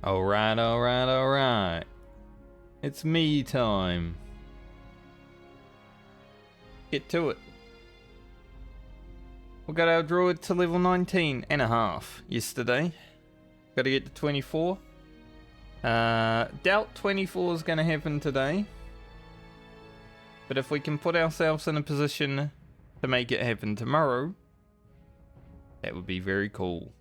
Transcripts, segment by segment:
Alright, alright, alright. It's me time. Get to it. We got our Druid to level 19 and a half yesterday. Gotta get to 24. Doubt 24 is gonna happen today. But if we can put ourselves in a position to make it happen tomorrow, that would be very cool.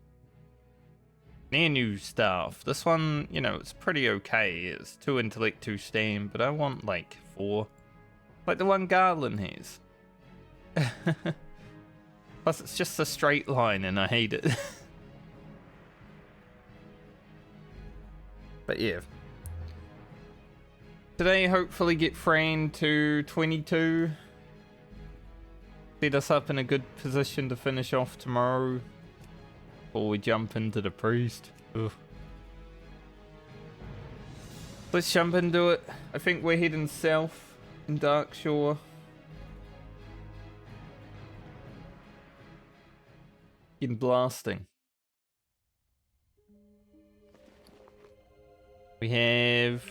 Near new stuff. This one, you know, it's pretty okay. It's 2 intellect, 2 stam, but I want like 4. Like the one Garland has. Plus it's just a straight line and I hate it. But yeah. Today hopefully get Fran to 22. Set us up in a good position to finish off tomorrow. Before we jump into the priest. Ugh. Let's jump into it. I think we're heading south in Darkshore. In blasting. We have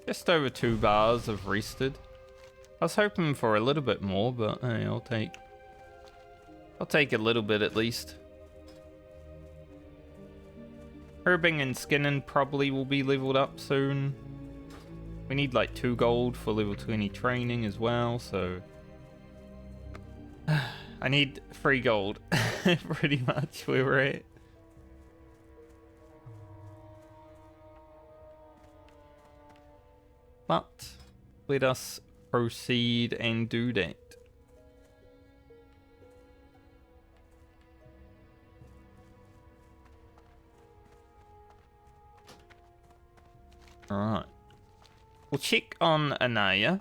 just over 2 bars of rested. I was hoping for a little bit more, but hey, I'll take a little bit at least. Herbing and skinning probably will be leveled up soon. We need like 2 gold for level 20 training as well, so I need 3 gold pretty much where we're at. But let us proceed and do that. Alright. We'll check on Anaya.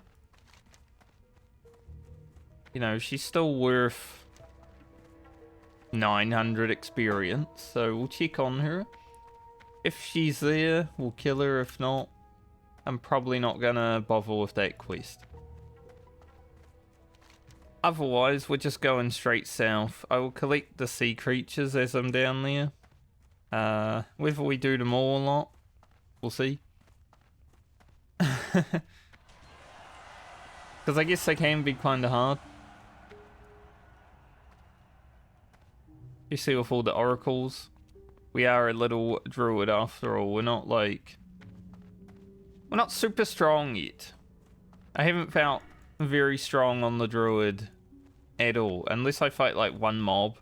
You know, she's still worth 900 experience, so we'll check on her. If she's there, we'll kill her. If not, I'm probably not gonna bother with that quest. Otherwise, we're just going straight south. I will collect the sea creatures as I'm down there. Whether we do them all or not, we'll see. Because I guess they can be kind of hard. You see with all the oracles. We are a little druid after all. We're not super strong yet. I haven't felt very strong on the druid at all. Unless I fight like one mob.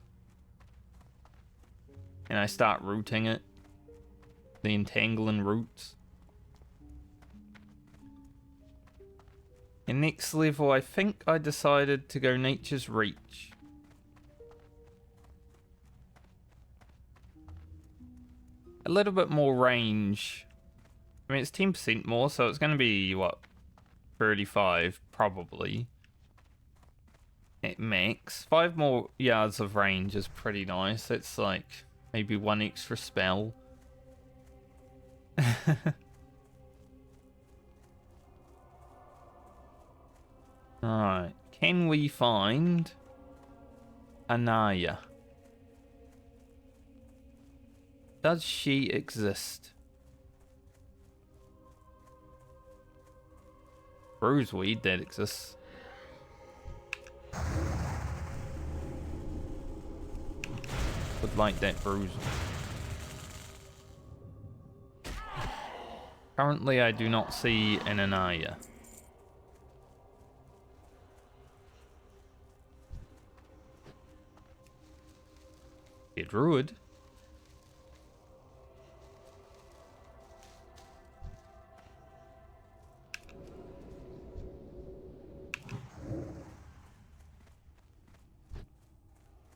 And I start rooting it. The entangling roots. And next level, I think I decided to go Nature's Reach. A little bit more range. I mean, it's 10% more, so it's going to be, what, 35, probably. At max. 5 more yards of range is pretty nice. That's like, maybe 1 extra spell. Alright, can we find Anaya? Does she exist? Bruiseweed, that exists. Would like that bruise. Currently, I do not see an Anaya. A druid.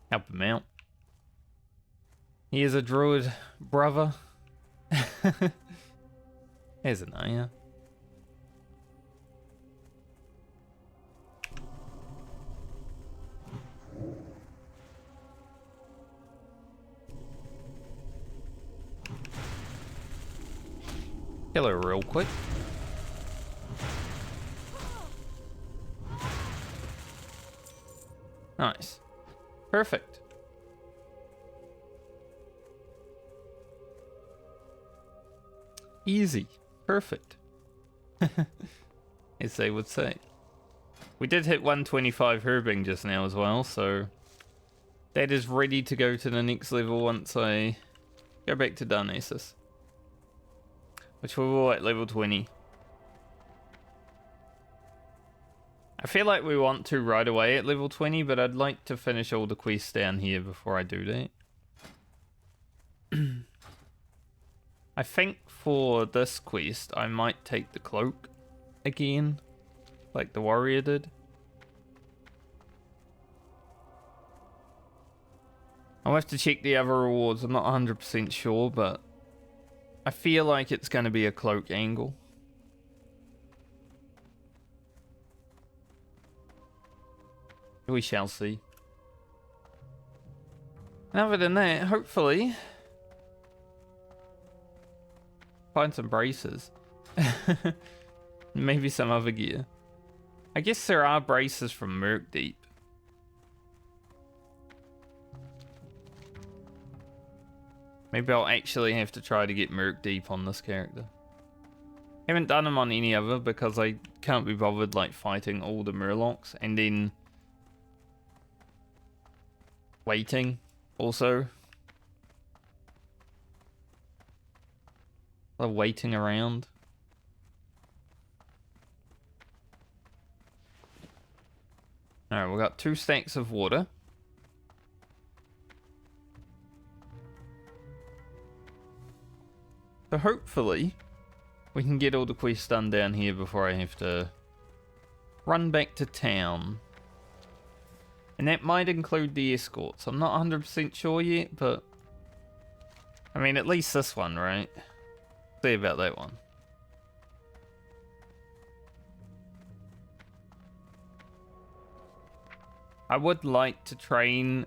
Help him out. He is a druid, brother. There's an Aya. Kill her real quick. Nice. Perfect. Easy. Perfect. As they would say. We did hit 125 herbing just now as well, so that is ready to go to the next level once I go back to Darnassus, which we will at level 20. I feel like we want to right away at level 20, but I'd like to finish all the quests down here before I do that. I think for this quest, I might take the cloak again, like the warrior did. I'll have to check the other rewards, I'm not 100% sure, but I feel like it's going to be a cloak angle. We shall see. And other than that, hopefully find some braces. Maybe some other gear. I guess there are braces from Merc Deep. Maybe I'll actually have to try to get Merc Deep on this character. Haven't done them on any other because I can't be bothered like fighting all the Murlocs and then waiting also. Waiting around. Alright, we've got 2 stacks of water. So hopefully we can get all the quests done down here before I have to run back to town. And that might include the escorts. I'm not 100% sure yet, but I mean at least this one, right? See about that one. I would like to train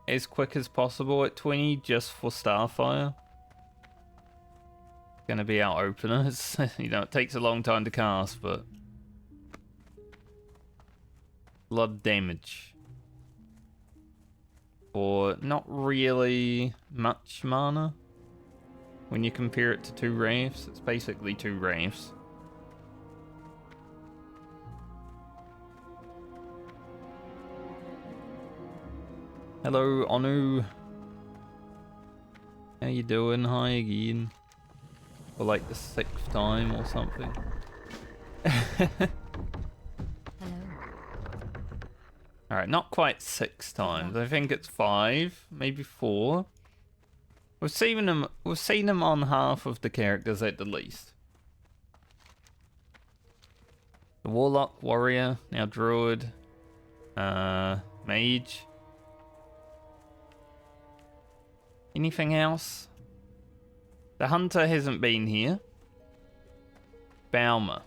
as quick as possible at 20 just for Starfire. Gonna be our opener. It's, you know, it takes a long time to cast, but blood damage for not really much mana. When you compare it to 2 rafts, it's basically 2 rafts. Hello, Onu. How you doing? Hi again. For like the 6th time or something. Alright, not quite 6 times. I think it's 5, maybe 4. We've seen them on half of the characters at the least. The Warlock, Warrior, now Druid, Mage. Anything else? The Hunter hasn't been here. Balmer.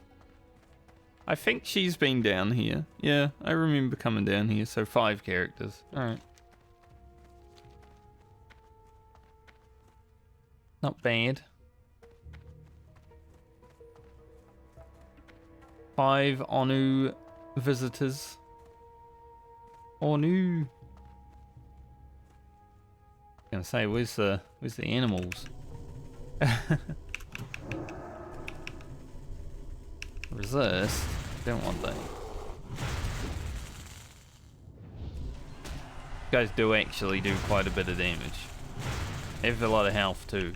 I think she's been down here. Yeah, I remember coming down here, so 5 characters. Alright. Not bad. 5 Onu visitors. Onu. Gonna say, where's the animals? Resist. Don't want that. Guys do actually do quite a bit of damage. They have a lot of health too.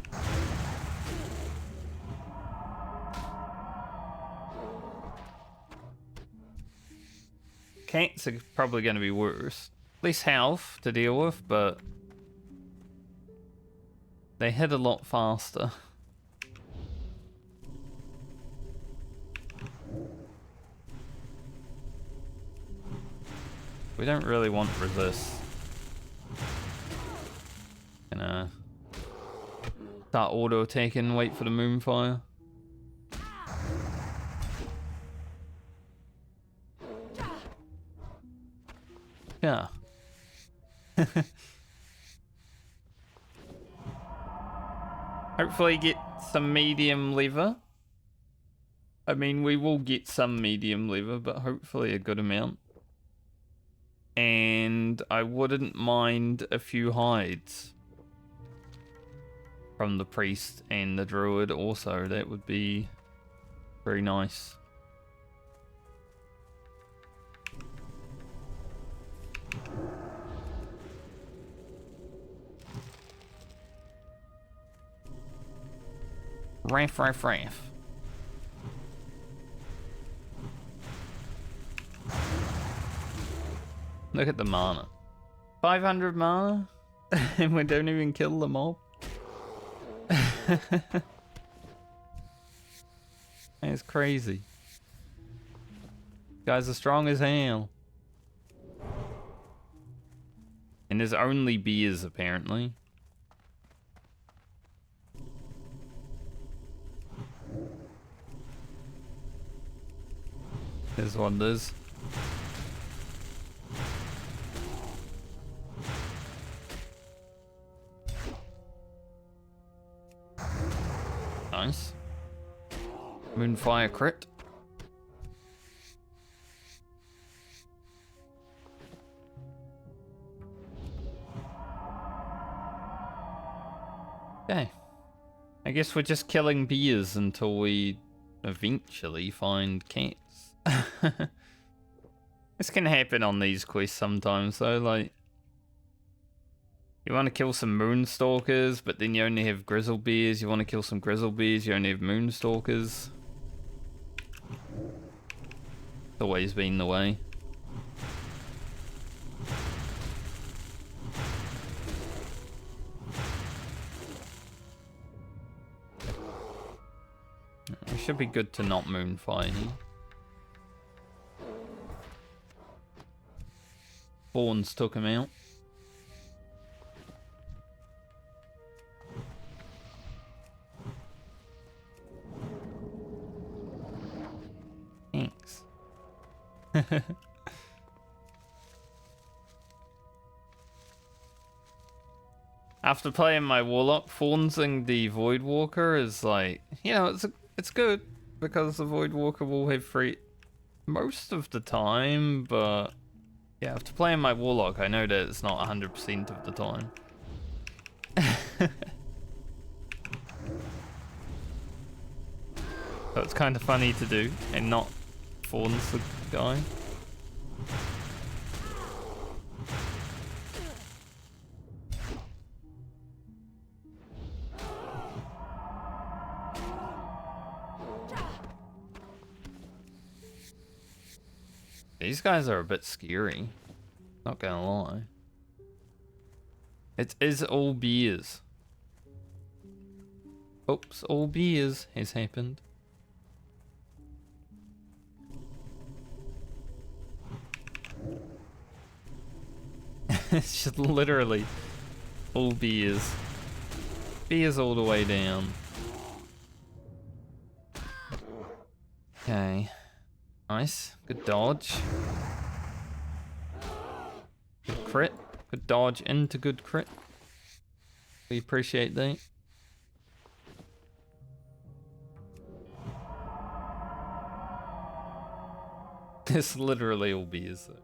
Cats are probably going to be worse. Less health to deal with, but they hit a lot faster. We don't really want resist. Gonna start auto attacking, wait for the moonfire. Yeah. Hopefully get some medium lever. I mean, we will get some medium lever, but hopefully a good amount. And I wouldn't mind a few hides. from the priest and the druid also. That would be very nice. Raff. Look at the mana. 500 mana? And we don't even kill the mob? That's crazy. Guys are strong as hell. And there's only beers, apparently. There's wonders. Nice. Moonfire crit. Okay. I guess we're just killing beers until we eventually find cats. This can happen on these quests sometimes though, like you want to kill some moonstalkers, but then you only have grizzle bears. You want to kill some grizzle bears, you only have moonstalkers. It's always been the way. It should be good to not moonfire here. Fawns took him out. Thanks. After playing my warlock, fawnsing the Voidwalker is like, you know, it's good because the Voidwalker will have free most of the time, but yeah, after playing my warlock, I know that it's not 100% of the time. So it's kind of funny to do and not fawns the guy. These guys are a bit scary. Not gonna lie. It is all beers. Oops, all beers has happened. It's just literally all beers. Beers all the way down. Okay. Nice. Good dodge. Good crit. Good dodge into good crit. We appreciate that. It's literally all beers though.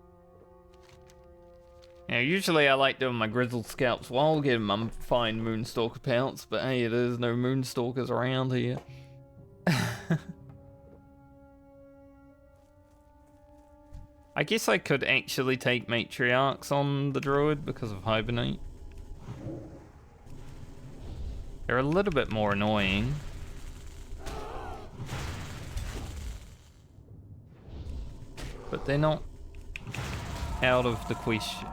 Now, usually I like doing my grizzled scalps while getting my fine moonstalker pounce, but hey, there's no moonstalkers around here. I guess I could actually take matriarchs on the druid because of hibernate. They're a little bit more annoying. But they're not out of the question.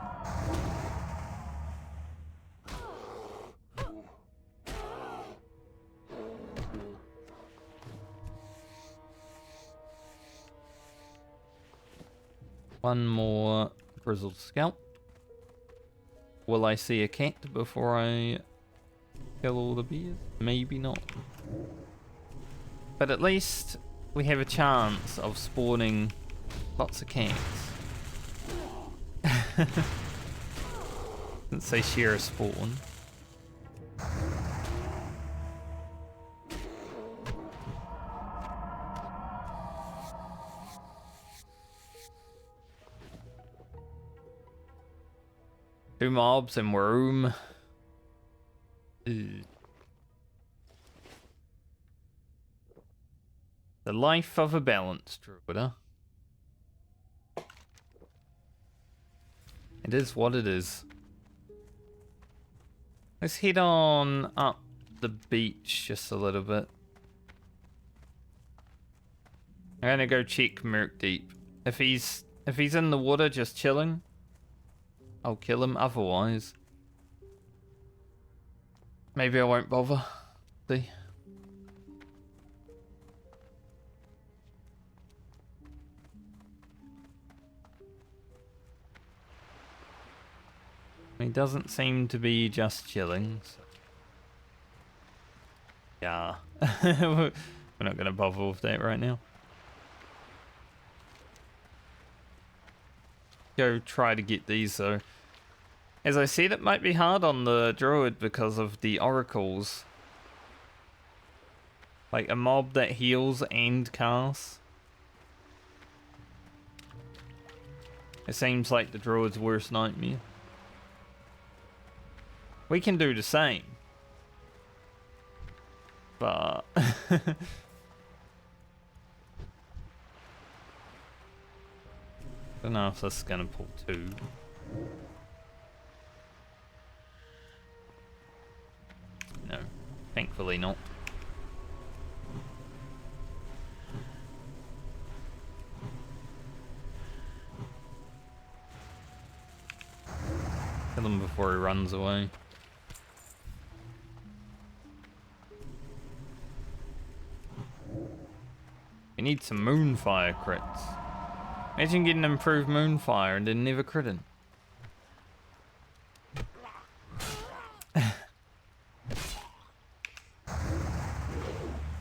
One more grizzled scalp. Will I see a cat before I kill all the bears? Maybe not. But at least we have a chance of spawning lots of cats. Since they share a spawn. Two mobs in room. Ew. The life of a balanced druid, huh? It is what it is. Let's head on up the beach just a little bit. I'm gonna go check Merc Deep. If he's in the water just chilling, I'll kill him. Otherwise, maybe I won't bother. See. He doesn't seem to be just chilling. So. Yeah. We're not going to bother with that right now. Go try to get these though. As I said, it might be hard on the Druid because of the oracles. Like a mob that heals and casts. It seems like the Druid's worst nightmare. We can do the same. But... don't know if this is gonna pull two. No, thankfully not. Kill him before he runs away. We need some Moonfire crits. Imagine getting improved Moonfire and then never critting.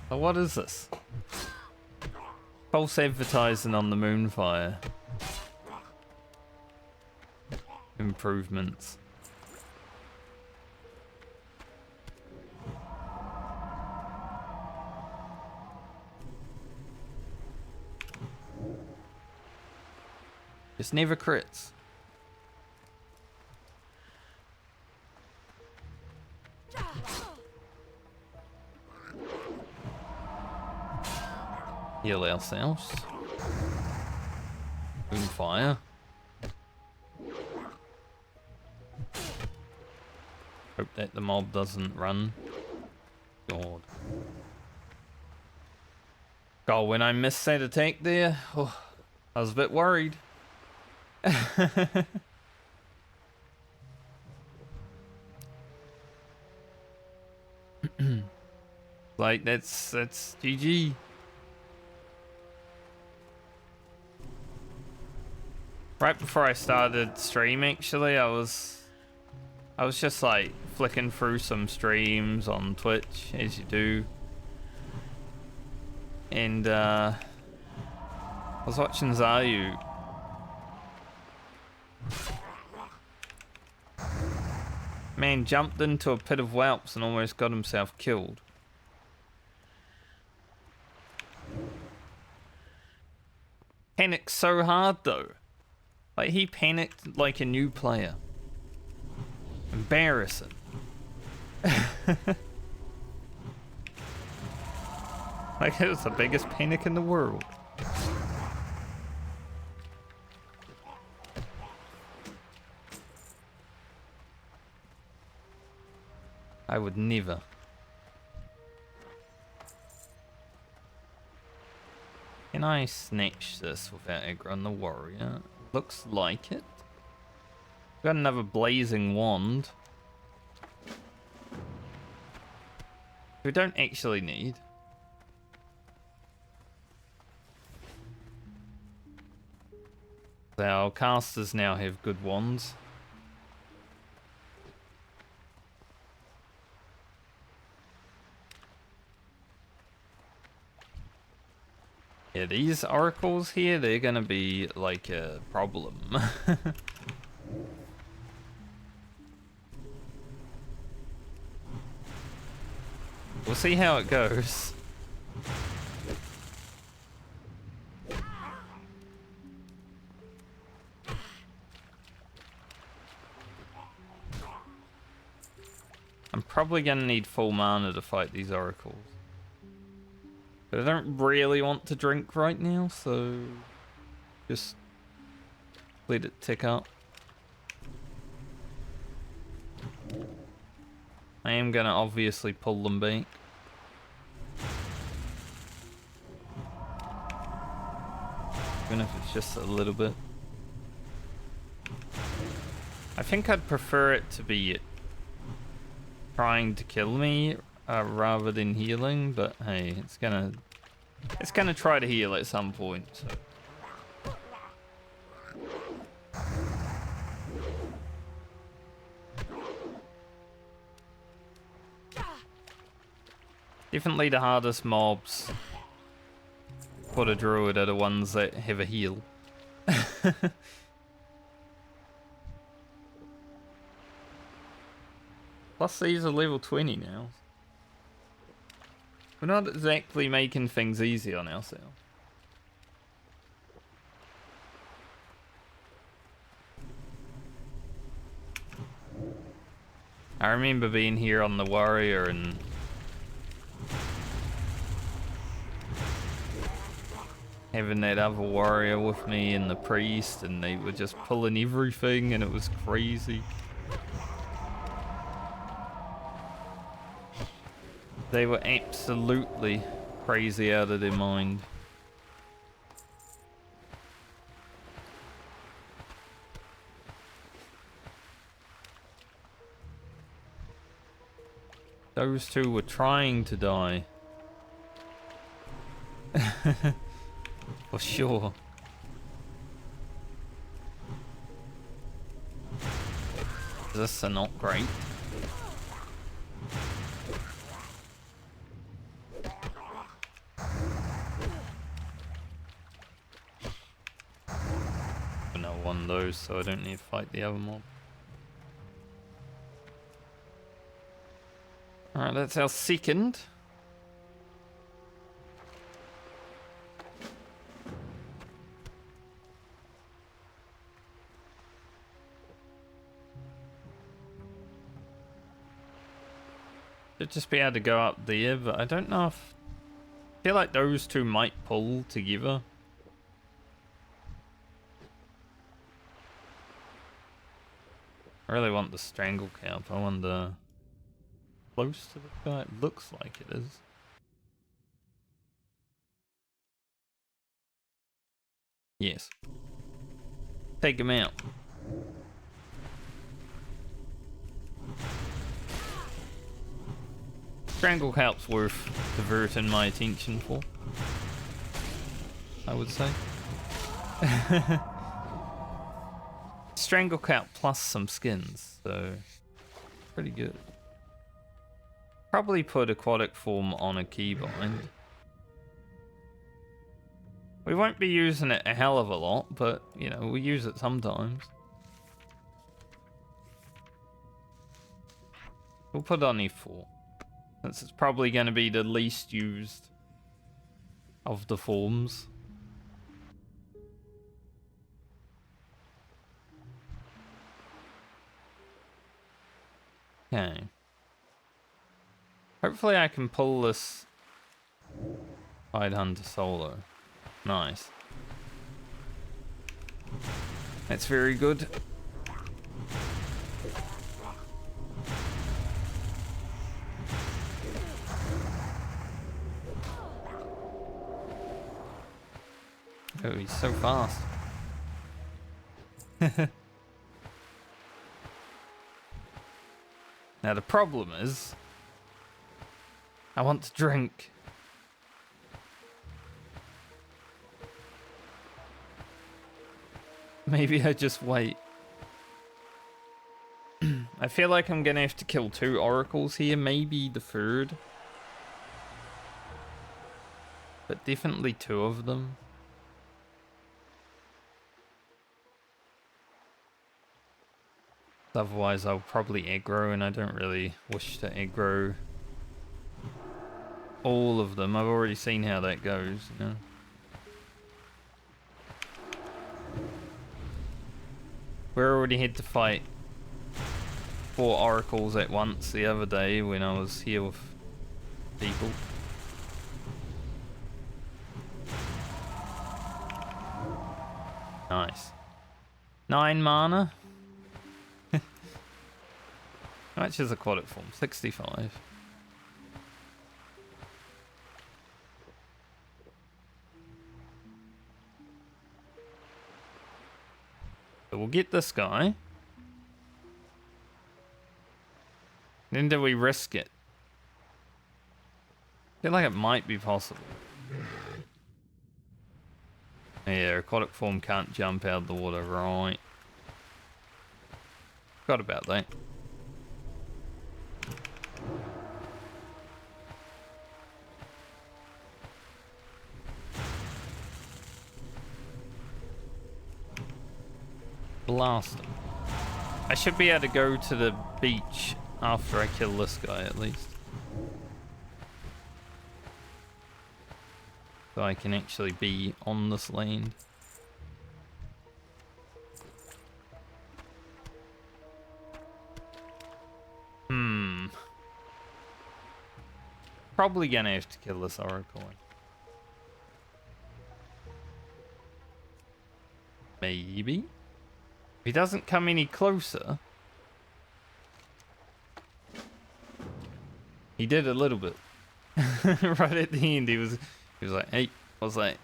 So what is this? False advertising on the Moonfire. Improvements. Just never crits. Heal ourselves. Moonfire. Hope that the mob doesn't run. God. God, when I missed that attack there, oh, I was a bit worried. Like that's GG. Right before I started stream, actually, I was just like flicking through some streams on Twitch, as you do, and I was watching Zayu. Man jumped into a pit of whelps and almost got himself killed. Panicked so hard though. Like he panicked like a new player. Embarrassing. Like it was the biggest panic in the world. I would never. Can I snatch this without aggro on the warrior? Looks like it. Got another blazing wand. We don't actually need. Our casters now have good wands. Yeah, these oracles here, they're gonna be like a problem. We'll see how it goes. I'm probably gonna need full mana to fight these oracles. But I don't really want to drink right now, so just let it tick up. I am gonna obviously pull them back. Even if it's just a little bit. I think I'd prefer it to be trying to kill me rather than healing, but hey, it's gonna try to heal at some point. So. Definitely the hardest mobs for the druid are the ones that have a heal. Plus these are level 20 now. We're not exactly making things easy on ourselves. I remember being here on the warrior and having that other warrior with me and the priest, and they were just pulling everything and it was crazy. They were absolutely crazy out of their mind. Those two were trying to die. For sure. This is not great. No one of those, so I don't need to fight the other mob. Alright, that's our second. Should just be able to go up there, but I don't know if... I feel like those two might pull together. I really want the strangle cap. I wonder... Close to the guy? It looks like it is. Yes. Take him out. Strangle Calp's worth diverting my attention for, I would say. Strangle Calp plus some skins, so pretty good. Probably put aquatic form on a keybind. We won't be using it a hell of a lot, but you know, we use it sometimes. We'll put on E4. Since it's probably going to be the least used of the forms. Okay. Hopefully I can pull this Tide Hunter solo. Nice. That's very good. Oh, he's so fast. Now the problem is, I want to drink. Maybe I just wait. I feel like I'm gonna have to kill 2 oracles here, maybe the 3rd. But definitely 2 of them. Otherwise I'll probably aggro, and I don't really wish to aggro all of them. I've already seen how that goes, you know. We already had to fight 4 oracles at once the other day when I was here with people. Nice. 9 mana. How much is aquatic form? 65. So we'll get this guy. Then do we risk it? I feel like it might be possible. Yeah, aquatic form can't jump out of the water, right? Forgot about that. Blast him. I should be able to go to the beach after I kill this guy at least. So I can actually be on this land. Probably gonna have to kill this oracle. Maybe. If he doesn't come any closer. He did a little bit. Right at the end, he was like, hey, what's that?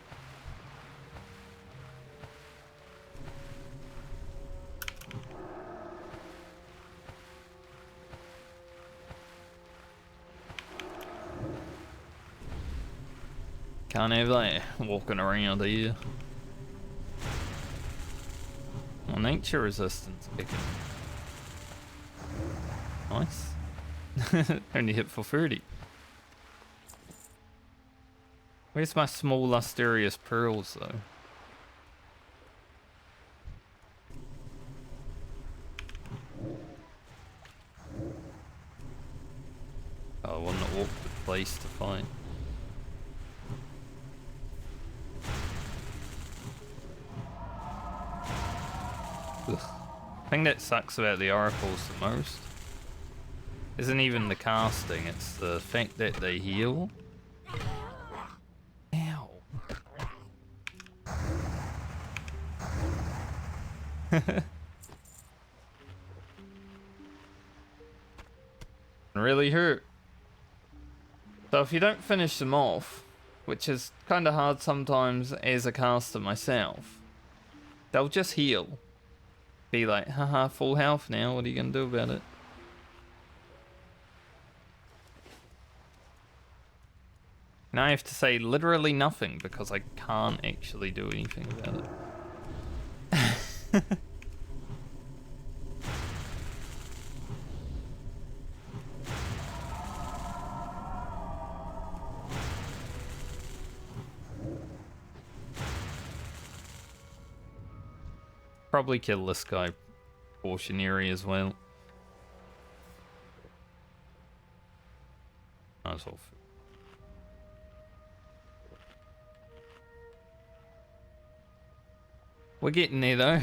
Can't have that walking around here. Well, nature resistance kicking. Nice. Only hit for 30. Where's my small lustrous pearls though? Oh, I wouldn't have walked the place to find. Ugh. The thing that sucks about the oracles the most isn't even the casting, it's the fact that they heal. Ow. Really hurt. So if you don't finish them off, which is kind of hard sometimes as a caster myself, they'll just heal. Be like, haha, full health now, what are you gonna do about it? Now I have to say literally nothing because I can't actually do anything about it. Probably kill this guy cautionary as well. That's all. We're getting there though.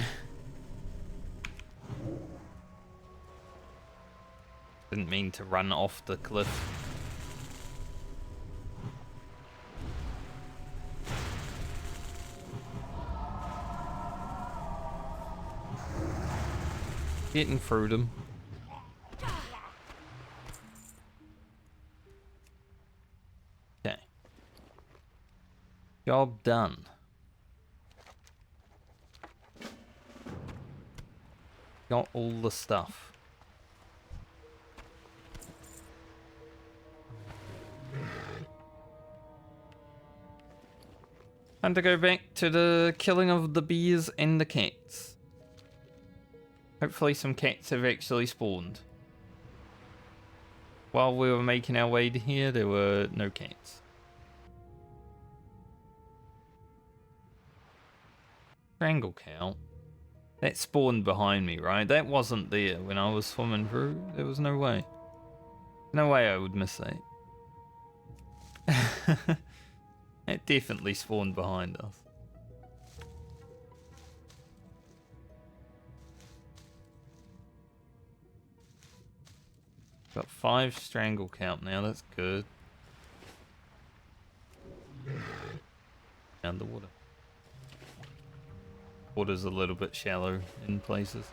Didn't mean to run off the cliff. Getting through them. Okay. Job done. Got all the stuff. Time to go back to the killing of the bees and the cats. Hopefully some cats have actually spawned. While we were making our way to here, there were no cats. Strangle count. That spawned behind me, right? That wasn't there when I was swimming through. There was no way. No way I would miss that. It definitely spawned behind us. Got 5 strangle count now, that's good. Down the water. Water's a little bit shallow in places.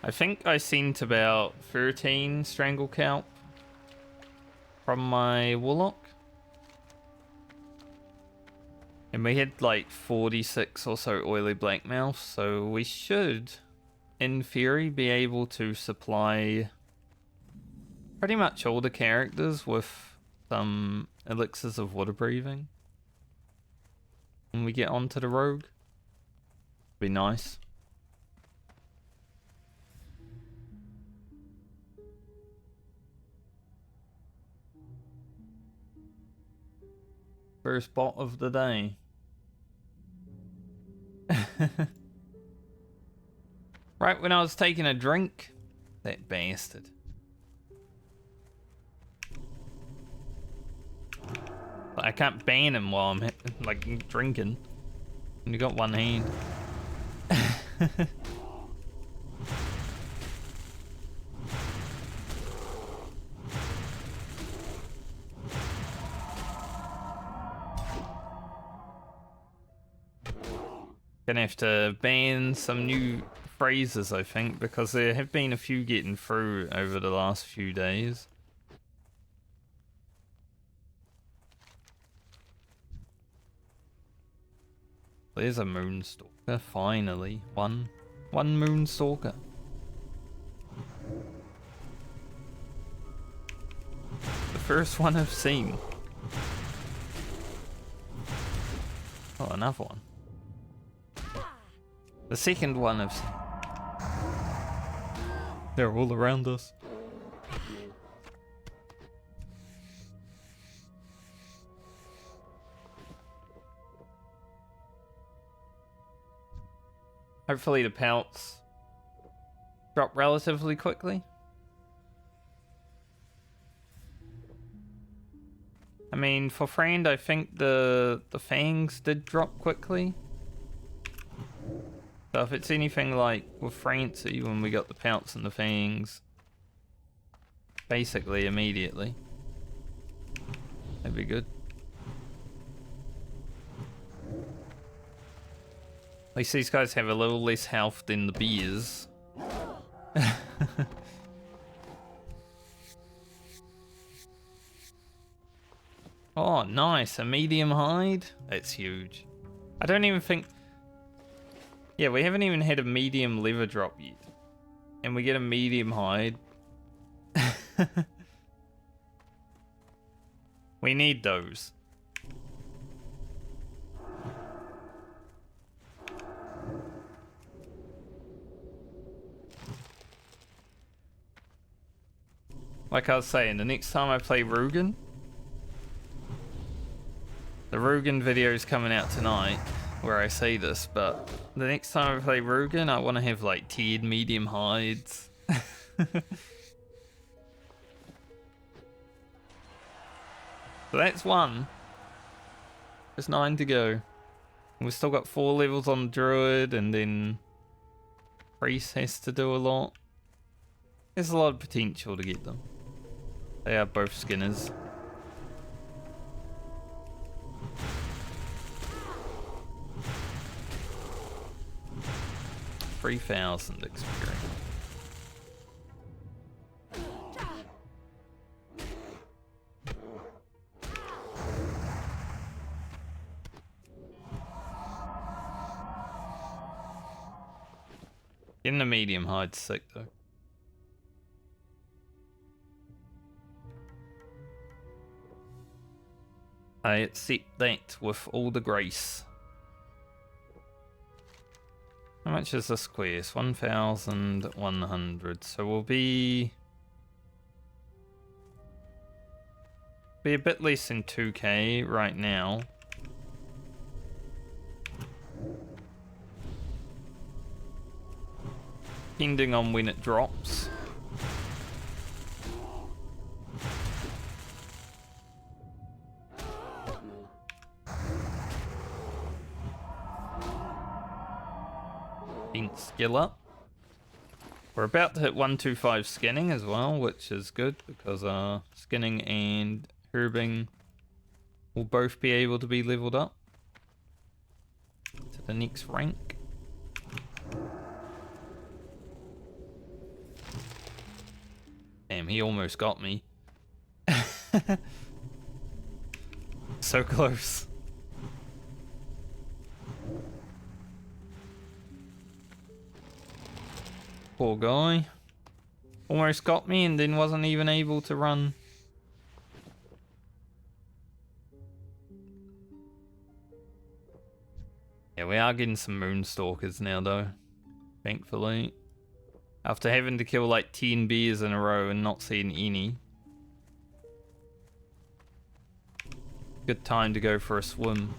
I think I sent about 13 strangle kelp from my warlock. And we had like 46 or so oily blackmouth, so we should, in theory, be able to supply pretty much all the characters with some elixirs of water breathing when we get onto the rogue. Be nice. First bot of the day. Right when I was taking a drink, that bastard. I can't ban him while I'm like drinking. And you got one hand. Gonna have to ban some new phrases, I think, because there have been a few getting through over the last few days. There's a moonstalker, finally. One moonstalker. The first one I've seen. Oh, another one. The second one I've seen. They're all around us. Hopefully the pelts drop relatively quickly. I mean, for friend, I think the fangs did drop quickly. So if it's anything like with Francie when we got the pelts and the fangs, basically immediately, that'd be good. At least these guys have a little less health than the beers. Oh, nice. A medium hide? That's huge. I don't even think... Yeah, we haven't even had a medium lever drop yet. And we get a medium hide. We need those. Like I was saying, the next time I play Rugen, the Rugen video is coming out tonight, where I say this, but the next time I play Rugen, I want to have like tiered medium hides. So that's one. There's 9 to go. We've still got 4 levels on Druid, and then Priest has to do a lot. There's a lot of potential to get them. They are both skinners. $3,000 experience. Getting the medium hide's sick though. I accept that with all the grace. How much is this quest? 1,100. So we'll be a bit less than 2k right now. Depending on when it drops. Skill up. We're about to hit 125 skinning as well, which is good because skinning and herbing will both be able to be leveled up to the next rank. Damn, he almost got me. So close. Poor guy. Almost got me and then wasn't even able to run. Yeah, we are getting some Moonstalkers now though. Thankfully. After having to kill like 10 bears in a row and not seeing any. Good time to go for a swim.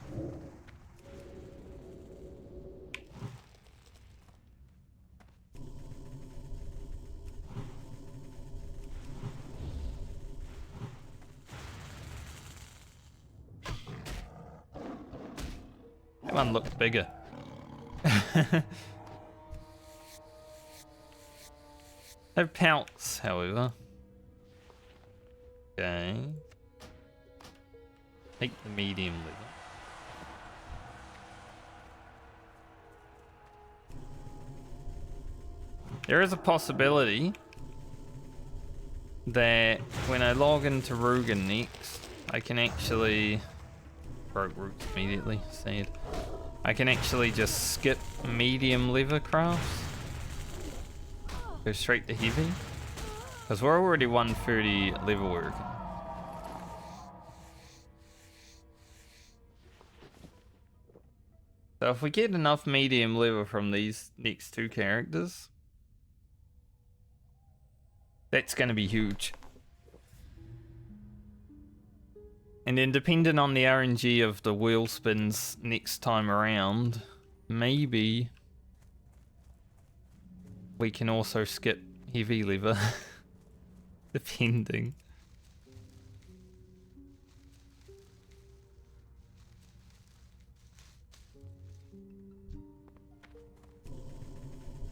That one looked bigger. No pouts, however. Okay. Take the medium liver. There is a possibility that when I log into Rugen next, I can actually... Broke roots immediately, sad. I can actually just skip medium lever crafts. Go straight to heavy. Because we're already 130 level working. So if we get enough medium lever from these next two characters, that's going to be huge. And then depending on the RNG of the wheel spins next time around, maybe we can also skip heavy lever. Depending.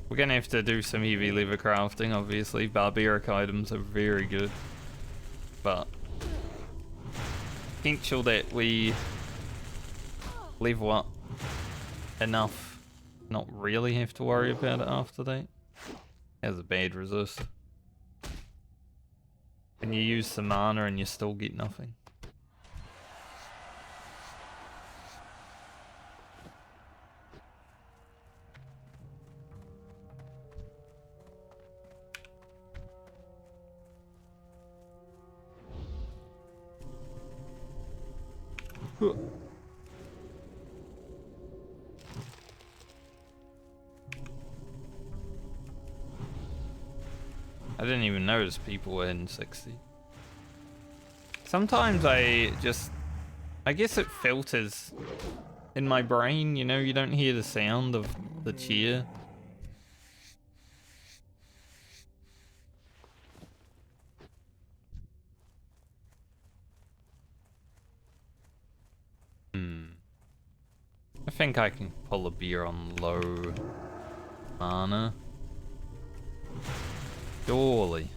We're gonna have to do some heavy lever crafting, obviously. Barbaric items are very good. But potential that we level up enough, not really have to worry about it after that. Has a bad resist. And you use some mana and you still get nothing. I didn't even notice people were in 60. Sometimes I guess it filters in my brain, you know, you don't hear the sound of the cheer. I think I can pull a beer on low mana. Surely.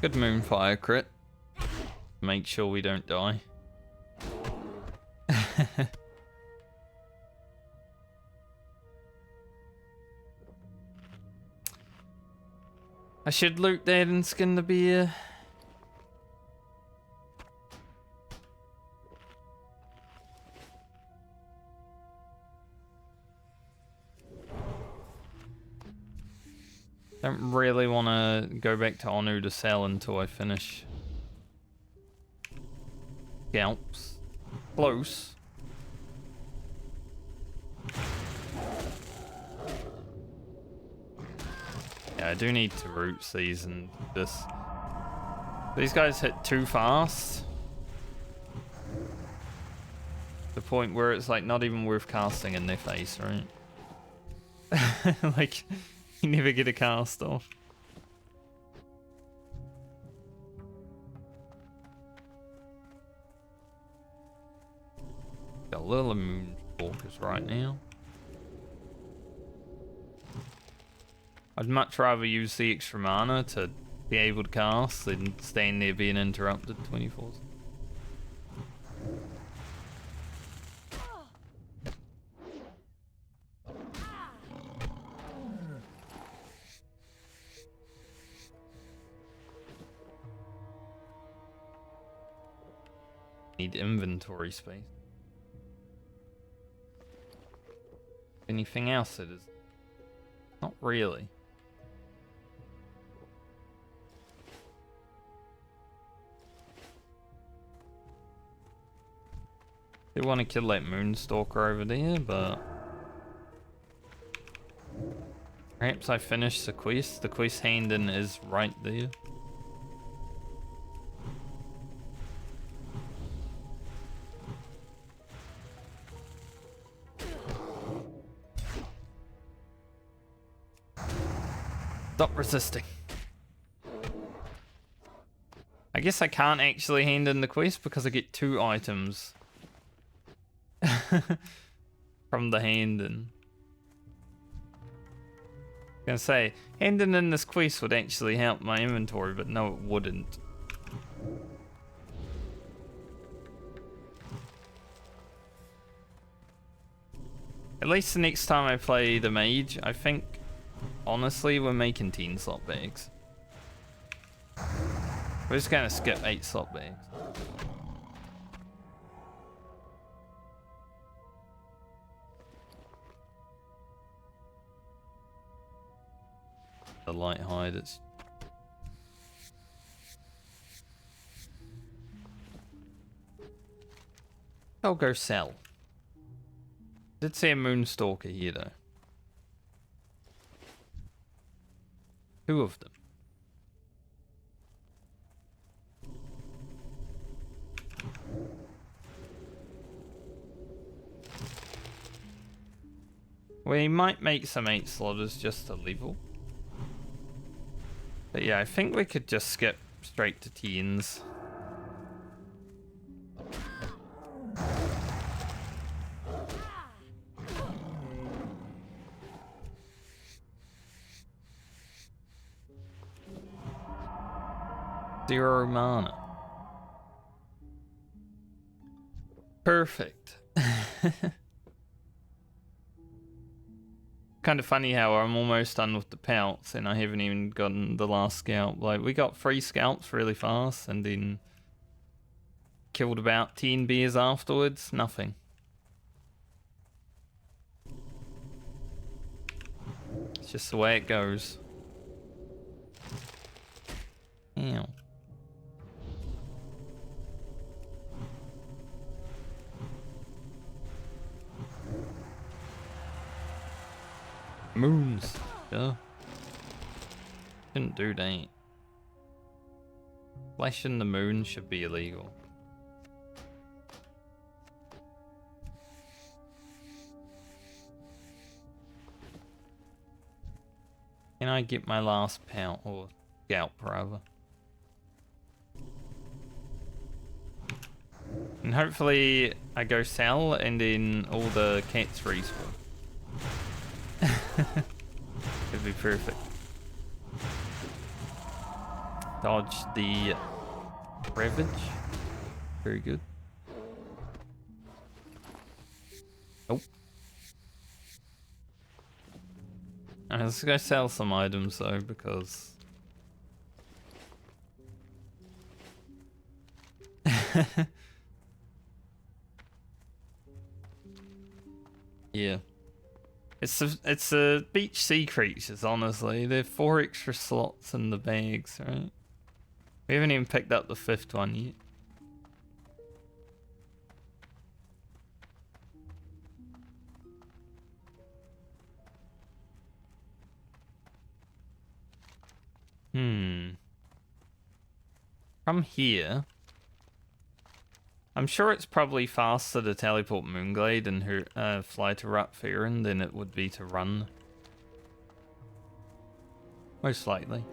Good Moonfire crit. Make sure we don't die. I should loot that and skin the beer. Don't really want to go back to Onu to sell until I finish. Scalps. Close. Yeah, I do need to root season this. These guys hit too fast. The point where it's like not even worth casting in their face, right? Like, you never get a cast off. Got a little Moonstalkers right now. I'd much rather use the extra mana to be able to cast than staying there being interrupted 24/7. Need inventory space. Anything else it is? Not really. I want to kill that Moonstalker over there, but perhaps I finish the quest. The quest hand-in is right there. Stop resisting. I guess I can't actually hand in the quest because I get 2 items from the hand-in. I was gonna say, handing in this quest would actually help my inventory, but no, it wouldn't. At least the next time I play the mage, I think, honestly, we're making 10 slot bags. We're just gonna skip 8 slot bags. The light hide, it's... I'll go sell. Did see a Moonstalker here though. 2 of them. We might make some 8 slotters just to level. But yeah, I think we could just skip straight to 10s. Zero mana. Perfect. Kind of funny how I'm almost done with the pelts and I haven't even gotten the last scalp. Like, we got 3 scalps really fast and then killed about 10 bears afterwards. Nothing. It's just the way it goes. Ew. Moons. Yeah. Couldn't do that. Flashing the moon should be illegal. Can I get my last pelt or scalp rather? And hopefully I go sell and then all the cats respawn. It'd be perfect. Dodge the Ravage. Very good. Oh. Alright, let's go sell some items though, because yeah. It's a beach sea creatures, honestly. There are 4 extra slots in the bags, right? We haven't even picked up the 5th one yet. From here, I'm sure it's probably faster to teleport Moonglade and fly to Rutfarin than it would be to run. Most likely.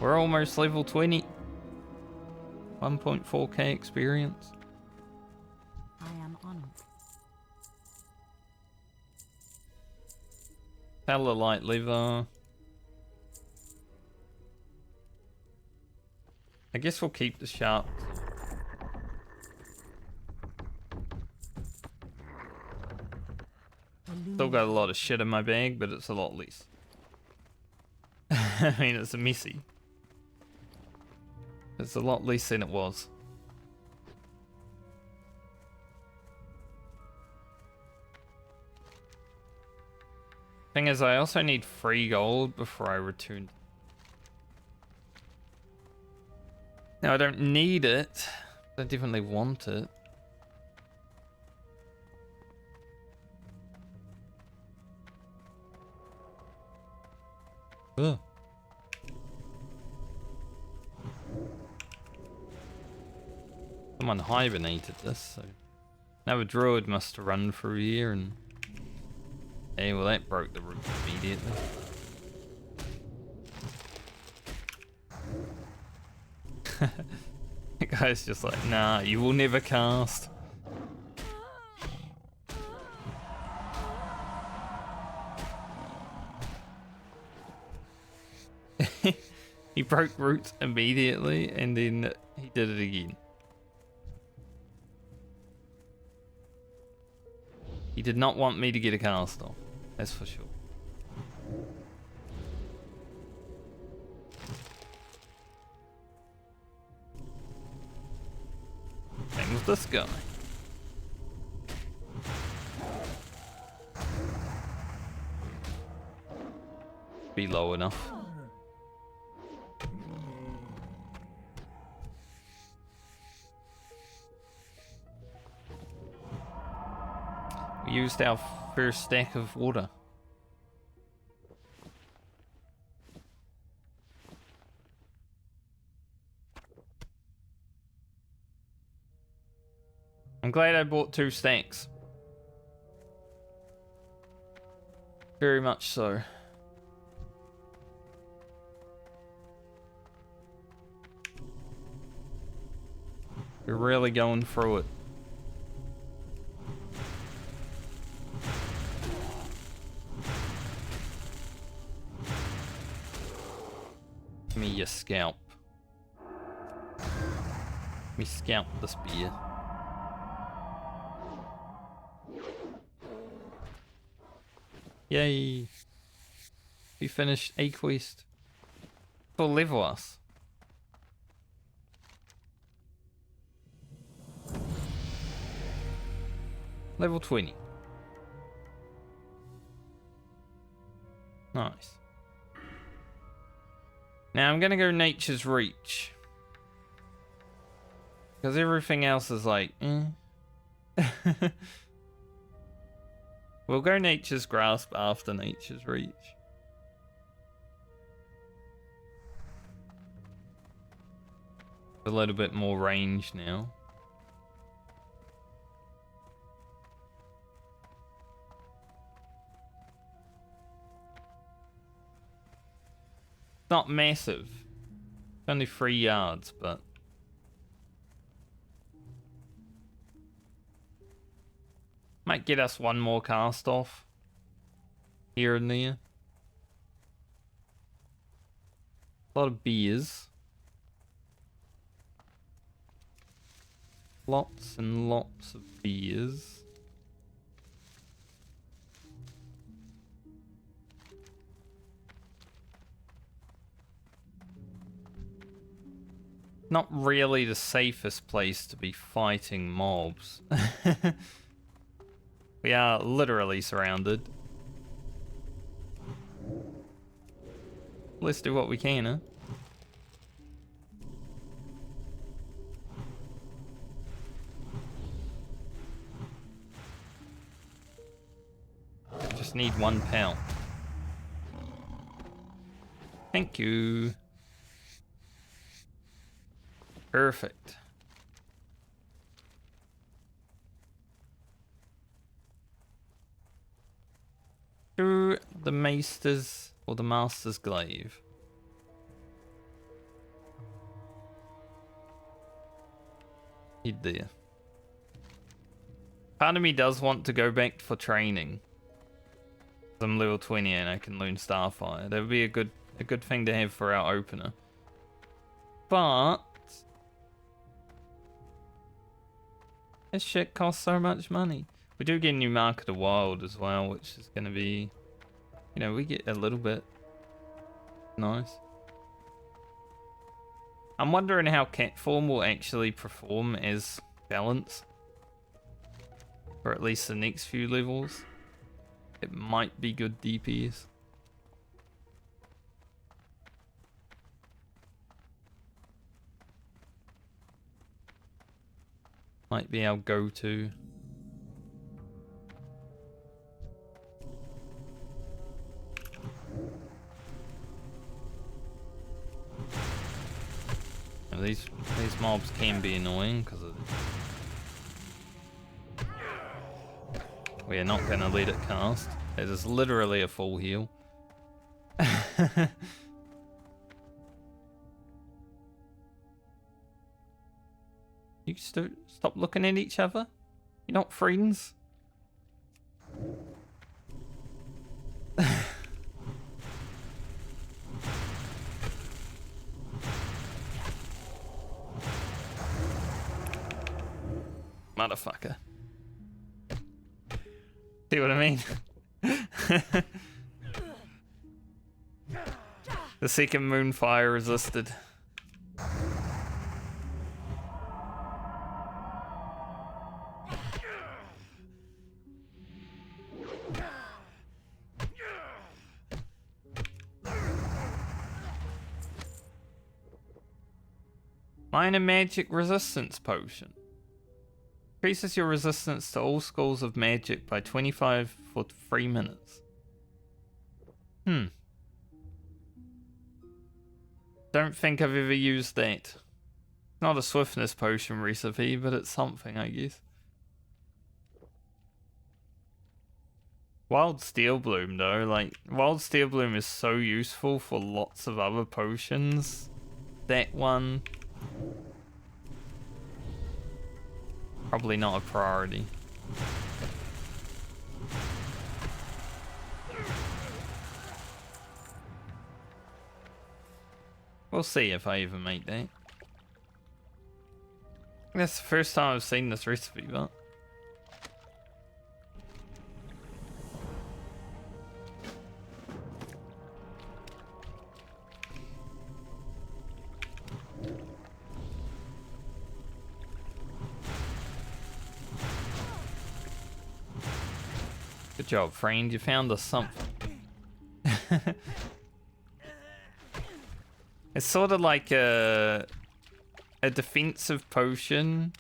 We're almost level 20. 1.4k experience. I am on it. Hella light liver. I guess we'll keep the shark. Still got a lot of shit in my bag, but it's a lot less. I mean, it's messy. It's a lot less than it was. Thing is, I also need 3 gold before I return. Now, I don't need it, but I definitely want it. Ugh. Someone hibernated this, so now a druid must run through here and... Hey, well that broke the roof immediately. The guy's just like, nah, you will never cast. He broke roots immediately and then he did it again. He did not want me to get a cast off, that's for sure. Same with this guy. Be low enough. We used our first stack of water. I'm glad I bought 2 stacks. Very much so. We're really going through it. Give me your scalp. Let me scalp this beer. Yay! We finished a quest. For level us. Level 20. Nice. Now I'm gonna go Nature's Reach. Because everything else is like, eh. We'll go Nature's Grasp after Nature's Reach. A little bit more range now. Not massive. Only 3 yards, but... Might get us 1 more cast off. Here and there. A lot of beers. Lots and lots of beers. Not really the safest place to be fighting mobs. We are literally surrounded. Let's do what we can, huh? Just need 1 pelt. Thank you. Perfect. To the Maester's or the Master's Glaive. Head there. Part of me does want to go back for training. I'm level 20 and I can learn Starfire. That would be a good thing to have for our opener. But this shit costs so much money. We do get a new Market of Wild as well, which is going to be, you know, we get a little bit nice. I'm wondering how Cat Form will actually perform as balance. For at least the next few levels. It might be good DPS. Might be our go-to. These mobs can be annoying because of we are not going to let it cast. It is literally a full heal. You stop looking at each other? You're not friends? Motherfucker. See what I mean? The second Moonfire resisted. Minor magic resistance potion. Increases your resistance to all schools of magic by 25 for 3 minutes. Don't think I've ever used that. It's not a swiftness potion recipe, but it's something, I guess. Wild Steel Bloom, though, like, Wild Steel Bloom is so useful for lots of other potions. That one... probably not a priority. We'll see if I even make that. That's the first time I've seen this recipe, but... Good job, friend. You found us something. It's sort of like a defensive potion.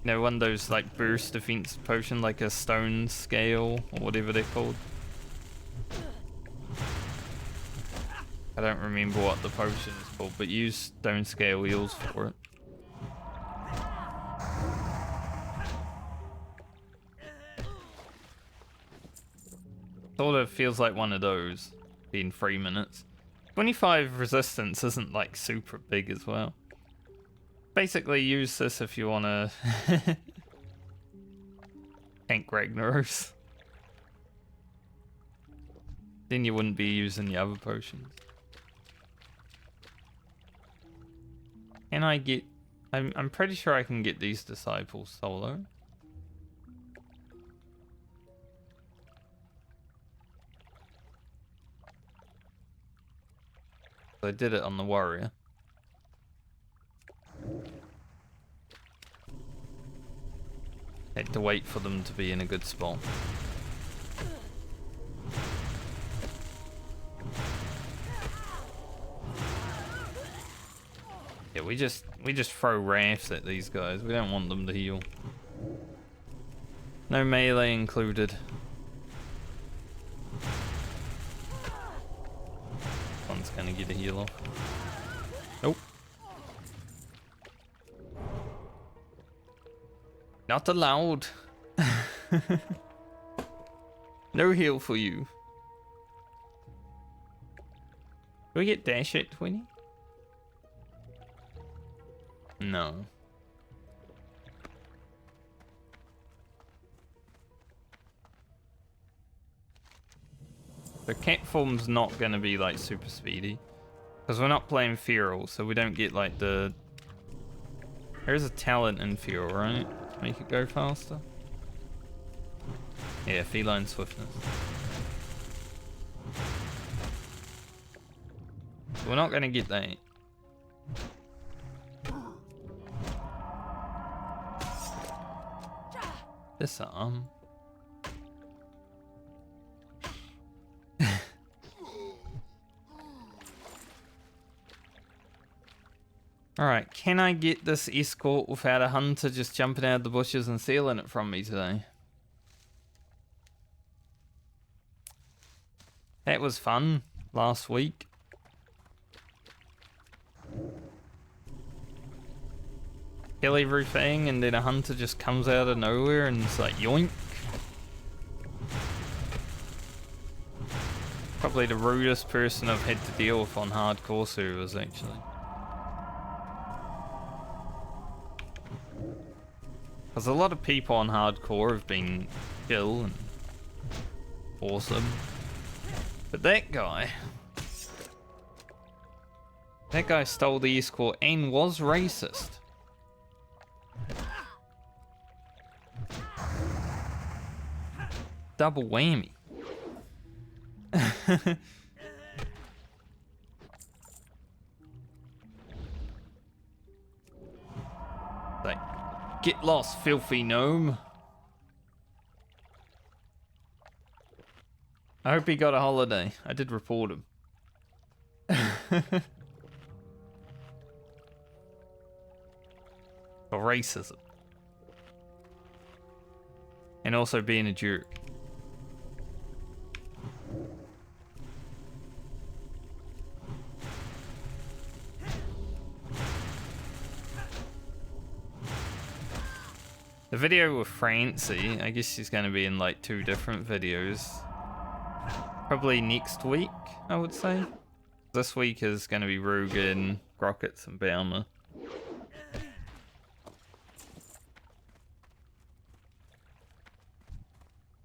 You know, one of those like burst defense potion, like a stone scale or whatever they're called. I don't remember what the potion is called, but use stone scale heals for it. Sort of feels like one of those, being 3 minutes. 25 resistance isn't like super big as well. Basically use this if you want to tank Ragnaros. Then you wouldn't be using the other potions. Can I get... I'm pretty sure I can get these disciples solo. I did it on the warrior. Had to wait for them to be in a good spot. Yeah, we just throw rafts at these guys. We don't want them to heal. No melee included. One's gonna get a heal off. Nope. Not allowed. No heal for you. Do we get dash at 20? No. The cat form's not going to be like super speedy. Because we're not playing feral, so we don't get like the... There's a talent in feral, right? To make it go faster. Yeah, feline swiftness. So we're not going to get that. Disarm. Alright, can I get this escort without a hunter just jumping out of the bushes and stealing it from me today? That was fun last week. Kill everything and then a hunter just comes out of nowhere and it's like yoink. Probably the rudest person I've had to deal with on hardcore servers actually. Because a lot of people on hardcore have been chill and awesome. But that guy stole the escort and was racist. Double whammy. Like, get lost, filthy gnome. I hope he got a holiday. I did report him. For racism. And also being a jerk. The video with Francie, I guess she's going to be in like 2 different videos. Probably next week, I would say. This week is going to be Rugen, Grockets, and Baumer.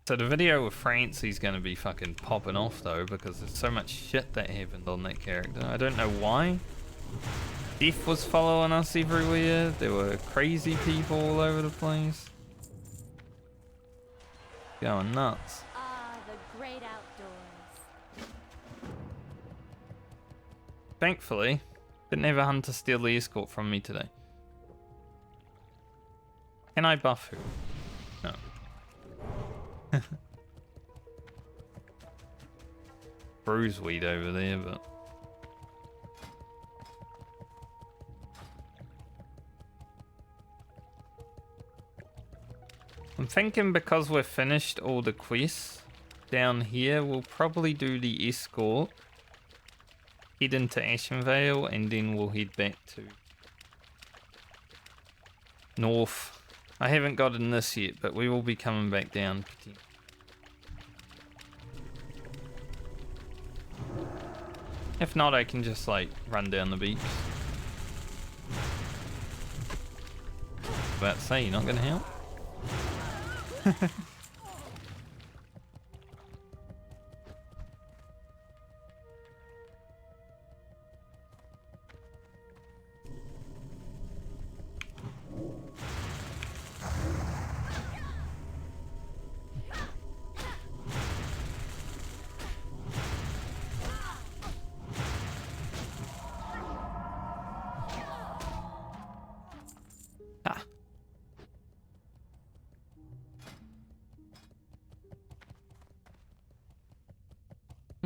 So the video with Francie's going to be fucking popping off though, because there's so much shit that happened on that character. I don't know why. Death was following us everywhere. There were crazy people all over the place. Going nuts. Ah, the great outdoors. Thankfully, didn't have a hunter steal the escort from me today. Can I buff who? No. Bruiseweed over there, but... I'm thinking because we're finished all the quests down here, we'll probably do the escort, head into Ashenvale, and then we'll head back to north. I haven't gotten this yet, but we will be coming back down. If not, I can just like run down the beach. About to say, you're not gonna help?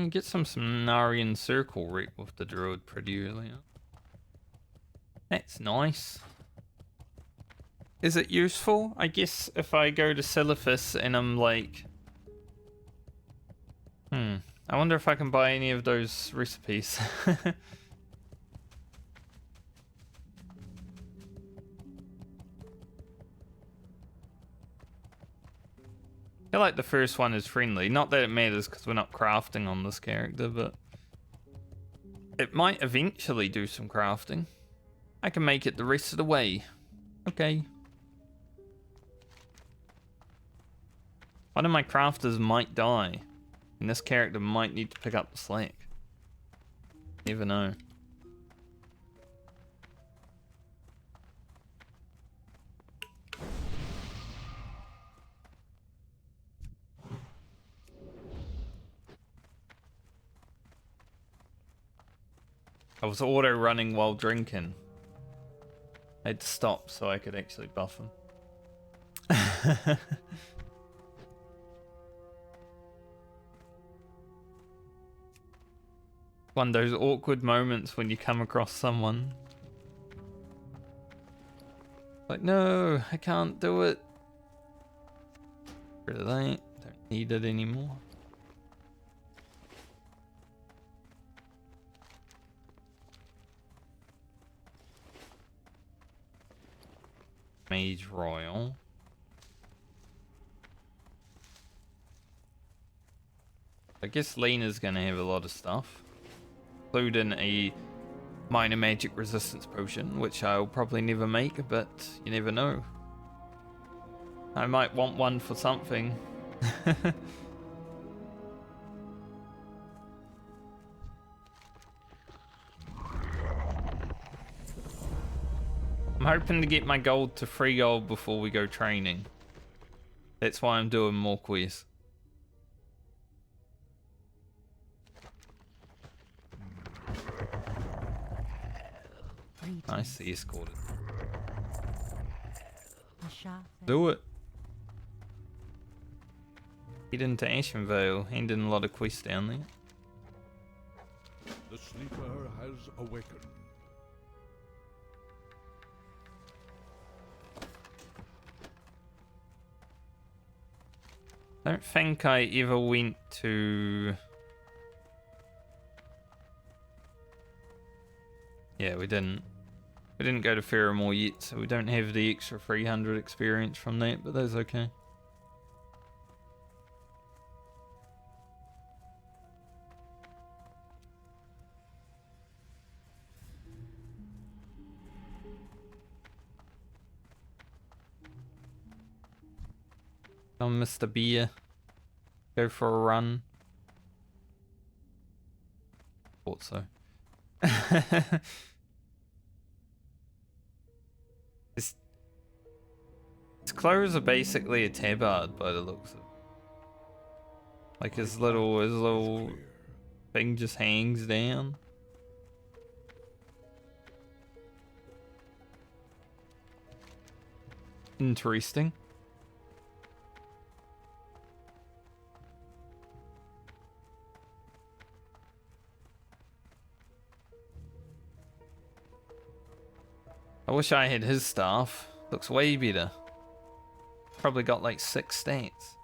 Get some Cenarian Circle wreck with the Druid pretty early. That's nice. Is it useful? I guess if I go to Silithus and I'm like... I wonder if I can buy any of those recipes. I feel like the first one is friendly. Not that it matters because we're not crafting on this character, but it might eventually do some crafting. I can make it the rest of the way. Okay. One of my crafters might die. And this character might need to pick up the slack. Never know. I was auto running while drinking. I had to stop so I could actually buff him. One of those awkward moments when you come across someone. Like, no, I can't do it. Rid of that. Don't need it anymore. Mage Royal. I guess Lena's gonna have a lot of stuff, including a minor magic resistance potion, which I'll probably never make, but you never know. I might want one for something. I'm hoping to get my gold to 3 gold before we go training. That's why I'm doing more quests. Nice, he escorted. Do it. Get into Ashenvale, handing a lot of quests down there. The sleeper has awakened. I don't think I ever went to... Yeah, we didn't. We didn't go to Faramore yet, so we don't have the extra 300 experience from that, but that's okay. Come, Mr. Beer. Go for a run. Thought so. His clothes are basically a tabard by the looks of it. Like his little thing just hangs down. Interesting. I wish I had his staff. Looks way better. Probably got like 6 stats.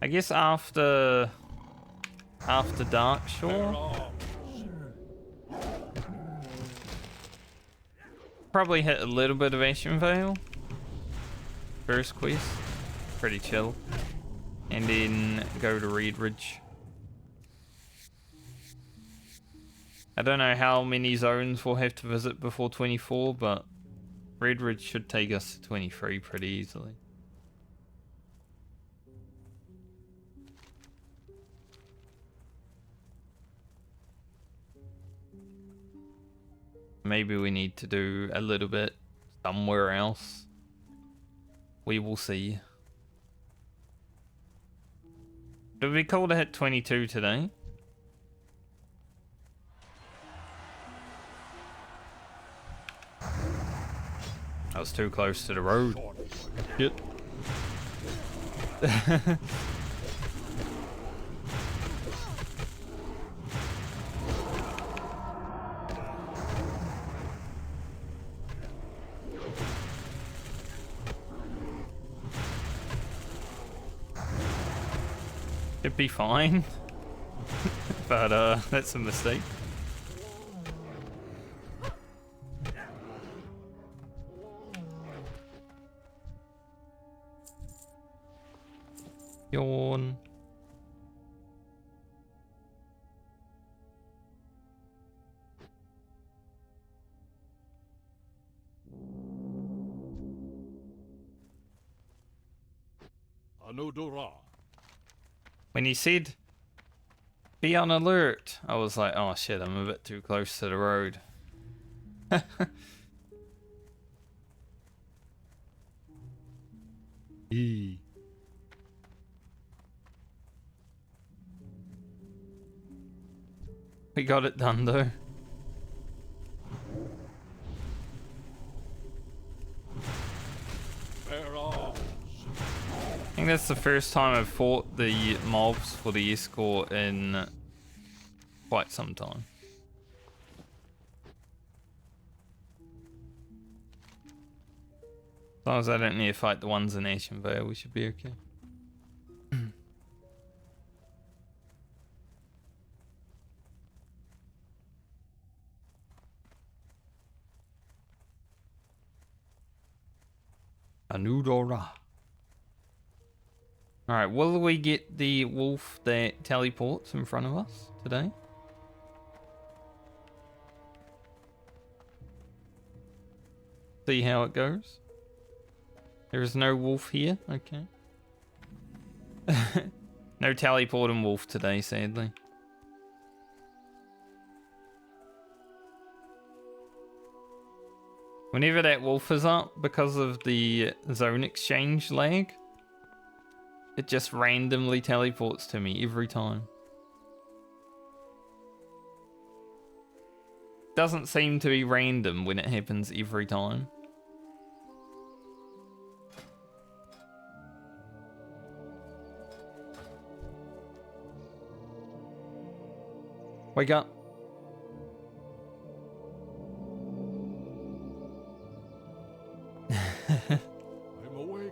I guess after Darkshore, probably hit a little bit of Ashenvale. First quest, pretty chill, and then go to Red Ridge. I don't know how many zones we'll have to visit before 24, but Red Ridge should take us to 23 pretty easily. Maybe we need to do a little bit somewhere else. We will see. It would be cool to hit 22 today. I was too close to the road. Shit. It'd be fine. But that's a mistake. Yawn. Anudura. When he said, be on alert, I was like, oh shit, I'm a bit too close to the road. Eee. We got it done though. Bear arms. I think that's the first time I've fought the mobs for the escort in quite some time. As long as I don't need to fight the ones in Ashen Vale, we should be okay. Anudora. Alright, will we get the wolf that teleports in front of us today? See how it goes. There is no wolf here, okay. No teleporting wolf today, sadly. Whenever that wolf is up, because of the zone exchange lag, it just randomly teleports to me every time. Doesn't seem to be random when it happens every time. Wake up. I'm awake.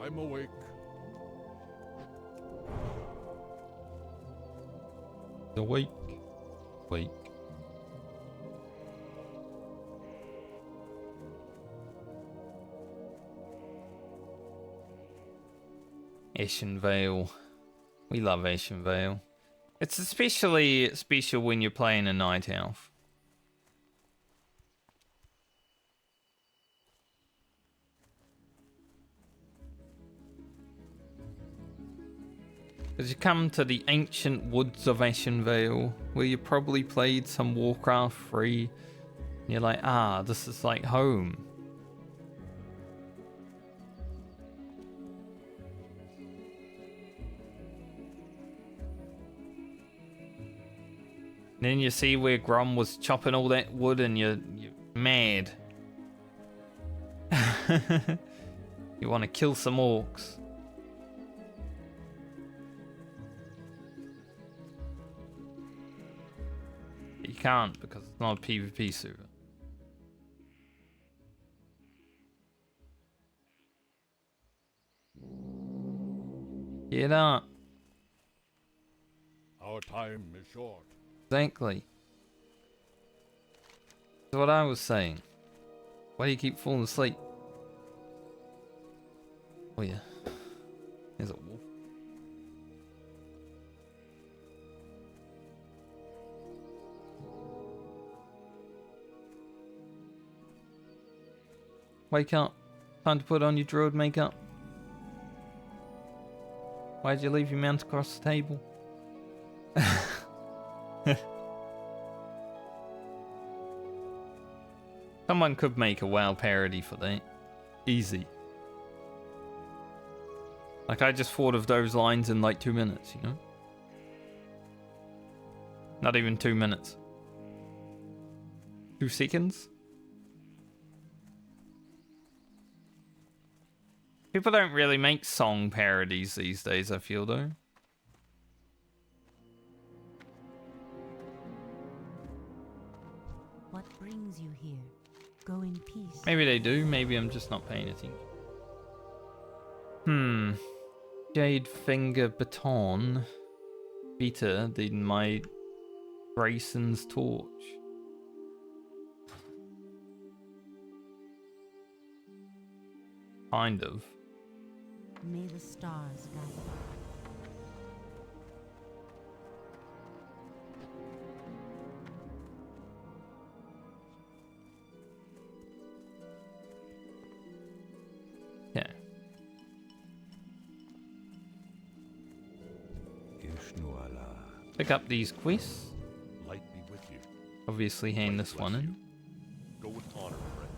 I'm awake. Awake. Wake. Ashen Vale. We love Ashen Vale. It's especially special when you're playing a Night Elf. Because you come to the ancient woods of Ashen Vale, where you probably played some Warcraft 3, and you're like, ah, this is like home. And then you see where Grom was chopping all that wood and you're mad. You want to kill some orcs. But you can't because it's not a PvP server. Get up. Our time is short. Exactly. That's what I was saying. Why do you keep falling asleep? Oh yeah. There's a wolf. Wake up. Time to put on your Druid makeup. Why'd you leave your mount across the table? Someone could make a WoW parody for that. Easy. Like, I just thought of those lines in like 2 minutes, you know? Not even 2 minutes. 2 seconds? People don't really make song parodies these days, I feel, though. What brings you here? Go in peace. Maybe they do, maybe I'm just not paying attention. Jade Finger Baton. Better than my Grayson's Torch. Kind of. May the stars guide you. Yeah. Pick up these quests. Light be with you. Obviously hand this one in. Go with honor, friend.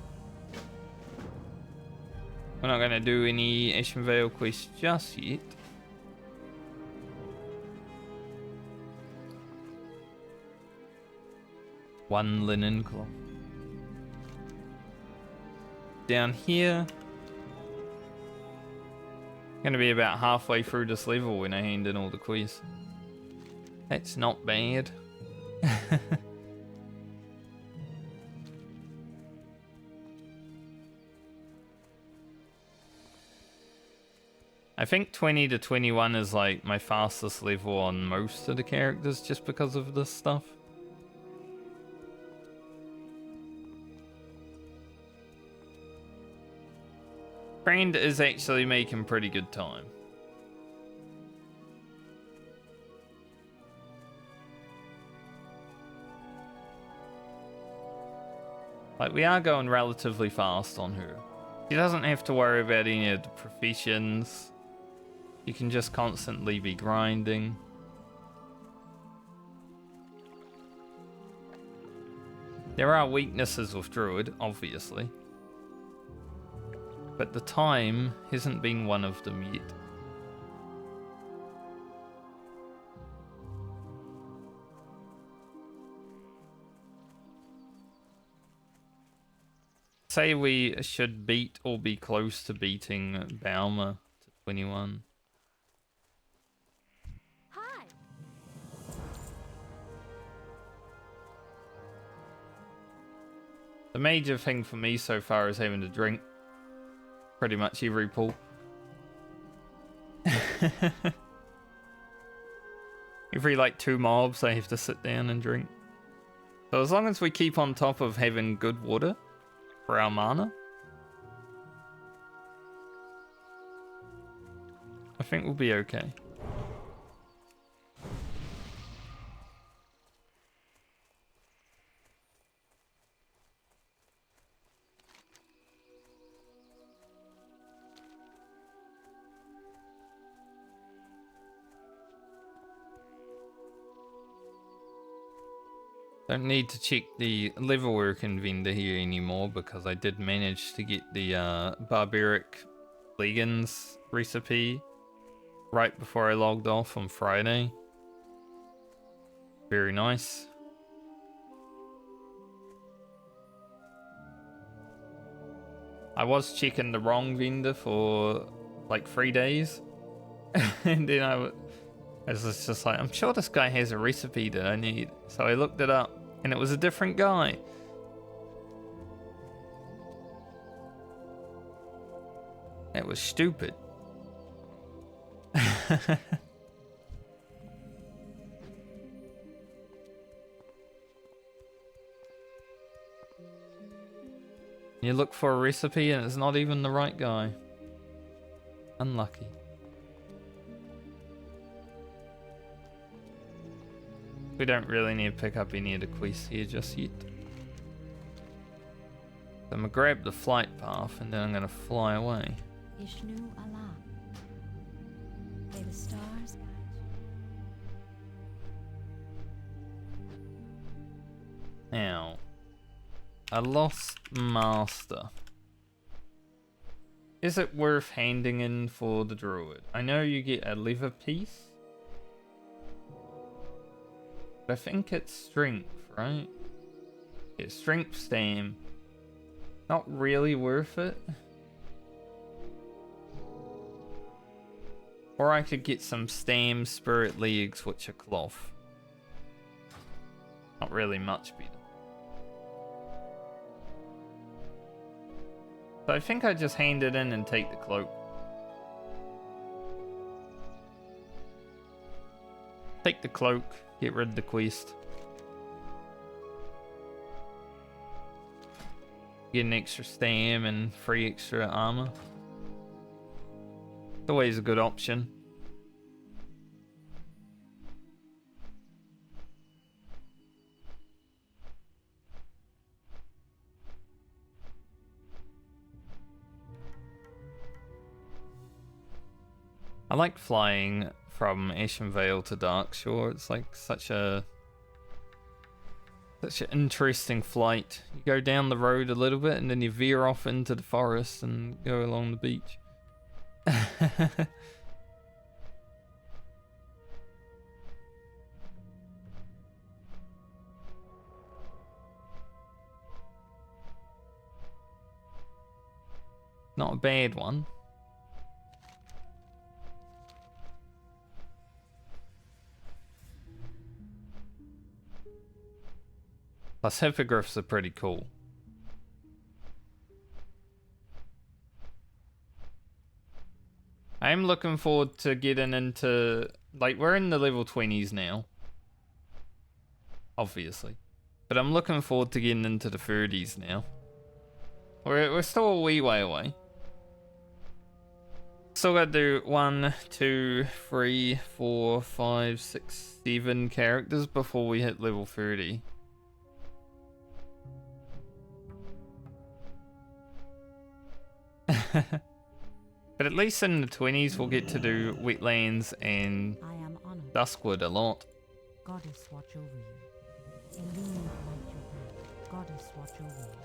We're not going to do any Ashen Vale quests just yet. One linen cloth. Down here. Going to be about halfway through this level when I hand in all the quests. That's not bad. I think 20 to 21 is like my fastest level on most of the characters just because of this stuff. Friend is actually making pretty good time. Like, we are going relatively fast on her. She doesn't have to worry about any of the professions. You can just constantly be grinding. There are weaknesses with Druid, obviously. But the time hasn't been one of them yet. Say we should beat or be close to beating Baumer to 21. Hi. The major thing for me so far is having to drink pretty much every pull. Every like 2 mobs I have to sit down and drink. So as long as we keep on top of having good water for our mana, I think we'll be okay. Don't need to check the levelworking vendor here anymore because I did manage to get the barbaric leggings recipe right before I logged off on Friday. Very nice. I was checking the wrong vendor for like 3 days. And then I was just like, I'm sure this guy has a recipe that I need. So I looked it up and it was a different guy. It was stupid. You look for a recipe and it's not even the right guy. Unlucky. We don't really need to pick up any of the quests here just yet. So I'm gonna grab the flight path and then I'm gonna fly away. Ishnu Allah. May the stars guide you. Now, a lost master. Is it worth handing in for the druid? I know you get a leather piece. I think it's strength, right? It's strength stam. Not really worth it. Or I could get some stam spirit legs, which are cloth. Not really much better. So I think I just hand it in and take the cloak. Take the cloak. Get rid of the quest. Get an extra stam and free extra armor. It's always a good option. I like flying problem. Ashen Vale to Darkshore. It's like such an interesting flight. You go down the road a little bit and then you veer off into the forest and go along the beach. Not a bad one. Plus hippogriffs are pretty cool. I am looking forward to getting into, like, we're in the level 20s now. Obviously. But I'm looking forward to getting into the 30s now. We're still a wee way away. Still gotta do 1, 2, 3, 4, 5, 6, 7 characters before we hit level 30. But at least in the 20s we'll get to do Wetlands and I am honored. Duskwood a lot. Goddess watch over you. Illuminate your path. Goddess watch over you.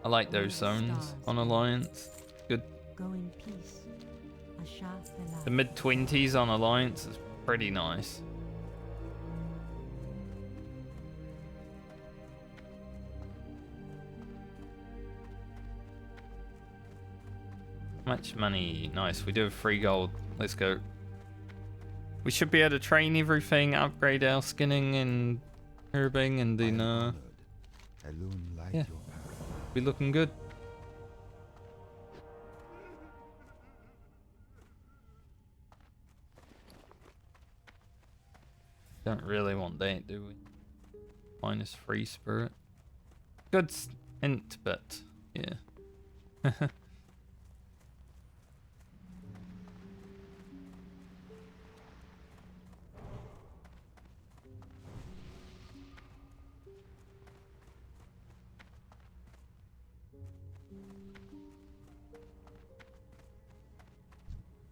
I like those zones on Alliance. Good. Go in peace. Asha Vela. The mid-20s on Alliance is pretty nice. Much money. Nice. We do have 3 gold. Let's go. We should be able to train everything, upgrade our skinning and herbing, and then yeah, be looking good. Don't really want that, do we? -3 spirit. Good int, but yeah.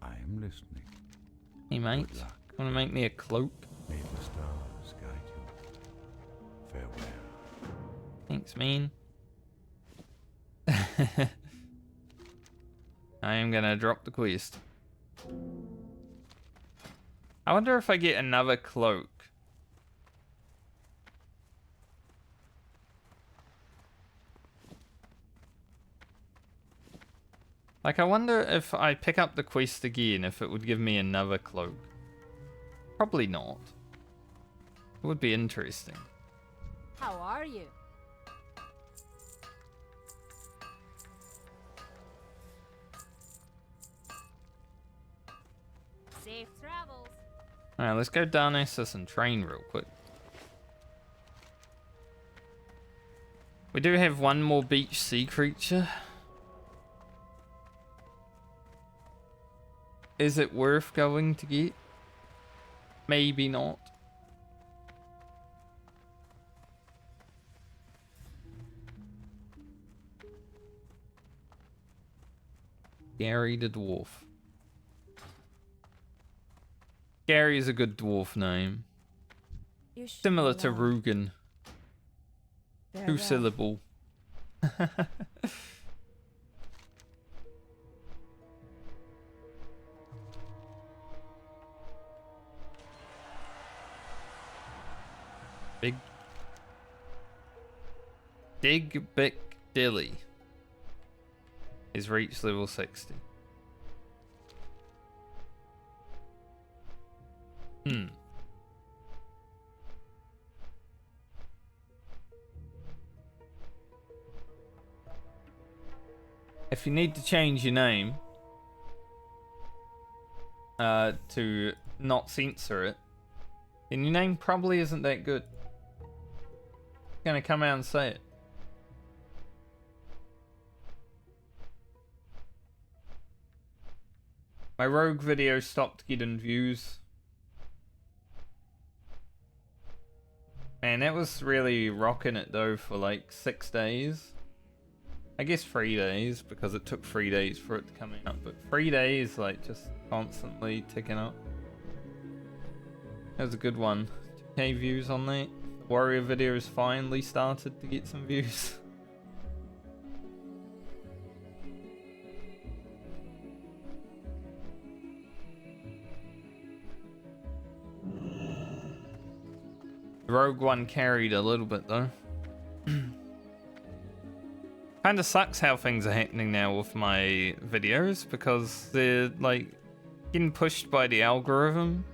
I am listening. Hey mate, Good luck. wanna make me a cloak? May the stars guide you. Farewell. Thanks, man. I am gonna drop the quest. I wonder if I get another cloak. Like, I wonder if I pick up the quest again, if it would give me another cloak. Probably not. It would be interesting. How are you? Safe travels. Alright, let's go down Essus and train real quick. We do have one more beach sea creature. Is it worth going to get? Maybe not. Gary the Dwarf. Gary is a good dwarf name. Similar to Rugen. 2 syllable. Dig Bick Dilly is reached level 60. If you need to change your name to not censor it, then your name probably isn't that good. Gonna come out and say it. My rogue video stopped getting views. Man, that was really rocking it though for like 6 days. I guess 3 days, because it took 3 days for it to come out, but 3 days like just constantly ticking up. That was a good one. 2K views on that. Warrior video has finally started to get some views. Rogue One carried a little bit though. Kinda sucks how things are happening now with my videos because they're like getting pushed by the algorithm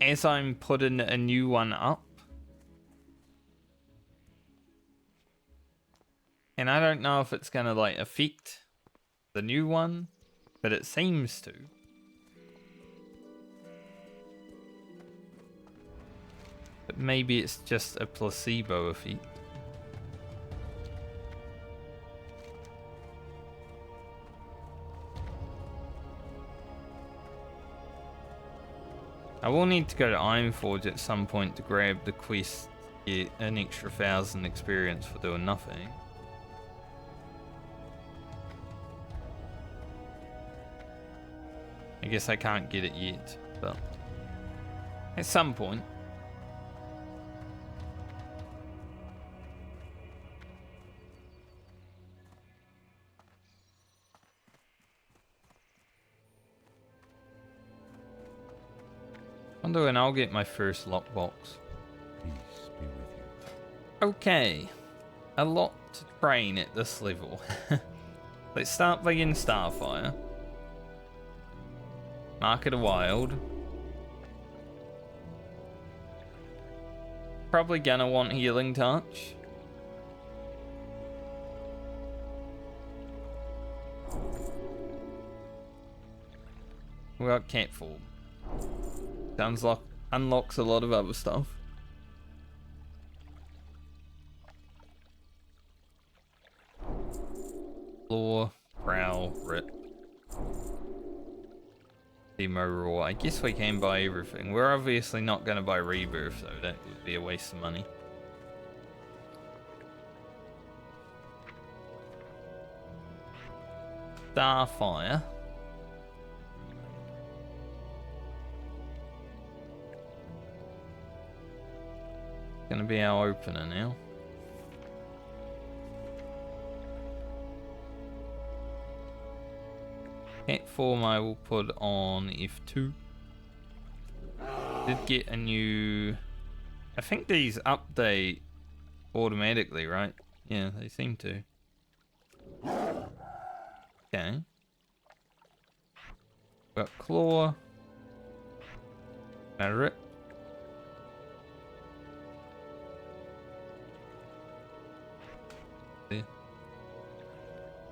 as I'm putting a new one up. And I don't know if it's gonna like affect the new one, but it seems to. But maybe it's just a placebo effect. I will need to go to Ironforge at some point to grab the quest to get an extra 1,000 experience for doing nothing. I guess I can't get it yet, but at some point. Wonder when I'll get my first lockbox. Peace be with you. Okay, a lot to train at this level. Let's start by getting Starfire. Market of Wild. Probably gonna want Healing Touch. We got Catfall. Sounds like unlocks a lot of other stuff. Floor, Prowl, Rip. Demo Raw. I guess we can buy everything. We're obviously not going to buy Rebirth though. That would be a waste of money. Starfire. Gonna be our opener now. Cat form I will put on F2. Did get a new... I think these update automatically, right? Yeah, they seem to. Okay. Got Claw. Rip.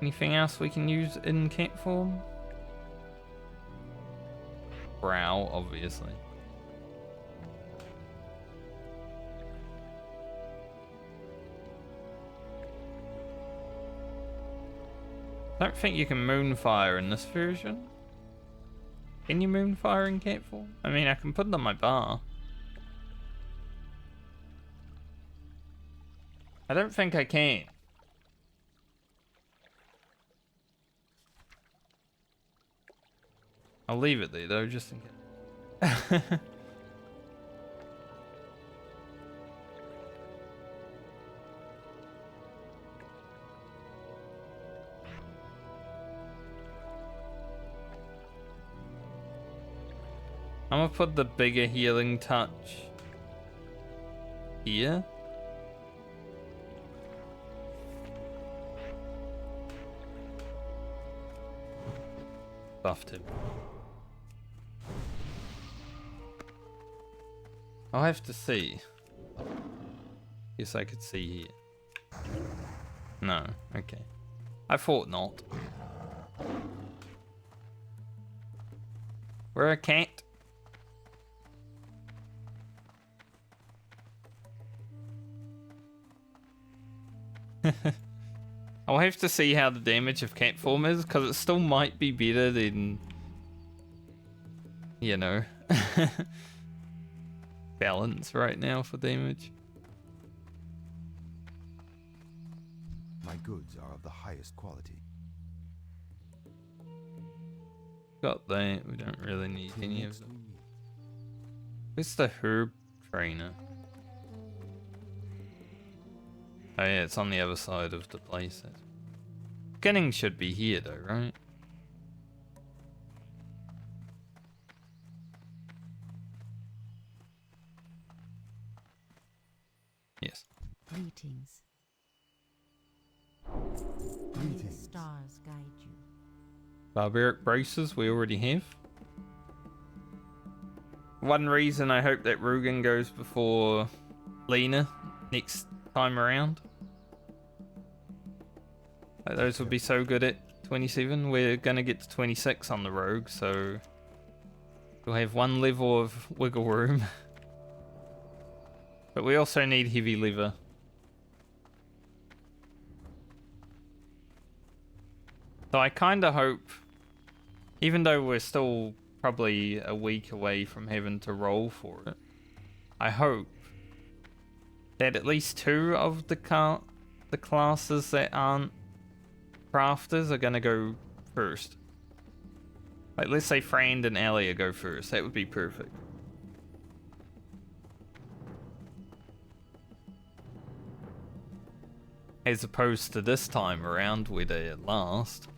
Anything else we can use in cat form? Brow, obviously. I don't think you can Moonfire in this version. Can you Moonfire in cat form? I mean, I can put it on my bar. I don't think I can. I'll leave it there though, just in case. I'm gonna put the bigger healing touch here. Buffed him. I'll have to see. Guess I could see here. No, okay. I thought not. We're a cat. I'll have to see how the damage of cat form is, because it still might be better than, you know, balance right now for damage. My goods are of the highest quality. Got that, we don't really need any of them. Where's the herb trainer? Oh yeah, it's on the other side of the place. Beginning should be here though, right? Yes. Greetings. May the stars guide you. Barbaric braces we already have. One reason I hope that Rugen goes before Lena next time around. Like, those would be so good at 27. We're gonna get to 26 on the rogue, so we'll have one level of wiggle room. But we also need heavy lever. So I kinda hope, even though we're still probably a week away from having to roll for it, I hope that at least two of the classes that aren't crafters are gonna go first. Like, let's say Frand and Alia go first. That would be perfect. As opposed to this time around where they at last.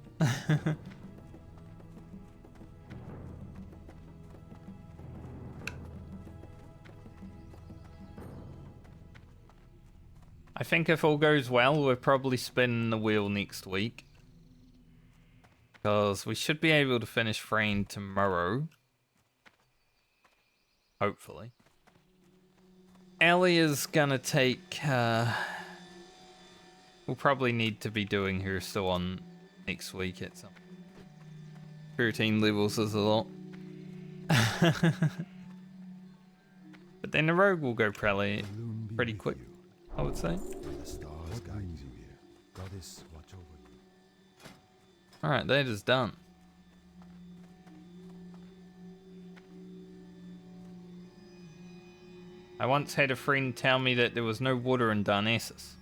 I think if all goes well, we'll probably spin the wheel next week. Because we should be able to finish Frame tomorrow. Hopefully. Ellie is gonna take... we'll probably need to be doing her still on next week at some... 13 levels is a lot. But then the rogue will go probably pretty quick, I would say. The stars guide you here. Goddess, watch over you. Alright, that is done. I once had a friend tell me that there was no water in Darnassus.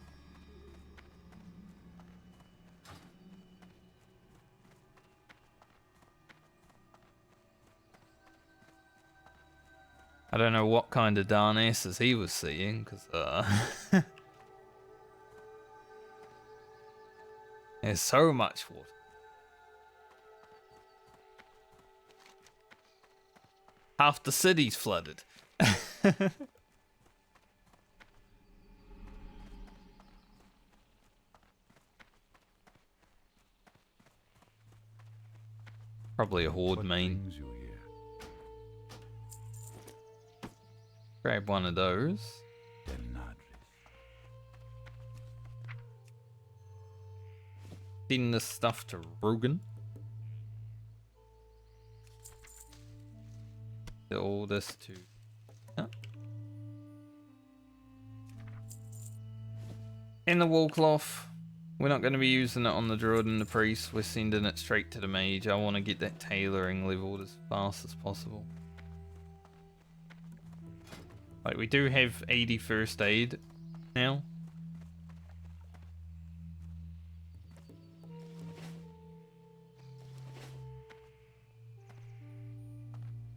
I don't know what kind of Darnassus he was seeing, because there's so much water. Half the city's flooded. Probably a horde What main. brings you here? Grab one of those. Send this stuff to Rugen. All this to... Yeah. And the wool cloth. We're not going to be using it on the druid and the priest. We're sending it straight to the mage. I want to get that tailoring leveled as fast as possible. Like, we do have 80 first aid now.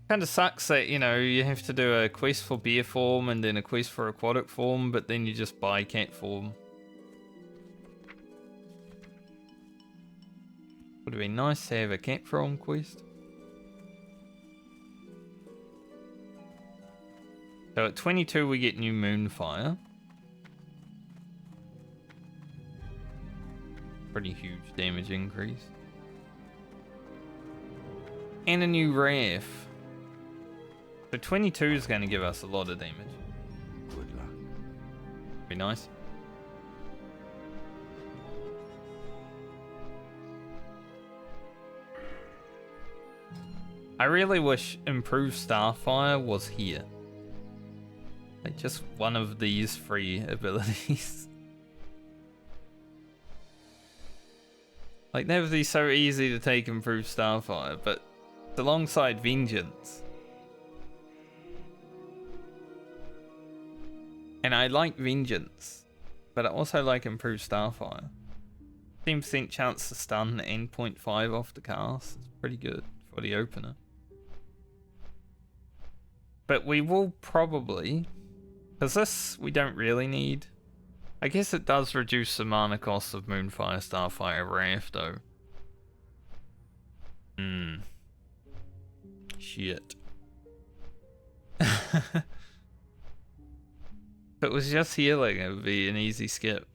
Kind of sucks that, you know, you have to do a quest for bear form and then a quest for aquatic form, but then you just buy cat form. Would have been nice to have a cat form quest. So at 22 we get new Moonfire. Pretty huge damage increase. And a new Wrath. So 22 is going to give us a lot of damage. Good luck. Be nice. I really wish Improved Starfire was here. Like just one of these free abilities. Like that would be so easy to take Improved Starfire, but it's alongside Vengeance. And I like Vengeance, but I also like Improved Starfire. 10% chance to stun and 0.5 off the cast. It's pretty good for the opener. But we will probably, because this we don't really need. I guess it does reduce the mana cost of Moonfire Starfire Wrath though. Shit. If it was just healing, it would be an easy skip.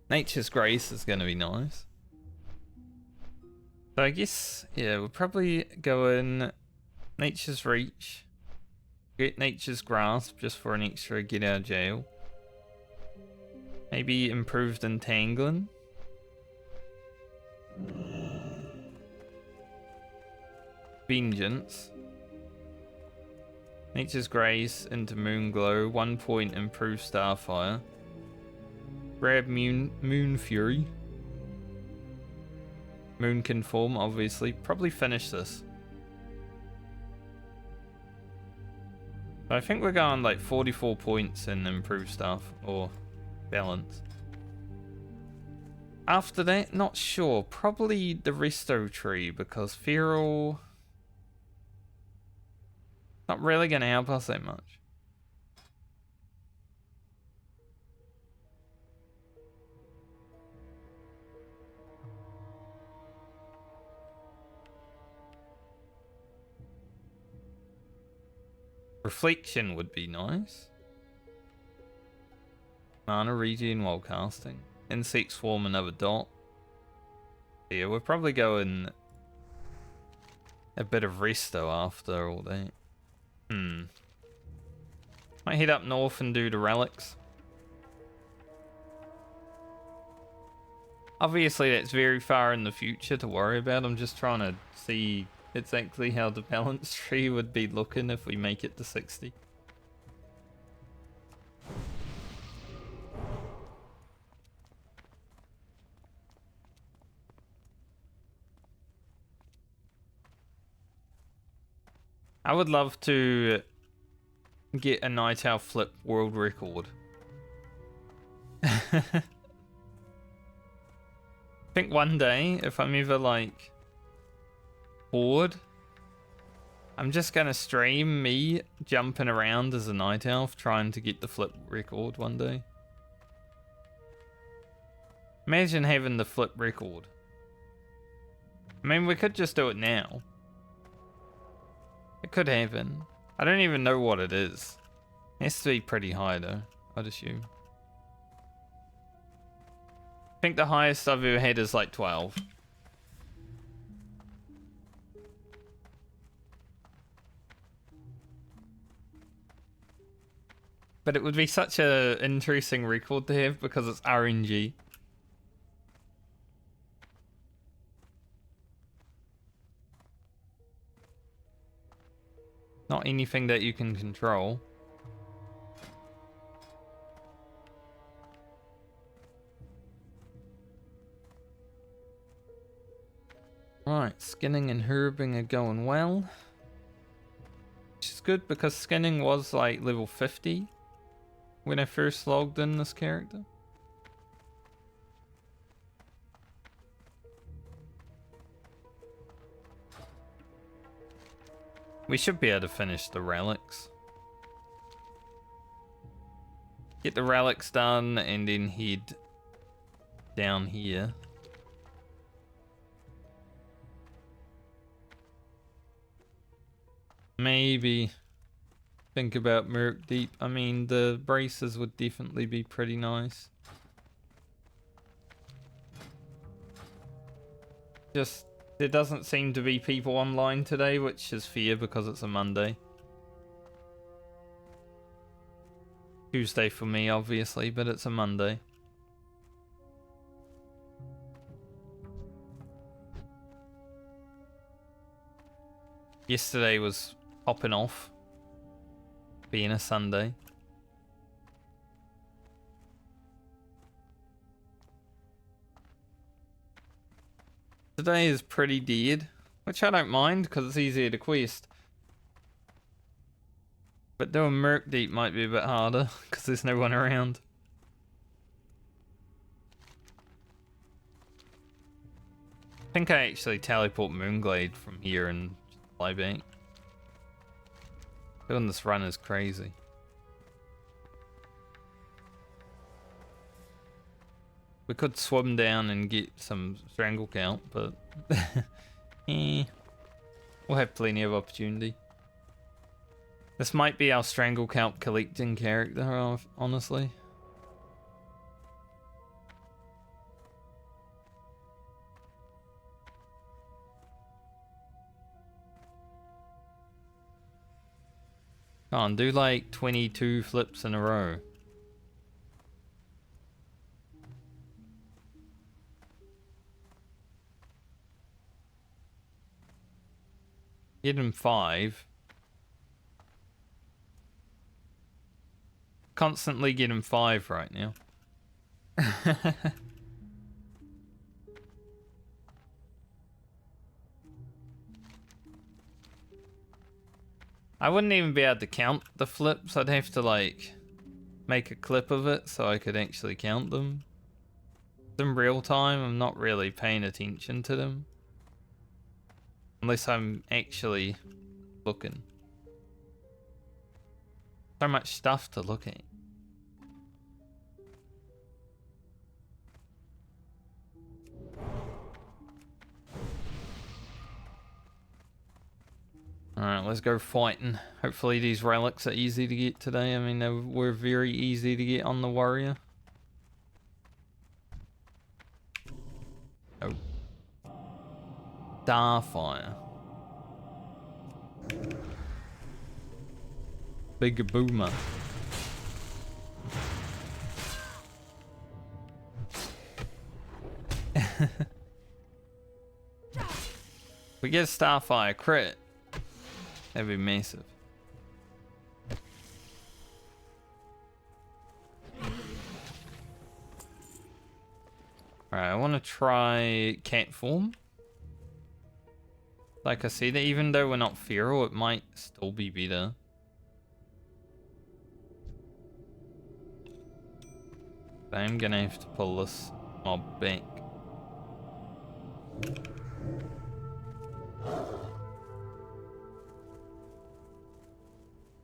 Nature's Grace is going to be nice. So I guess, yeah, we'll probably go in Nature's Reach. Get Nature's Grasp just for an extra get out of jail. Maybe Improved Entangling. Vengeance. Nature's Grace into Moonglow. 1 point Improved Starfire. Grab Moon Fury. Moonkin form, obviously. Probably finish this. I think we're going like 44 points in improved stuff or balance. After that, not sure. Probably the Resto tree because Feral not really going to help us that much. Reflection would be nice. Mana regen while casting. Insect swarm another dot. Yeah, we're probably going a bit of resto after all that. Might head up north and do the relics. Obviously that's very far in the future to worry about. I'm just trying to see exactly how the balance tree would be looking if we make it to 60. I would love to get a Night Owl flip world record. I think one day, if I'm ever like bored, I'm just gonna stream me jumping around as a night elf trying to get the flip record one day. Imagine having the flip record. I mean, we could just do it now. It could happen. I don't even know what it is. It has to be pretty high though, I'd assume. I think the highest I've ever had is like 12. But it would be such a interesting record to have because it's RNG. Not anything that you can control. Right, skinning and herbing are going well. Which is good because skinning was like level 50 when I first logged in this character. We should be able to finish the relics. Get the relics done and then head down here. Maybe think about Merc Deep. I mean, the braces would definitely be pretty nice. Just, there doesn't seem to be people online today, which is fair because it's a Monday. Tuesday for me, obviously, but it's a Monday. Yesterday was popping off, being a Sunday. Today is pretty dead, which I don't mind because it's easier to quest. But doing Merc Deep might be a bit harder because there's no one around. think I actually teleport Moonglade from here and fly back. Doing this run is crazy. We could swim down and get some strangle count, but we'll have plenty of opportunity. This might be our strangle count collecting character, honestly. Come on, do like 22 flips in a row. Get him 5. Constantly get him 5 right now. I wouldn't even be able to count the flips. I'd have to like make a clip of it so I could actually count them. In real time, I'm not really paying attention to them. Unless I'm actually looking. So much stuff to look at. Alright, let's go fighting. Hopefully these relics are easy to get today. I mean, they were very easy to get on the warrior. Oh. Starfire. Big boomer. We get Starfire crit. That'd be massive. Alright, I want to try cat form. Like I said, even though we're not feral, it might still be better. I'm gonna have to pull this mob back.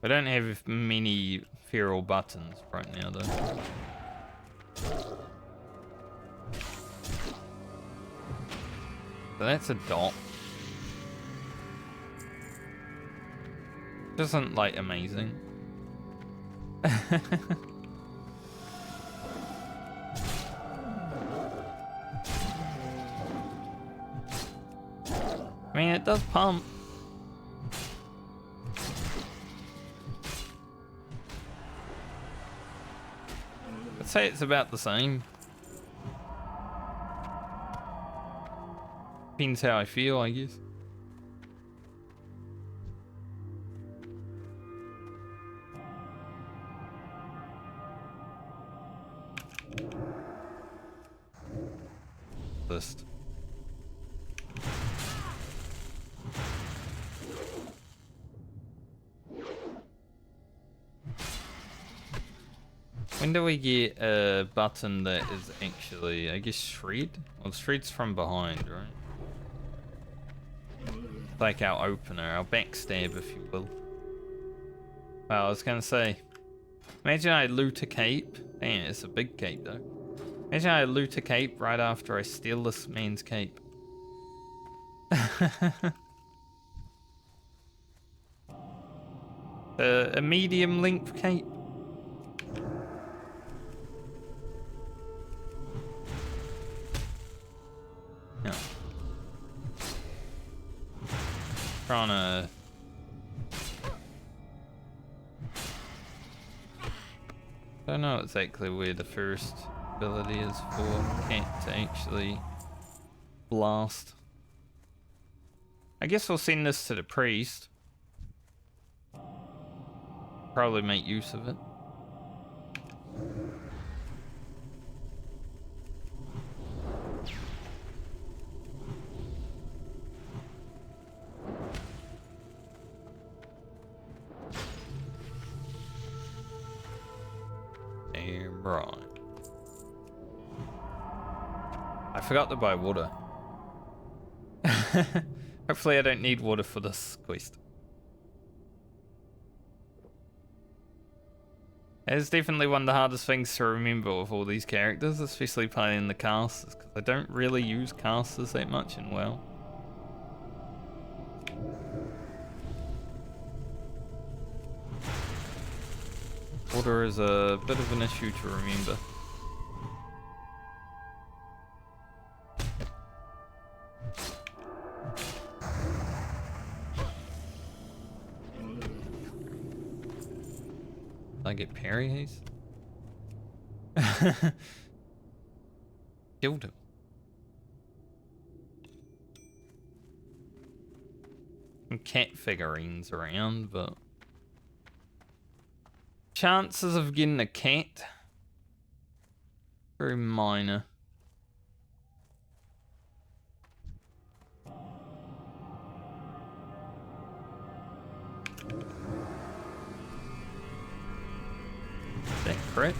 I don't have many feral buttons right now though. So that's a dot. Isn't like amazing. I mean, it does pump. I'd say it's about the same. Depends how I feel, I guess. List. When do we get a button that is actually, I guess, shred? Well, shred's from behind, right? Like our opener, our backstab, if you will. Well, I was gonna say, imagine I loot a cape. Damn, it's a big cape though. Imagine I loot a cape right after I steal this man's cape. A medium length cape. No. Trying to. I don't know exactly where the first ability is for cat to actually blast. I guess we'll send this to the priest. Probably make use of it. And right. I forgot to buy water. Hopefully I don't need water for this quest. It's definitely one of the hardest things to remember with all these characters, especially playing the casters, because I don't really use casters that much in WoW. Water is a bit of an issue to remember. I get parry haste? Killed him. Some cat figurines around, but chances of getting a cat very minor. That crit?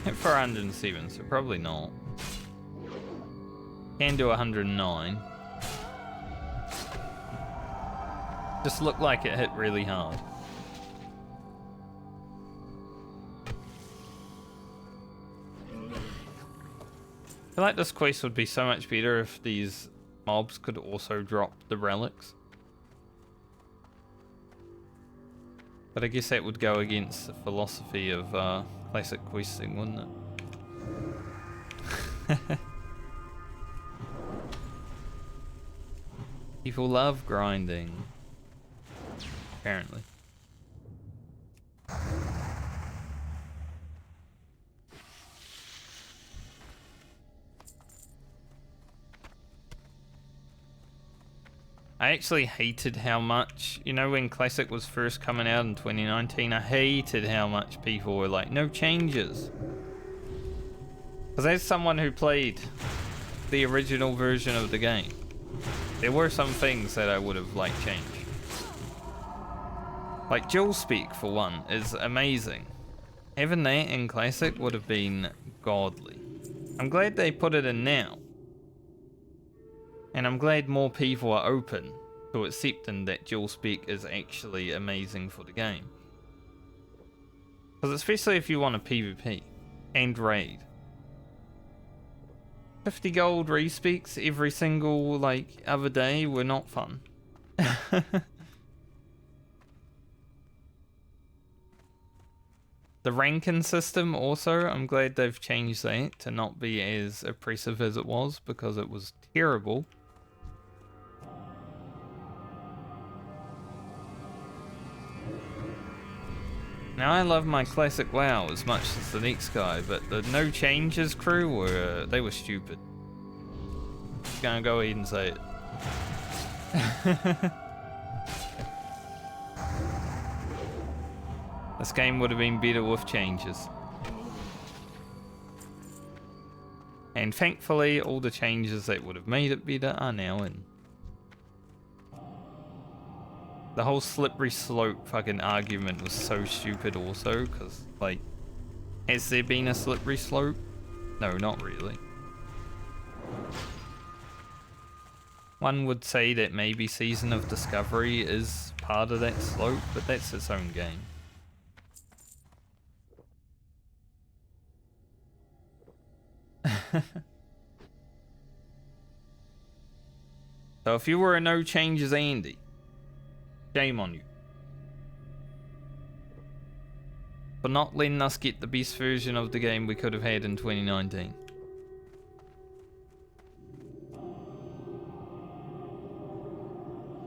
Hit for 107, so probably not. Can do 109. Just looked like it hit really hard. I feel like this quest would be so much better if these mobs could also drop the relics. But I guess that would go against the philosophy of classic questing, wouldn't it? People love grinding. Apparently. I actually hated how much, you know, when Classic was first coming out in 2019, I hated how much people were like, no changes. Because as someone who played the original version of the game, there were some things that I would have liked changed. Like dual speak, for one, is amazing. Having that in Classic would have been godly. I'm glad they put it in now. And I'm glad more people are open to accepting that dual spec is actually amazing for the game. Because especially if you want a PvP and raid. 50 gold respecs every single like other day were not fun. The ranking system also, I'm glad they've changed that to not be as oppressive as it was, because it was terrible. Now I love my classic WoW as much as the next guy, but the no changes crew were, they were stupid. Just gonna go ahead and say it. This game would have been better with changes. And thankfully all the changes that would have made it better are now in. The whole slippery slope fucking argument was so stupid also, because, like, has there been a slippery slope? No, not really. One would say that maybe Season of Discovery is part of that slope, but that's its own game. So if you were a no changes Andy, shame on you for not letting us get the best version of the game we could have had in 2019.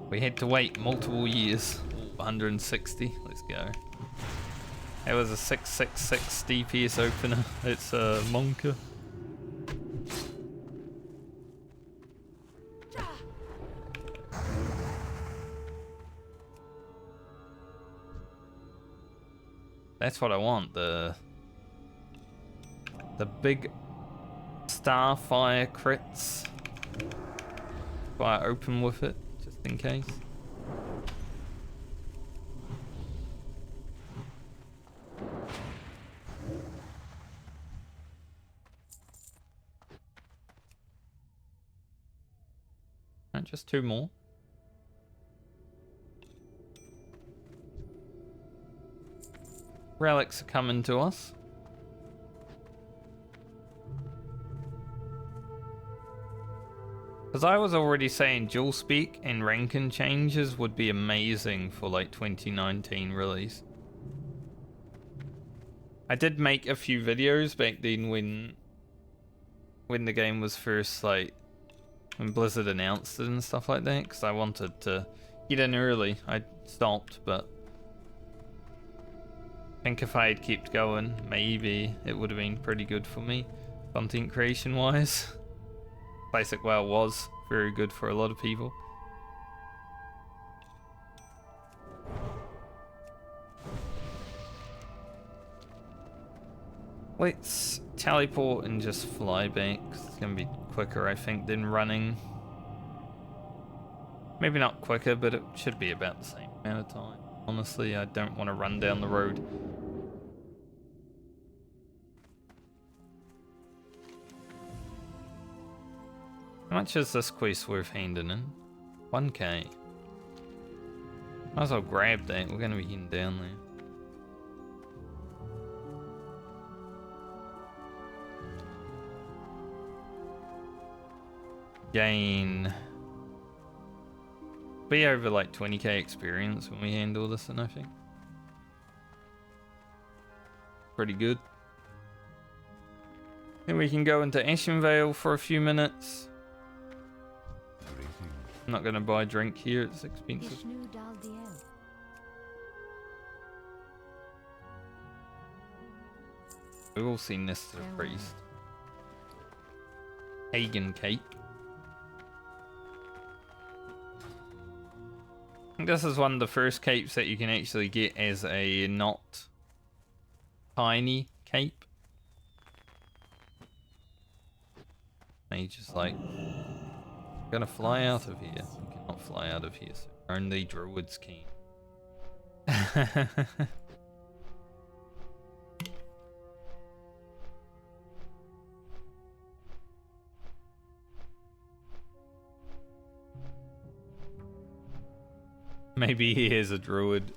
We had to wait multiple years. 160, let's go. That was a 666 DPS opener. It's a Monka. That's what I want, the big Starfire crits. Fire open with it, just in case. just 2 more. Relics are coming to us. Because I was already saying dual speak and ranking changes would be amazing for like 2019 release. I did make a few videos back then when the game was first, like, when Blizzard announced it and stuff like that, because I wanted to get in early. I stopped, but I think if I had kept going, maybe it would have been pretty good for me, content creation wise. Basic WoW was very good for a lot of people. Let's teleport and just fly back. It's gonna be quicker, I think, than running. Maybe not quicker, but it should be about the same amount of time. Honestly, I don't want to run down the road. How much is this quest worth handing in? 1k. Might as well grab that. We're going to be heading down there. Gain. Be over like 20k experience when we handle this, and I think. Pretty good. Then we can go into Ashenvale for a few minutes. I'm not gonna buy a drink here, it's expensive. We've all seen this to the priest. Hagen Cape. I think this is one of the first capes that you can actually get as a not tiny cape. And you just like, gonna fly out of here. You cannot fly out of here, so only druids can. Maybe he is a druid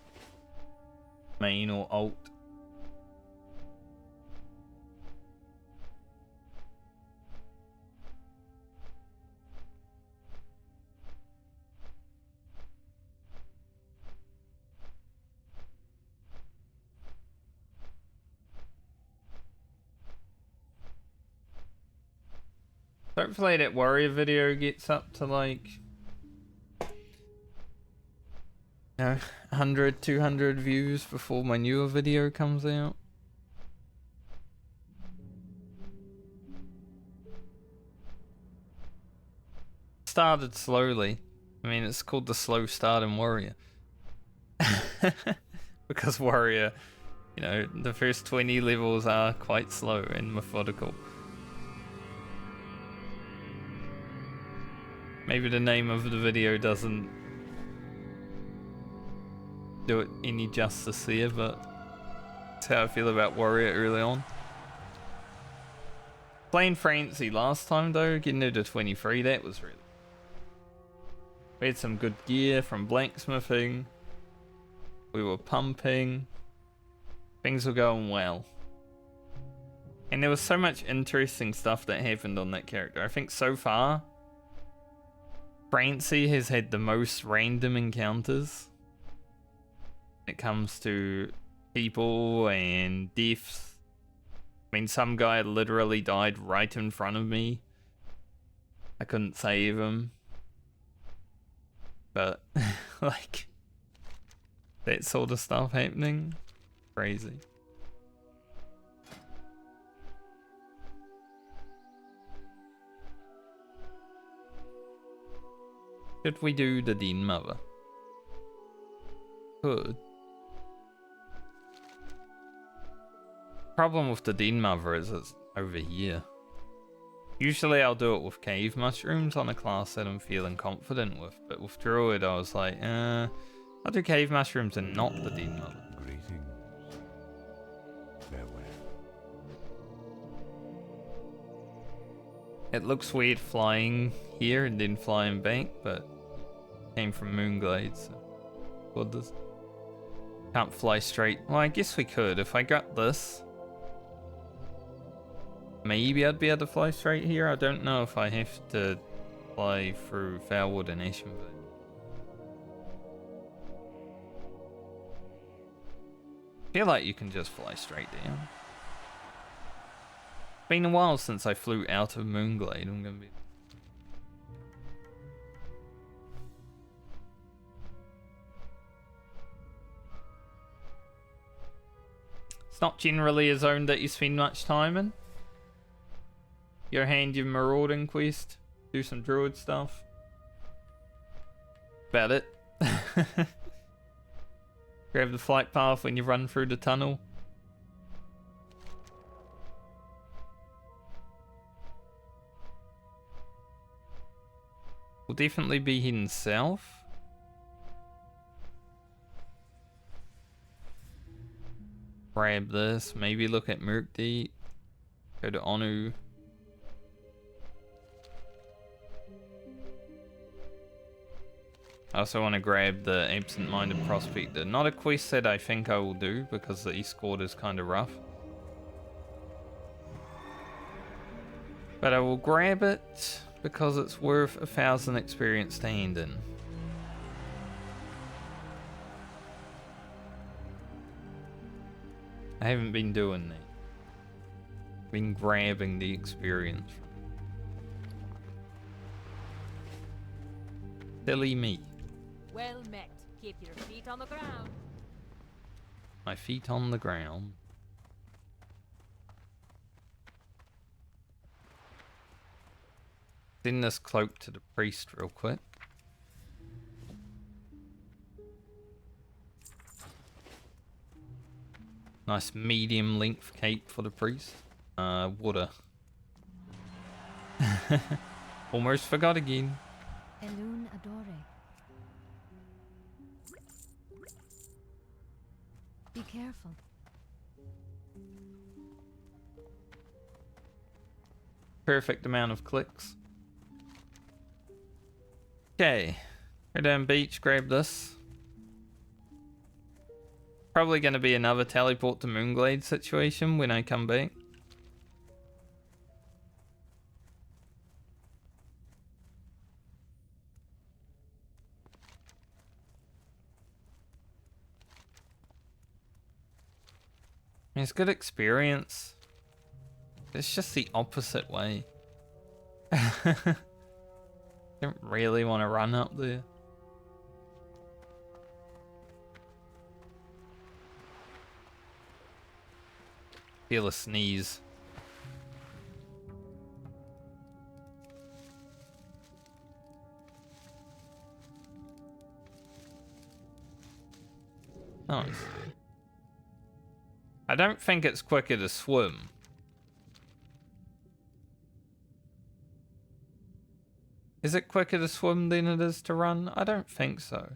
main or alt. Hopefully that warrior video gets up to like, you know, 100, 200 views before my newer video comes out. Started slowly. I mean, it's called the slow start in warrior. Because warrior, you know, the first 20 levels are quite slow and methodical. Maybe the name of the video doesn't do it any justice here, but that's how I feel about warrior early on. Playing Francie last time though, getting it to 23, that was really... We had some good gear from blacksmithing. We were pumping. Things were going well. And there was so much interesting stuff that happened on that character. I think so far, Francie has had the most random encounters when it comes to people and deaths. I mean, some guy literally died right in front of me. I couldn't save him. But, like, that sort of stuff happening, crazy. Should we do the Den Mother? Could. Problem with the Den Mother is it's over here. Usually I'll do it with cave mushrooms on a class that I'm feeling confident with, but with Druid I was like, I'll do cave mushrooms and not the Den Mother. Greetings. Farewell. It looks weird flying here and then flying back, but came from Moonglade, so what does? Can't fly straight. Well, I guess we could. If I got this, maybe I'd be able to fly straight here. I don't know if I have to fly through Foulwood and Ashenvale. I feel like you can just fly straight down. Been a while since I flew out of Moonglade. I'm gonna be. It's not generally a zone that you spend much time in. Your hand your marauding quest, do some druid stuff. About it. Grab the flight path when you run through the tunnel. We'll definitely be heading south. Grab this, maybe look at Murkdeep. Go to Onu. I also want to grab the Absent-Minded Prospector. Not a quest that I think I will do because the Escort is kind of rough. But I will grab it because it's worth 1,000 experience to hand in. I haven't been doing that. Been grabbing the experience. Silly me. Well met. Keep your feet on the ground. My feet on the ground. Send this cloak to the priest real quick. Nice medium length cape for the priest. Water. Almost forgot again. Elune Adore. Be careful. Perfect amount of clicks. Okay. Go down beach, grab this. Probably going to be another teleport to Moonglade situation when I come back. It's good experience. It's just the opposite way. Don't really want to run up there. Feel a sneeze. Nice. I don't think it's quicker to swim. Is it quicker to swim than it is to run? I don't think so.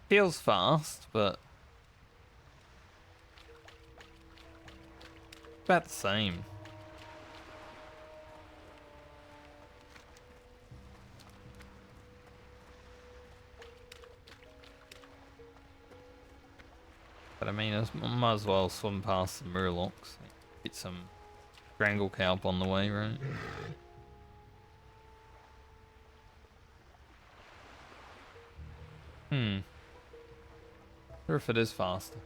Feels fast, but about the same. But I mean, I might as well swim past the Murlocs. Get some Strangle Kelp on the way, right? Or if it is faster.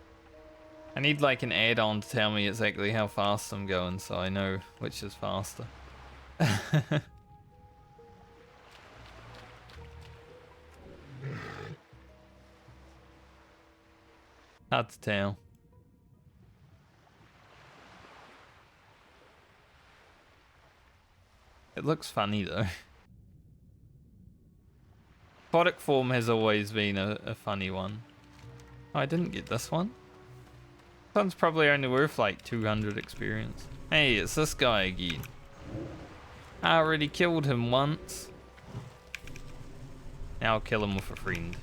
I need like an add-on to tell me exactly how fast I'm going so I know which is faster. Hard to tell. It looks funny though. Aquatic form has always been a funny one. Oh, I didn't get this one. This one's probably only worth like 200 experience. Hey, it's this guy again. I already killed him once. Now I'll kill him with a friend.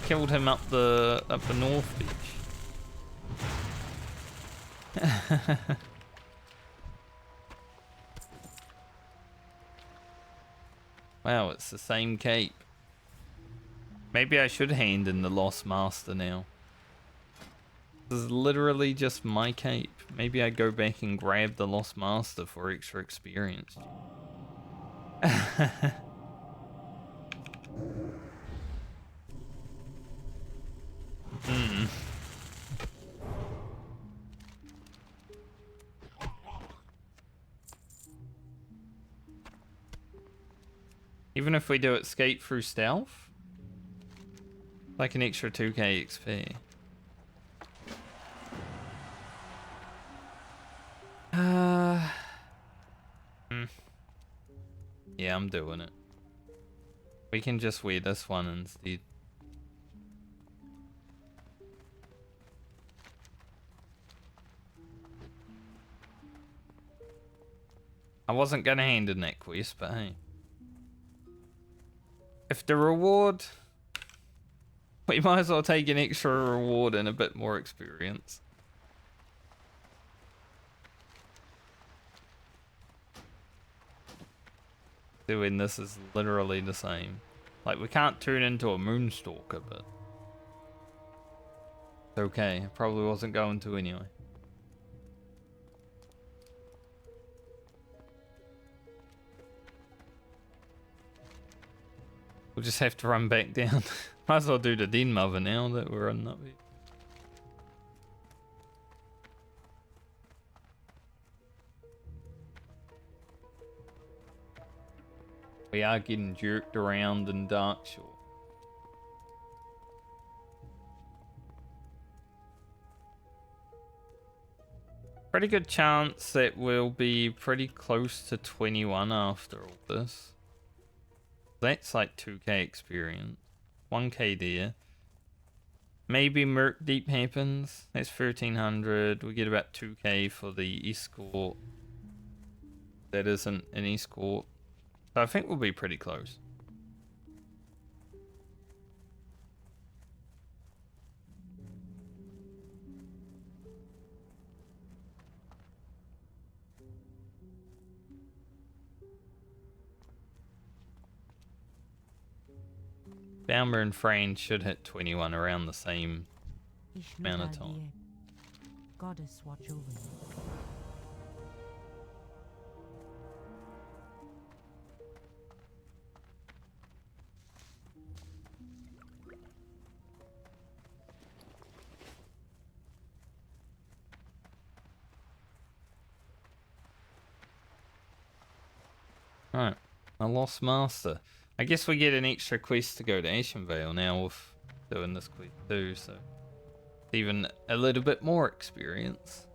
killed him up the north beach. Wow, it's the same cape. Maybe I should hand in the Lost Master now. This is literally just my cape. Maybe I go back and grab the Lost Master for extra experience. Hmm. Even if we do escape through stealth, like an extra 2k XP. Yeah, I'm doing it. We can just wear this one instead. I wasn't gonna hand in that quest, but hey. If the reward... We might as well take an extra reward and a bit more experience. Doing this is literally the same. Like, we can't turn into a moonstalker, but... It's okay. I probably wasn't going to anyway. We'll just have to run back down. Might as well do the Den Mother now that we're running up here. We are getting jerked around in Darkshore. Pretty good chance that we'll be pretty close to 21 after all this. That's like 2k experience. 1k there. Maybe Merc Deep happens. That's 1300. We get about 2k for the escort. That isn't an escort. So I think we'll be pretty close. Baumer and Frayne should hit 21 around the same amount of time. Goddess watch over you. Right, a Lost Master. I guess we get an extra quest to go to Ashenvale now with doing this quest too, so even a little bit more experience.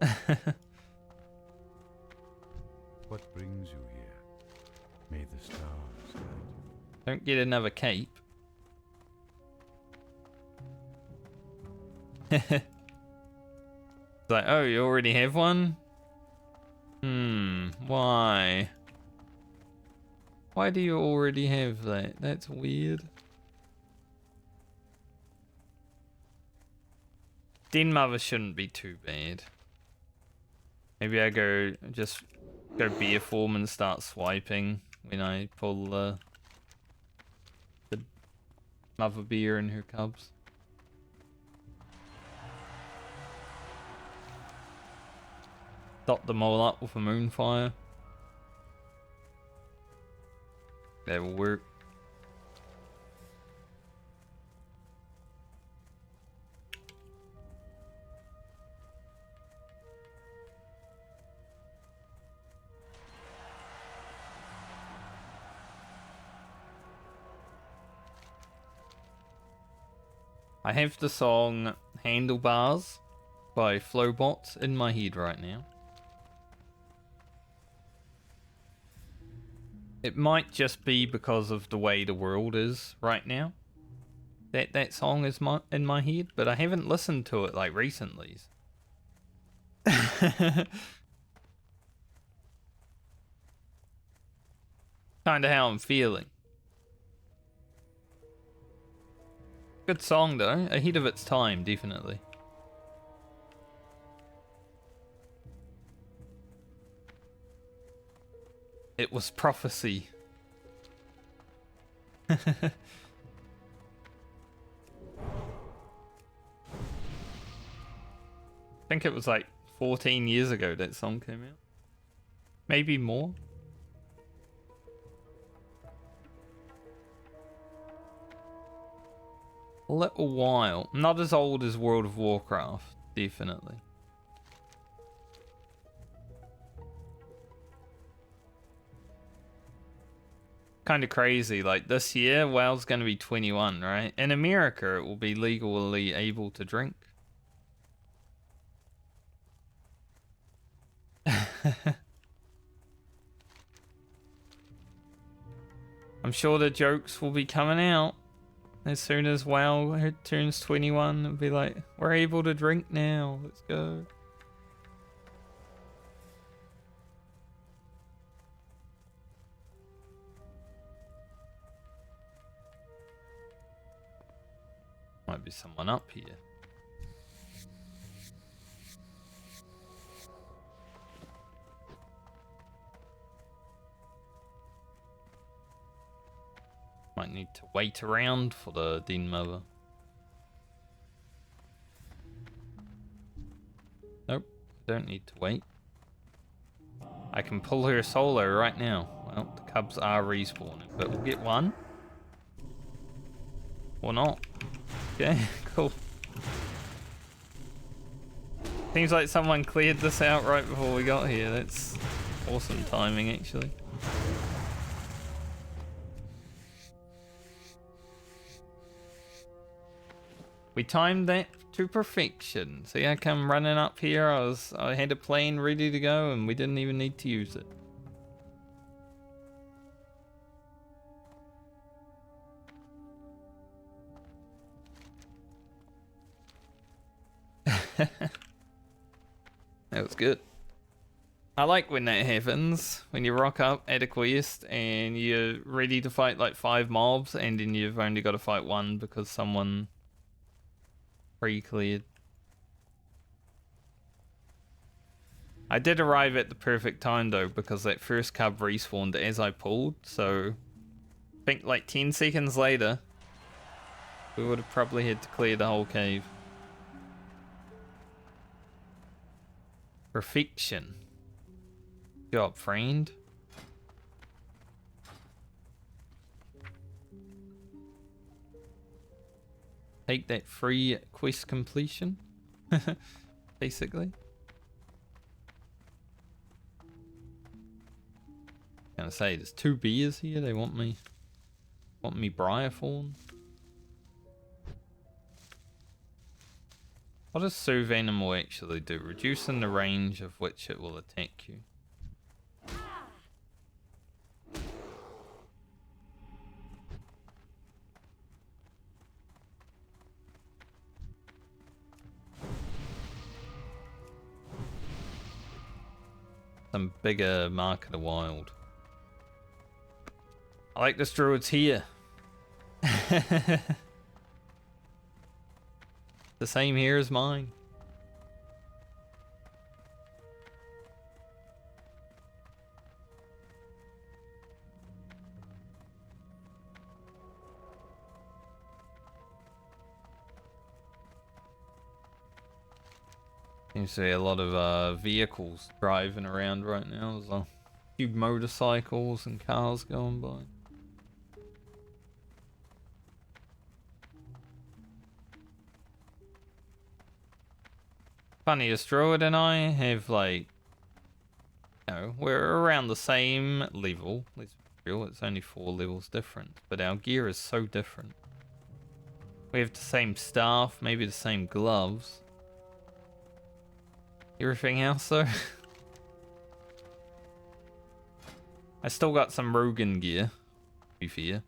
What brings you here? May the stars guide you. Don't get another cape. It's like, oh, you already have one? Why? Why do you already have that? That's weird. Den Mother shouldn't be too bad. Maybe I just go beer form and start swiping when I pull the mother beer and her cubs. Dot them all up with a moonfire. That will work. I have the song Handlebars by Flowbots in my head right now. It might just be because of the way the world is right now. That song is in my head, but I haven't listened to it like recently. Kinda how I'm feeling. Good song though, ahead of its time, definitely. It was prophecy. I think it was like 14 years ago that song came out. Maybe more. A little while. Not as old as World of Warcraft, definitely. Kind of crazy. Like this year, WoW's going to be 21, right? In America, it will be legally able to drink. I'm sure the jokes will be coming out as soon as WoW turns 21. It'll be like, we're able to drink now. Let's go. Might be someone up here. Might need to wait around for the Den Mother. Nope, don't need to wait. I can pull her solo right now. Well, the cubs are respawning, but we'll get one. Or not. Okay, cool. Seems like someone cleared this out right before we got here. That's awesome timing, actually. We timed that to perfection. See, I come running up here. I had a plane ready to go, and we didn't even need to use it. That was good. I like when that happens, when you rock up at a quest and you're ready to fight like 5 mobs and then you've only got to fight 1 because someone pre-cleared. I did arrive at the perfect time though, because that first cub respawned as I pulled, so I think like 10 seconds later we would have probably had to clear the whole cave. Perfection. Good job, friend. Take that free quest completion, basically. Gonna say there's 2 beers here. They want me Briarthorn. What does Soothe Animal actually do? Reducing the range of which it will attack you. Some bigger Mark of the Wild. I like this Druid's here. The same here as mine. Seems to be a lot of vehicles driving around right now. There's a few motorcycles and cars going by. Funniest, Druid and I have like, you know, we're around the same level. Let's be real, it's only 4 levels different, but our gear is so different. We have the same staff, maybe the same gloves. Everything else though. I still got some Rogan gear, to be fair.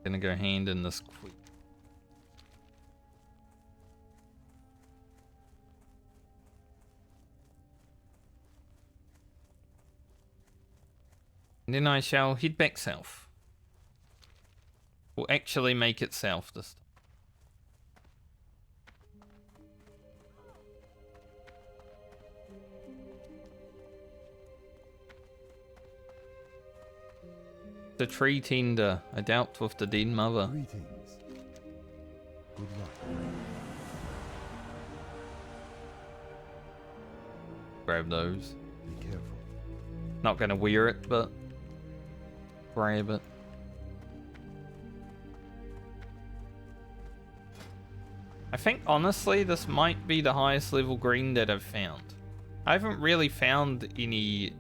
Gonna go hand in this quick. And then I shall head back south. We'll actually make it south this time. The tree tender. I doubt with the dead mother. Greetings. Good luck. Grab those. Be careful. Not gonna wear it, but grab it. I think honestly this might be the highest level green that I've found. I haven't really found any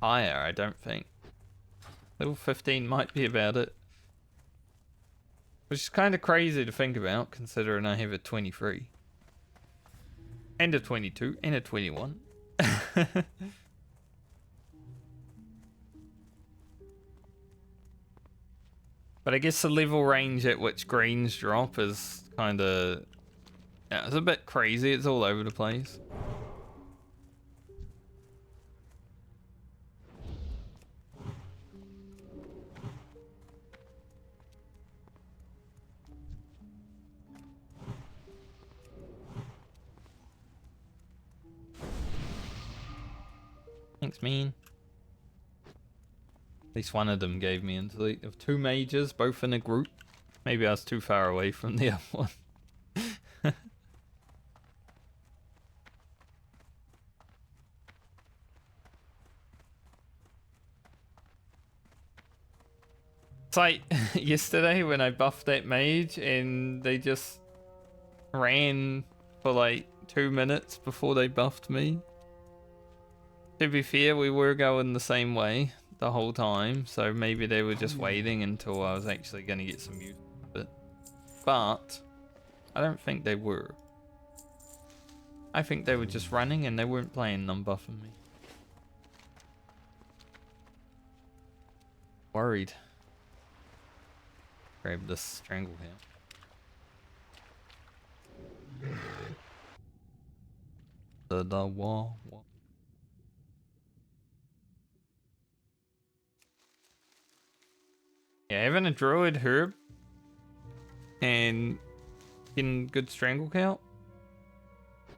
higher, I don't think. Level 15 might be about it. Which is kind of crazy to think about, considering I have a 23. And a 22, and a 21. But I guess the level range at which greens drop is kind of... Yeah, it's a bit crazy, it's all over the place. Thanks, man. At least one of them gave me intellect of 2 mages, both in a group. Maybe I was too far away from the other one. It's like yesterday when I buffed that mage and they just ran for like 2 minutes before they buffed me. To be fair, we were going the same way the whole time, so maybe they were just waiting until I was actually going to get some use of it. But I don't think they were. I think they were just running and they weren't planning on buffing me. Worried. Grab this stranglehound. The wall. Yeah, having a druid herb and getting good strangle count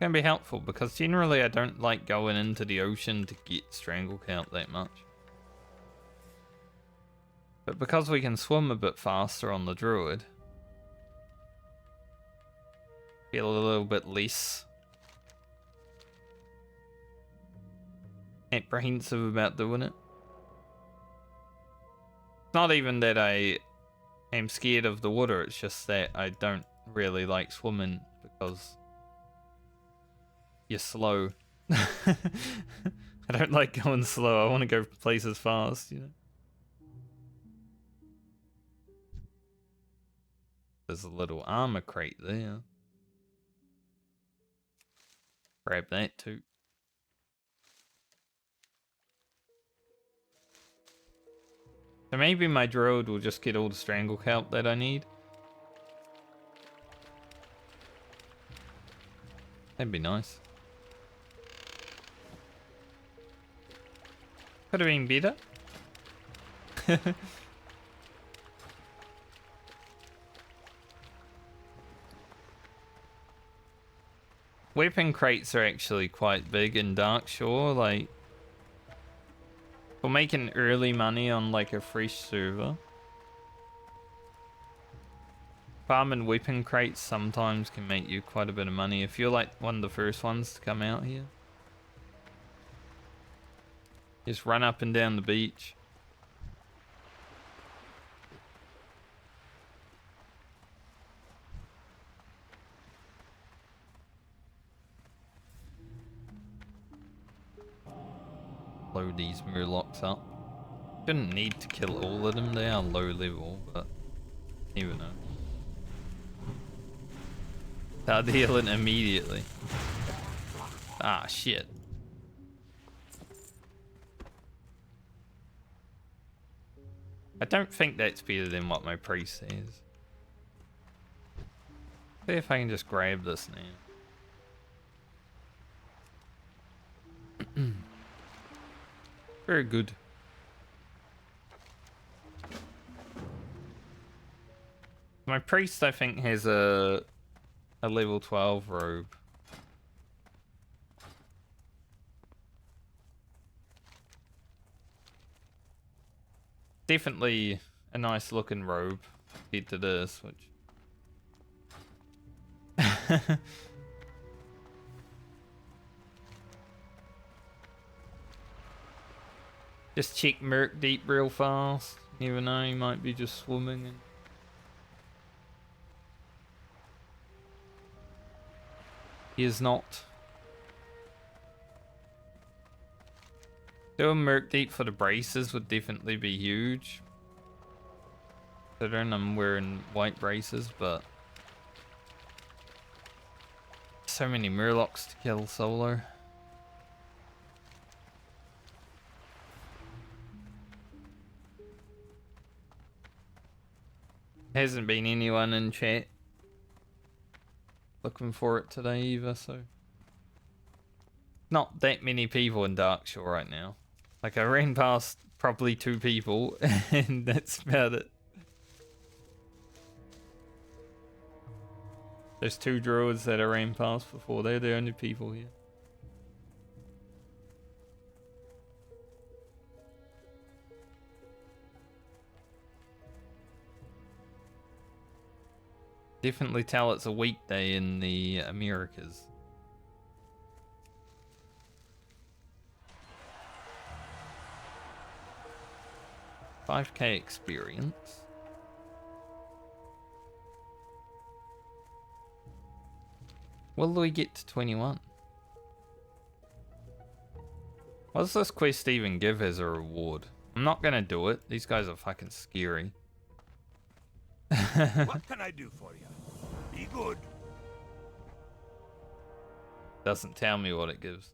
can be helpful because generally I don't like going into the ocean to get strangle count that much. But because we can swim a bit faster on the druid, feel a little bit less apprehensive about doing it. It's not even that I am scared of the water, it's just that I don't really like swimming because you're slow. I don't like going slow, I want to go places fast, you know. There's a little armor crate there. Grab that too. So maybe my druid will just get all the strangle kelp that I need. That'd be nice. Could have been better. Weapon crates are actually quite big in Darkshore, like for making early money on like a fresh server. Farming weapon crates sometimes can make you quite a bit of money if you're like one of the first ones to come out here. Just run up and down the beach. Load these murlocs up. Didn't need to kill all of them, they are low level, but you never know. Start healing immediately. Ah, shit. I don't think that's better than what my priest says. See if I can just grab this now. Very good. My priest, I think, has a level 12 robe. Definitely a nice looking robe compared to this, which... Just check Merc Deep real fast. You never know, he might be just swimming and... He is not. Doing Merc Deep for the braces would definitely be huge. Considering I'm wearing white braces, but... So many Murlocs to kill solo. Hasn't been anyone in chat looking for it today either, so... Not that many people in Darkshore right now. Like, I ran past probably 2 people, and that's about it. There's 2 druids that I ran past before. They're the only people here. Definitely tell it's a weekday in the Americas. $5k experience. Will we get to 21? What does this quest even give as a reward? I'm not gonna do it. These guys are fucking scary. What can I do for you? Be good. Doesn't tell me what it gives.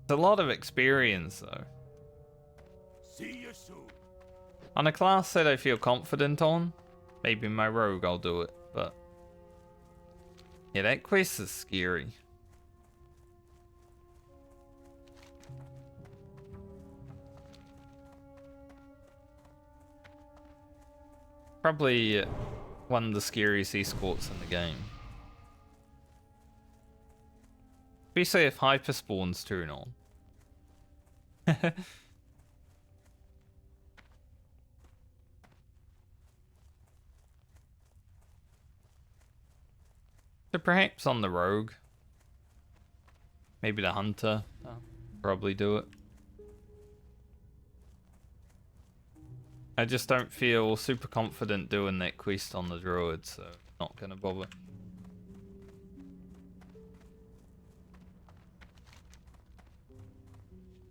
It's a lot of experience though. See you soon. On a class that I feel confident on, maybe my rogue I'll do it, but... Yeah, that quest is scary. Probably one of the scariest escorts in the game. Especially if hyper spawns turn on. So perhaps on the rogue. Maybe the hunter. Probably do it. I just don't feel super confident doing that quest on the druid, so not gonna bother.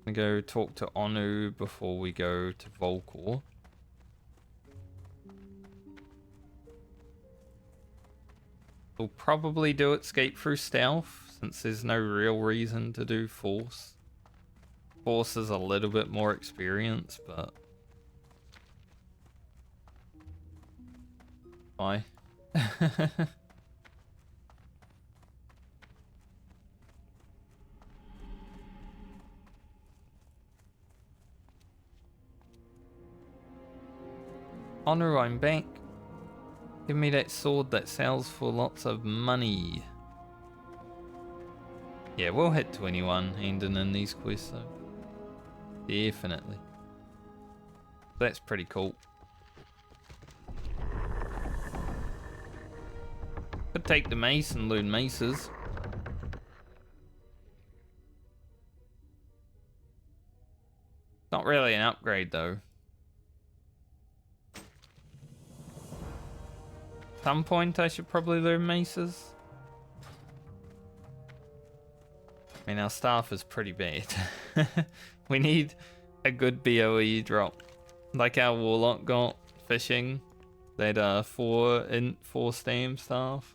I'm gonna go talk to Onu before we go to Volcor. We'll probably do escape through stealth, since there's no real reason to do force. Force is a little bit more experience, but... Why? Honor, I'm back. Give me that sword that sells for lots of money. Yeah, we'll hit 21 ending in these quests though. Definitely. That's pretty cool. Could take the mace and loot maces. Not really an upgrade though. Some point I should probably learn maces. I mean, our staff is pretty bad. We need a good BOE drop. Like our warlock got fishing. That 4 stam staff.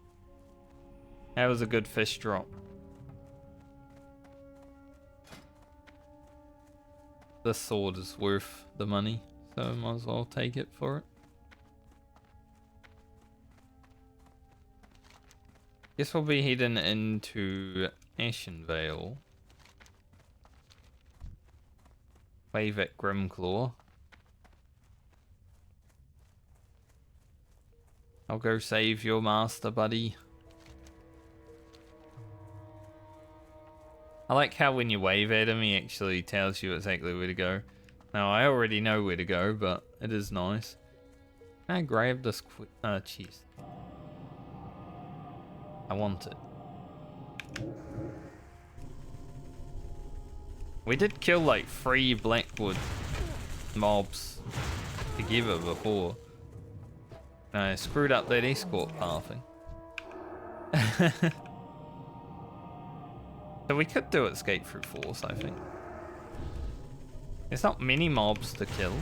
That was a good fish drop. This sword is worth the money, so I might as well take it for it. Guess we'll be heading into Ashenvale. Wave at Grimclaw. I'll go save your master, buddy. I like how when you wave at him, he actually tells you exactly where to go. Now, I already know where to go, but it is nice. Can I grab this chest? I want it. We did kill like 3 Blackwood mobs together before. I screwed up that escort pathing. So we could do escape through force, I think. There's not many mobs to kill.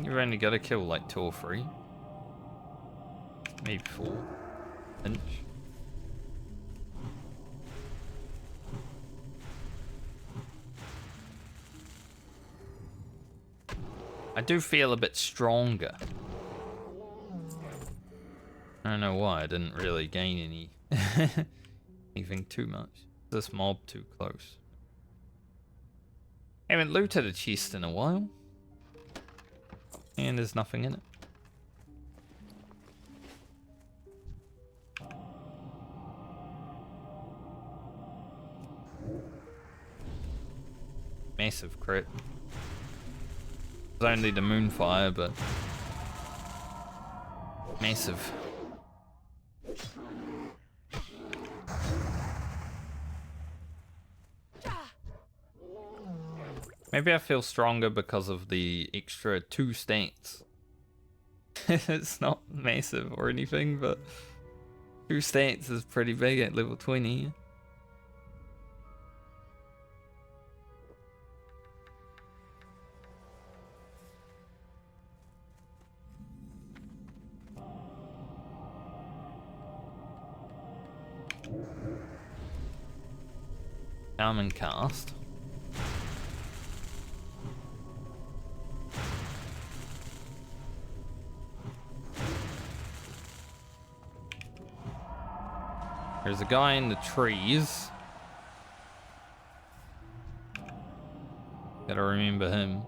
You've only got to kill like 2 or 3. Maybe 4. Inch. I do feel a bit stronger. I don't know why, I didn't really gain any anything too much. This mob too close. Haven't looted a chest in a while. And there's nothing in it. Massive crit. It's only the moonfire, but massive. Maybe I feel stronger because of the extra 2 stats. It's not massive or anything, but 2 stats is pretty big at level 20. Charm cast. There's a guy in the trees. Gotta remember him.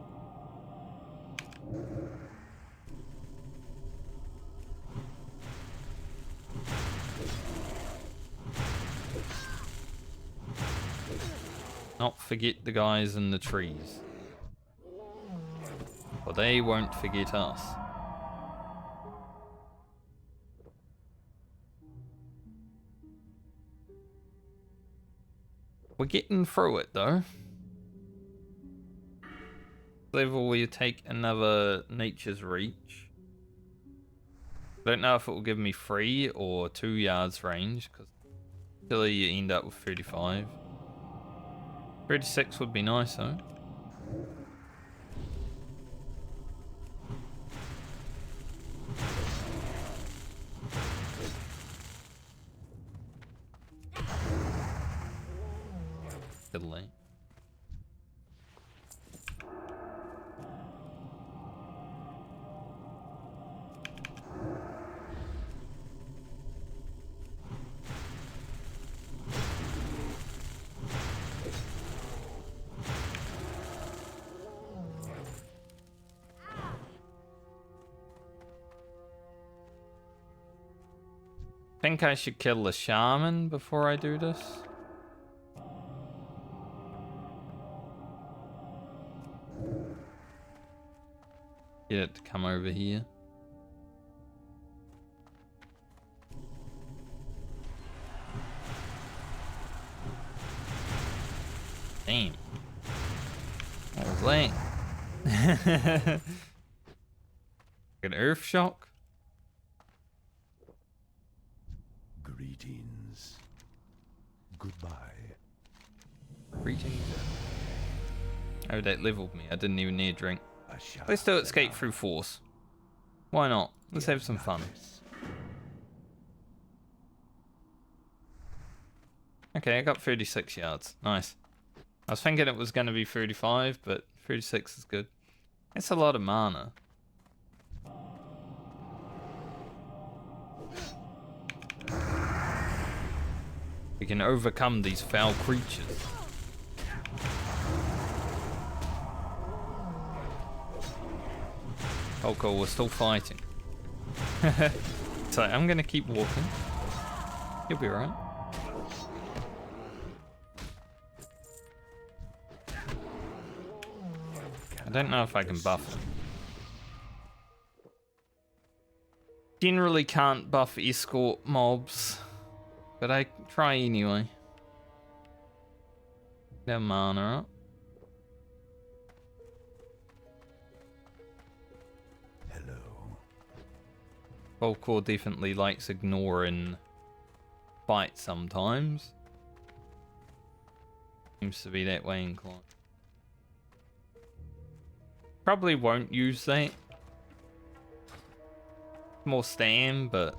Not forget the guys in the trees. For they won't forget us. We're getting through it though. Level where you take another Nature's Reach. Don't know if it will give me 3 or 2 yards range, because usually you end up with 35. 36 would be nice though. Fiddly. Think I should kill the shaman before I do this. Get it to come over here. Damn. What was that? An earth shock? Greetings. Goodbye. Greetings. Oh, that leveled me. I didn't even need a drink. Let's do escape through force. Why not? Let's have some fun. Okay, I got 36 yards. Nice. I was thinking it was going to be 35, but 36 is good. That's a lot of mana. We can overcome these foul creatures. Oh cool, we're still fighting. So I'm gonna keep walking. You'll be alright. I don't know if I can buff him. Generally can't buff escort mobs, but I try anyway. Their mana up. Hello. Volcore definitely likes ignoring fights sometimes. Seems to be that way inclined. Probably won't use that. More Stam, but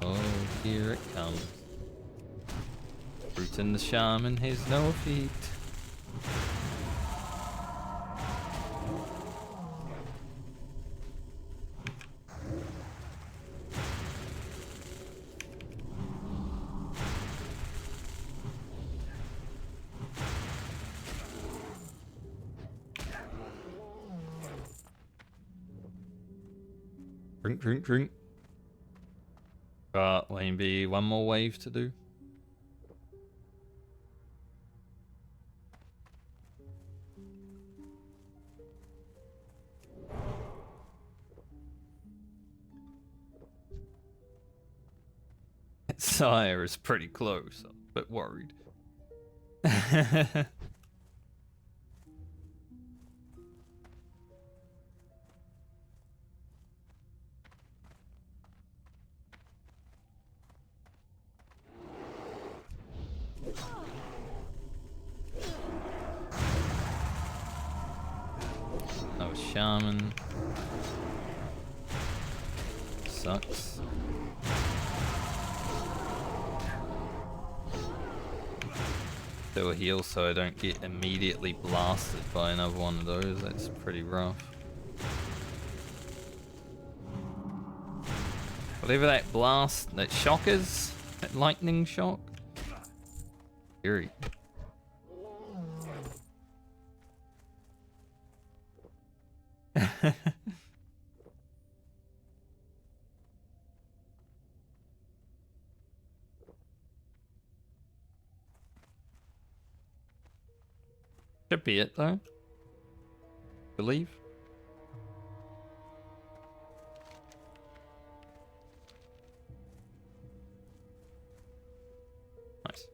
oh, here it comes. Brute and the Shaman has no feet. Drink, drink, drink. Got maybe one more wave to do. Sire is pretty close. I'm a bit worried. Oh, Shaman. Sucks. Do a heal so I don't get immediately blasted by another one of those. That's pretty rough. Whatever that blast, that shock is, that lightning shock. Scary. Should be it though. Believe. Nice.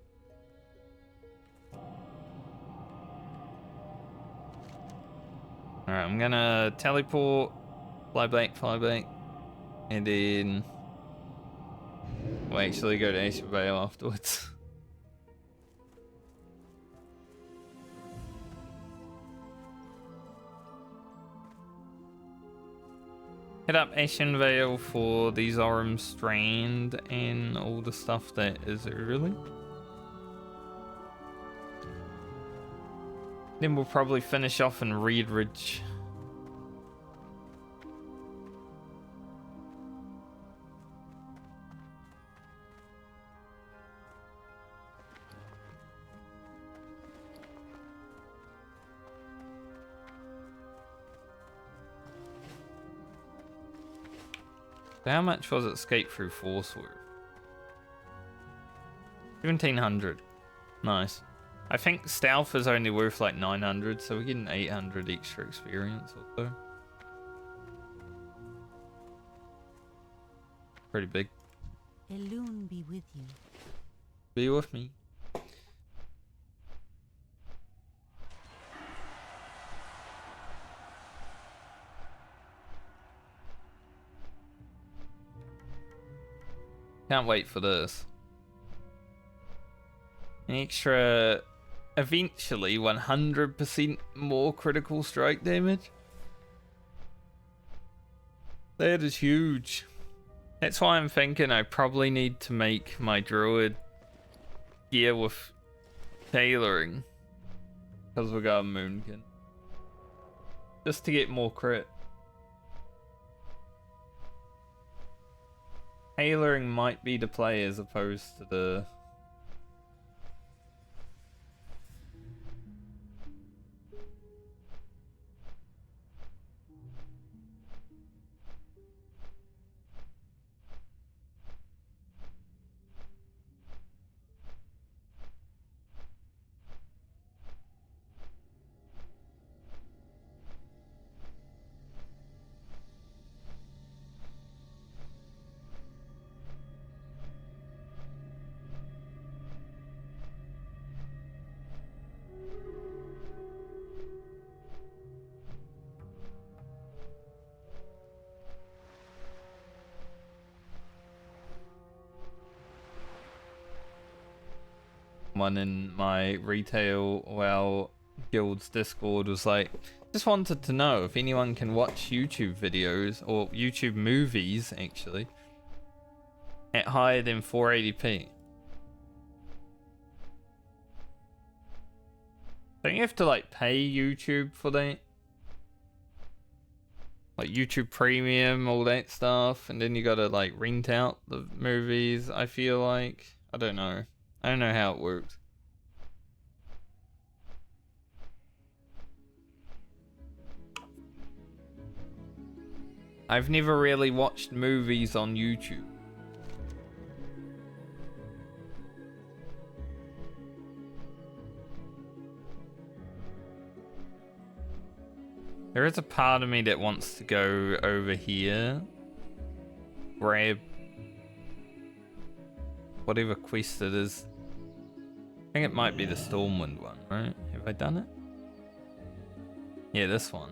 Alright, I'm gonna teleport, fly back, and then we'll actually go to Ace of Vale afterwards. Hit up Ashen Vale for the Zoram Strand and all the stuff that is early. Then we'll probably finish off in Red Ridge. How much was Escape Through Force worth? 1700. Nice. I think Stealth is only worth like 900, so we're getting 800 extra experience or so. Pretty big. Elune be with you. Be with me. Can't wait for this. An extra, eventually 100% more critical strike damage. That is huge. That's why I'm thinking I probably need to make my Druid gear with tailoring. Because we got a Moonkin. Just to get more crit. tailoring might be the play as opposed to the... One in my retail WoW guild's Discord was like, just wanted to know if anyone can watch YouTube videos or YouTube movies actually at higher than 480p. Don't you have to like pay YouTube for that? Like YouTube Premium, all that stuff, and then you gotta like rent out the movies, I feel like. I don't know. I don't know how it works. I've never really watched movies on YouTube. There is a part of me that wants to go over here, grab whatever quest it is. I think it might be the Stormwind one, right? Have I done it? Yeah, this one.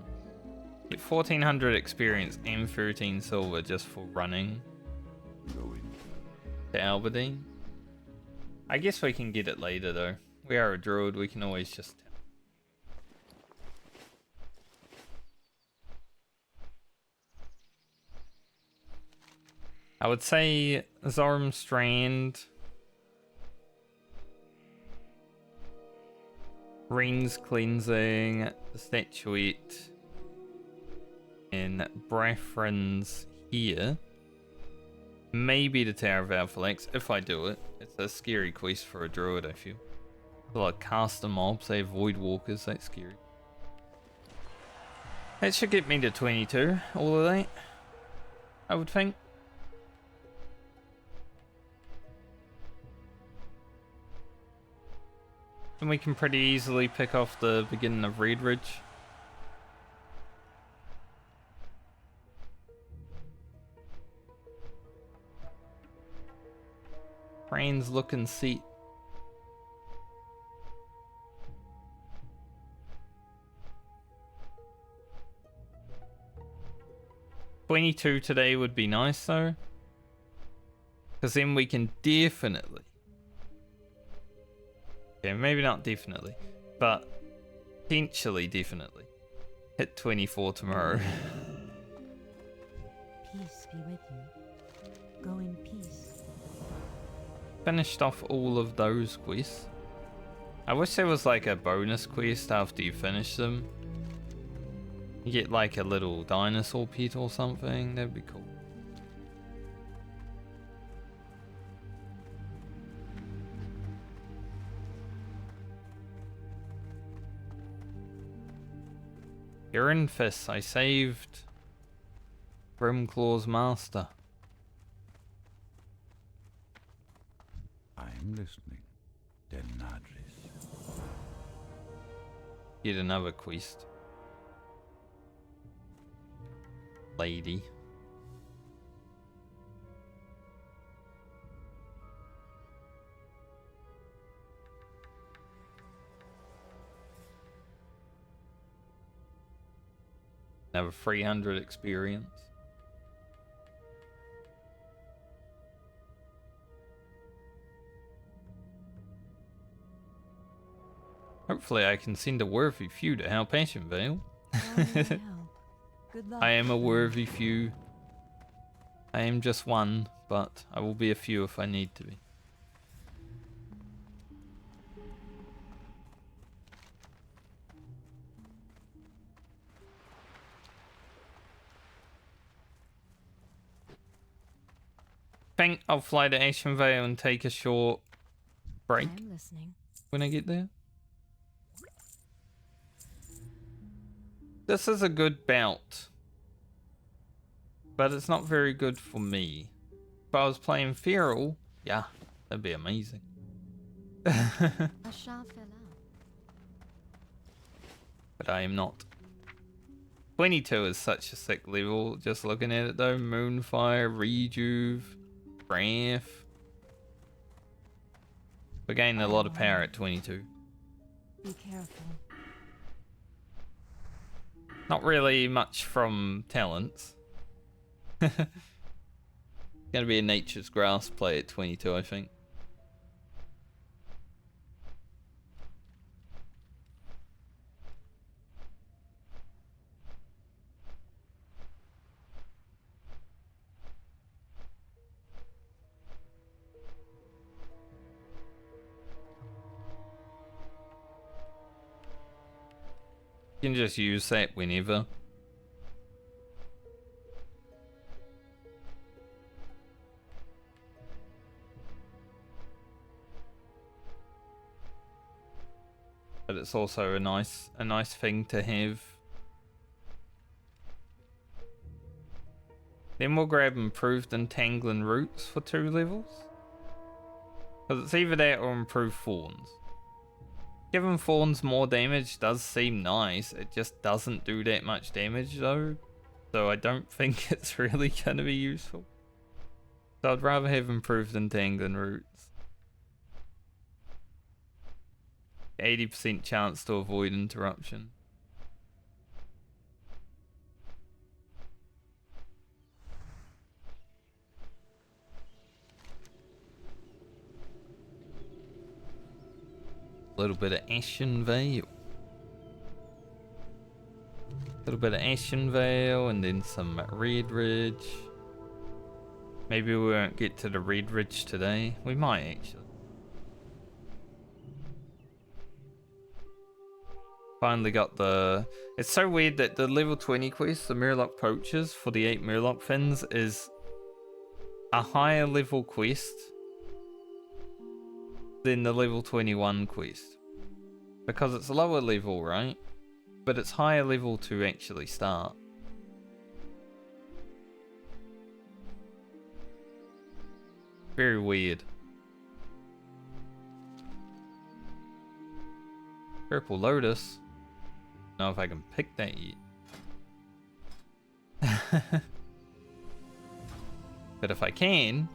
Get 1400 experience and 13 silver just for running to Alberdine. I guess we can get it later though. We are a druid, we can always just... I would say Zormstrand, Rings Cleansing, the Statuette, and Braffrin's here. Maybe the Tower of Alphalax, if I do it. It's a scary quest for a druid, I feel. A lot of caster mobs, they have void walkers, that's scary. That should get me to 22, all of that, I would think. And we can pretty easily pick off the beginning of Red Ridge. Brains looking seat. $22 today would be nice though. Because then we can definitely... Okay, maybe not definitely, but potentially definitely hit 24 tomorrow. Peace be with you. Go in peace. Finished off all of those quests. I wish there was like a bonus quest after you finish them. You get like a little dinosaur pet or something, that'd be cool. Ironfist, I saved Grimclaw's master. I'm listening. Denadris. Get another quest. Lady. Another 300 experience. Hopefully I can send a worthy few to Hal Passion Vale. Good luck. I am a worthy few. I am just one, but I will be a few if I need to be. think I'll fly to Ashen Vale and take a short break I'm listening. when I get there. This is a good bout, but it's not very good for me. If I was playing Feral, yeah, that'd be amazing. A shah fell out. But I am not. 22 is such a sick level, just looking at it though. Moonfire, Rejuve, Breath. We're gaining a lot of power at 22. Be careful. Not really much from talents. Gonna be a Nature's Grass play at 22, I think. You can just use that whenever. But it's also a nice thing to have. Then we'll grab Improved Entangling Roots for 2 levels. Because it's either that or Improved Thorns. Giving Thorns more damage does seem nice, it just doesn't do that much damage though. So I don't think it's really going to be useful. So I'd rather have Improved Entangling Roots. 80% chance to avoid interruption. A little bit of Ashen Vale. A little bit of Ashen Vale and then some Red Ridge. Maybe we won't get to the Red Ridge today. We might actually. Finally got the... It's so weird that the level 20 quest, the Murloc Poachers for the 8 Murloc fins, is a higher level quest than the level 21 quest. Because it's a lower level, right? But it's higher level to actually start. Very weird. Purple Lotus. Know if I can pick that yet. But if I can,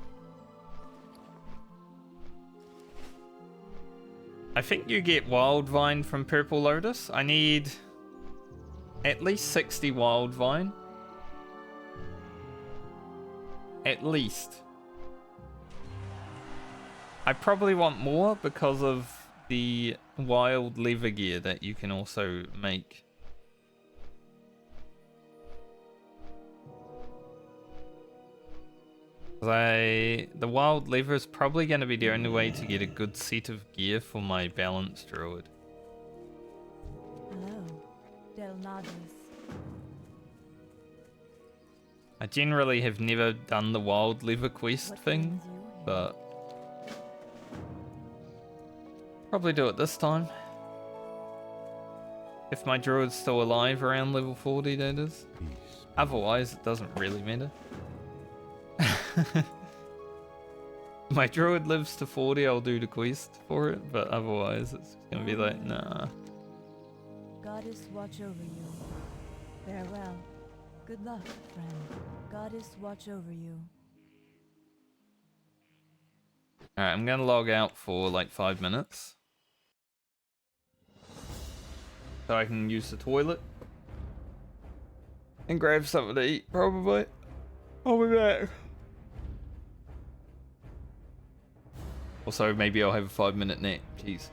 I think you get Wild Vine from Purple Lotus. I need at least 60 Wild Vine. At least. I probably want more because of the wild leather gear that you can also make. The wild leather is probably going to be the only way to get a good set of gear for my balanced druid. Hello, Del Nades. I generally have never done the wild leather quest What thing, brings you here? but probably do it this time. If my druid's still alive around level 40, that is. Peace. Otherwise, it doesn't really matter. My druid lives to 40, I'll do the quest for it, but otherwise it's gonna be like, nah. Goddess watch over you. Farewell. Good luck, friend. Goddess watch over you. Alright, I'm gonna log out for like 5 minutes. So I can use the toilet. And grab something to eat, probably. I'll be back. Also, maybe I'll have a 5-minute nap. Jeez.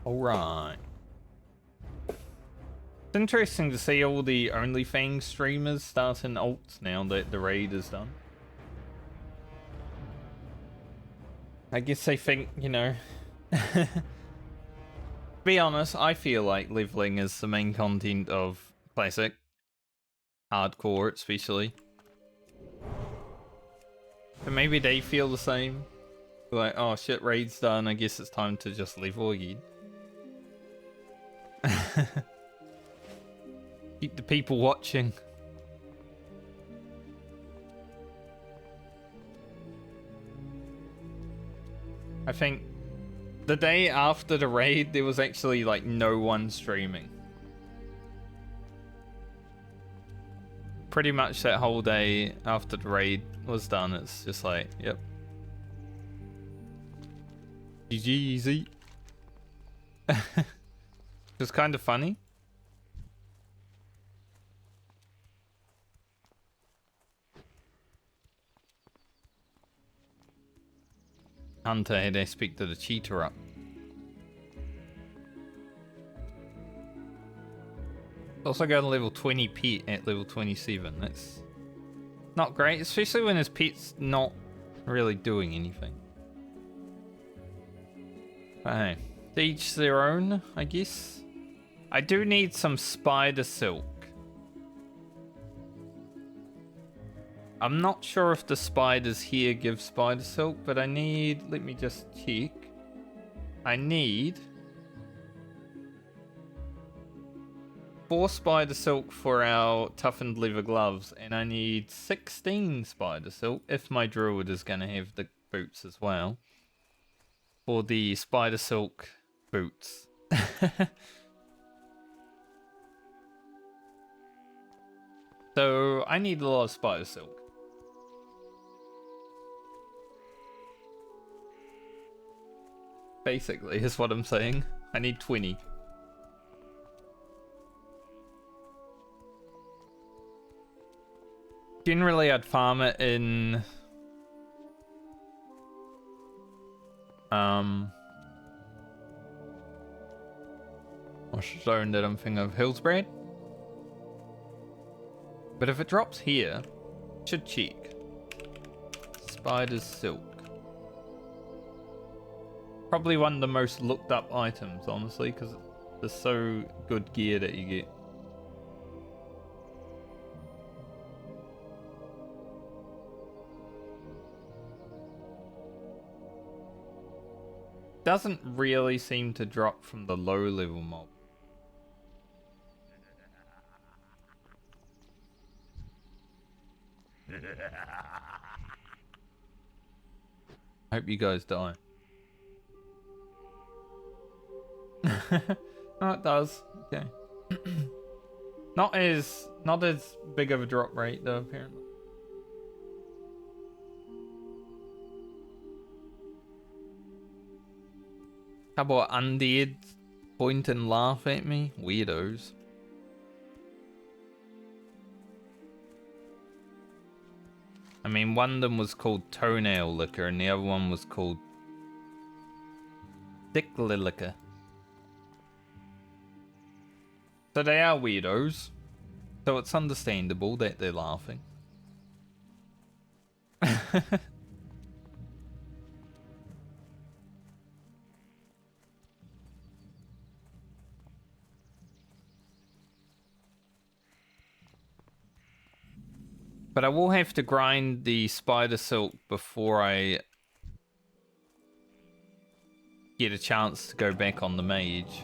Alright. It's interesting to see all the OnlyFans streamers starting alts now that the raid is done. I guess they think, you know... Be honest, I feel like leveling is the main content of Classic. Hardcore, especially. And maybe they feel the same. Like, oh shit, raid's done, I guess it's time to just level again. Keep the people watching. I think the day after the raid, there was actually like no one streaming. Pretty much that whole day after the raid was done, it's just like, yep. GG easy. It's kind of funny. Hunter had aspect of the cheater up. Also got a level 20 pet at level 27. That's not great, especially when his pet's not really doing anything. But hey, to each their own, I guess. I do need some spider silk. I'm not sure if the spiders here give spider silk, but I need, let me just check. I need 4 spider silk for our toughened leather gloves, and I need 16 spider silk if my druid is going to have the boots as well. For the spider silk boots. So I need a lot of spider silk. Basically, is what I'm saying. I need 20. Generally, I'd farm it in... What's the zone that I'm thinking of? Hillsbrad? But if it drops here, should check. Spider's silk. Probably one of the most looked up items, honestly, because it's so good gear that you get. Doesn't really seem to drop from the low level mob. Hope you guys die. Oh, it does. Okay. Not as big of a drop rate though, apparently. How about undead point and laugh at me? Weirdos. I mean, one of them was called Toenail Licker and the other one was called Dickly Licker. So they are weirdos. So it's understandable that they're laughing. But I will have to grind the spider silk before I get a chance to go back on the mage.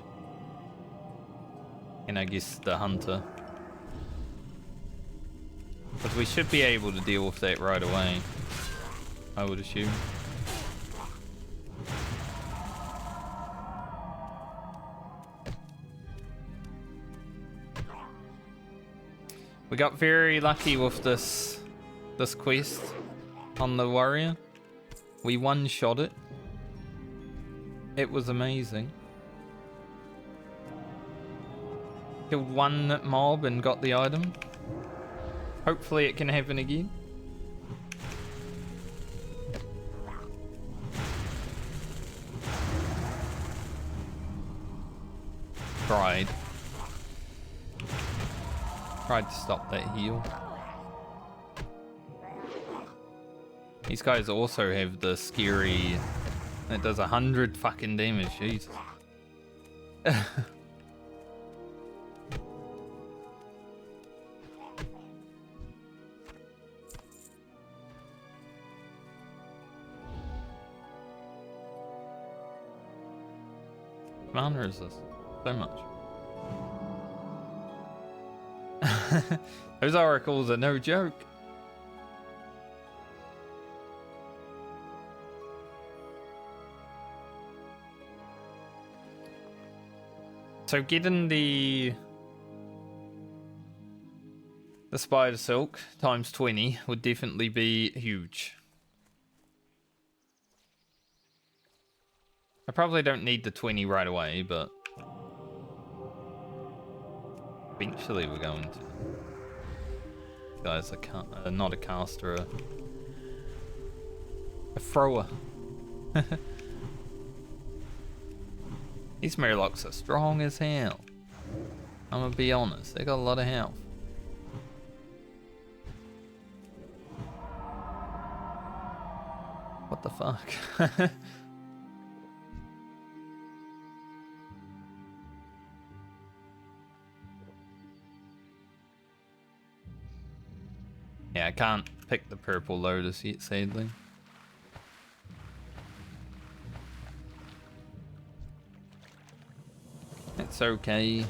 And I guess the hunter. But we should be able to deal with that right away, I would assume. We got very lucky with this quest on the warrior. We one-shot it. It was amazing. Killed one mob and got the item. Hopefully it can happen again. Tried to stop that heal. These guys also have the scary... It does 100 fucking damage, Jesus. Mana is this? So much. Those oracles are no joke. So getting the spider silk times 20 would definitely be huge. I probably don't need the 20 right away, but eventually we're going to. Guys, not a caster, a thrower. These Murlocs are strong as hell. I'm gonna be honest, they got a lot of health. What the fuck? Yeah, I can't pick the purple lotus yet, sadly. It's okay. I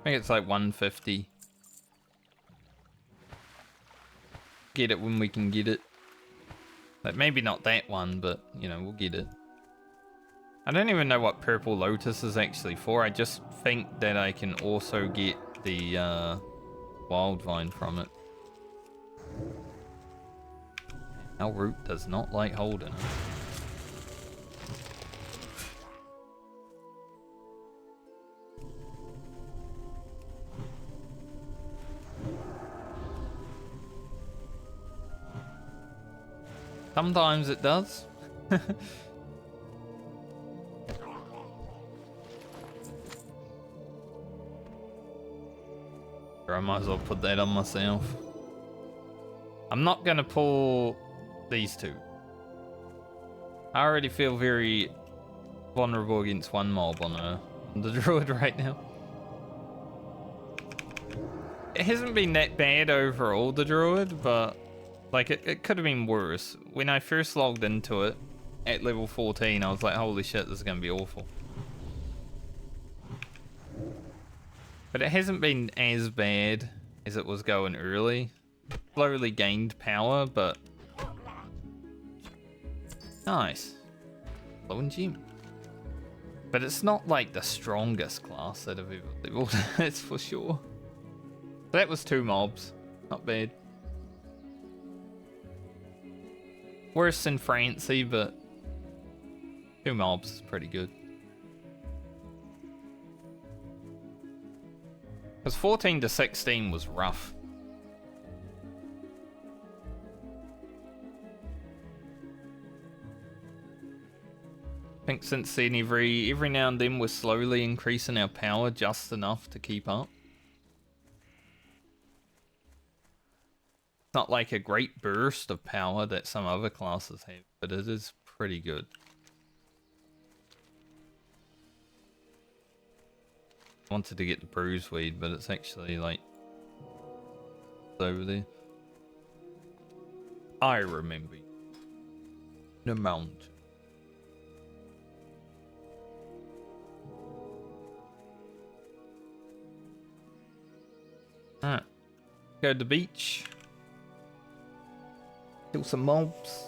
think it's like 150. Get it when we can get it. Like, maybe not that one, but, you know, we'll get it. I don't even know what purple lotus is actually for. I just think that I can also get the, wild vine from it. Our root does not like holding it. Sometimes it does. I might as well put that on myself. I'm not gonna pull these two. I already feel very vulnerable against one mob on the druid right now. It hasn't been that bad overall, the druid, but like it could have been worse. When I first logged into it at level 14, I was like, holy shit, this is gonna be awful. But it hasn't been as bad as it was going early. Slowly gained power, but... Nice. Glowing gem. But it's not like the strongest class that I've ever leveled, that's for sure. That was 2 mobs. Not bad. Worse than Francie, but 2 mobs is pretty good. Because 14 to 16 was rough. I think since then every now and then we're slowly increasing our power just enough to keep up. It's not like a great burst of power that some other classes have, but it is pretty good. Wanted to get the bruise weed, but it's actually like over there. I remember the mount. Alright, go to the beach. Kill some mobs.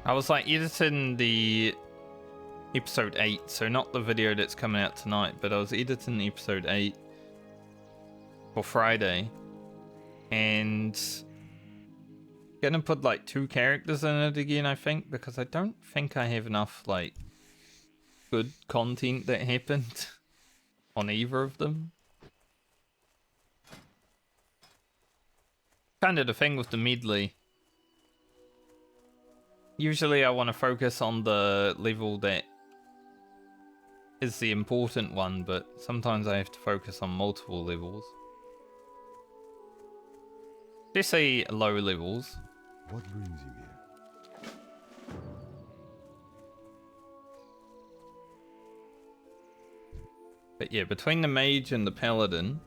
I was like editing the episode 8, so not the video that's coming out tonight, but I was editing episode 8 for Friday, and gonna put like 2 characters in it again, I think, because I don't think I have enough like good content that happened on either of them. Kind of the thing with the Medley. Usually I want to focus on the level that is the important one, but sometimes I have to focus on multiple levels. Especially low levels. What brings you here? But yeah, between the mage and the paladin,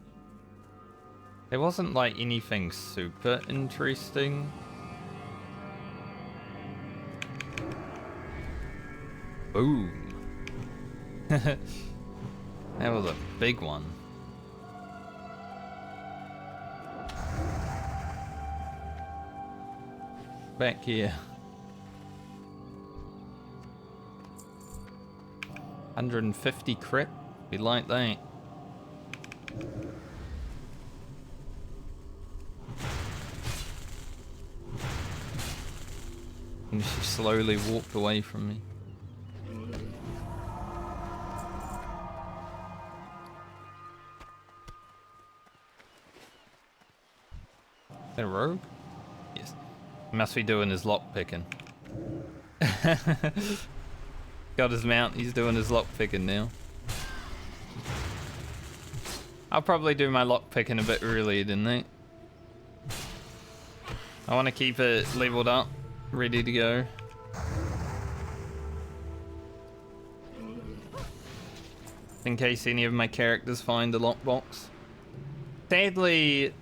there wasn't like anything super interesting. Boom. That was a big one. Back here. 150 crit. We like that. And she slowly walked away from me. Is that a rogue? Yes. He must be doing his lock picking. Got his mount, he's doing his lock picking now. I'll probably do my lock picking a bit earlier than that. I want to keep it leveled up, ready to go. In case any of my characters find the lockbox. Sadly,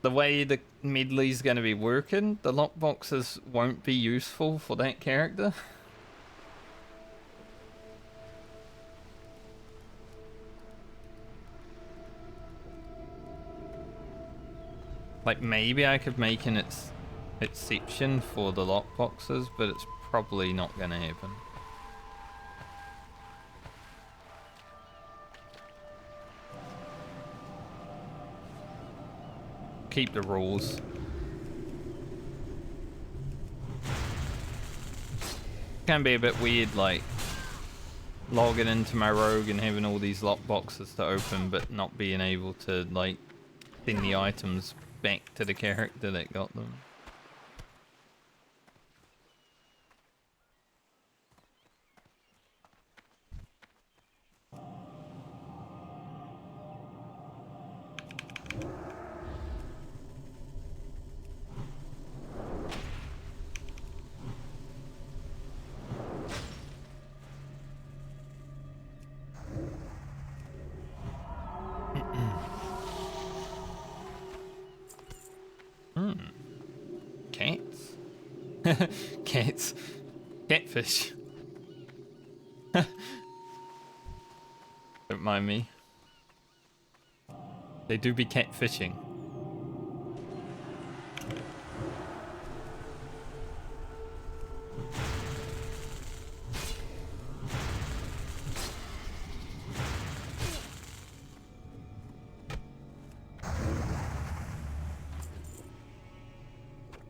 the way the Medley's going to be working, the lockboxes won't be useful for that character. Like, maybe I could make an exception for the lockboxes, but it's probably not going to happen. Keep the rules. Can be a bit weird, like logging into my rogue and having all these lockboxes to open, but not being able to like send the items back to the character that got them. Cats? Cats. Catfish. Don't mind me. They do be catfishing.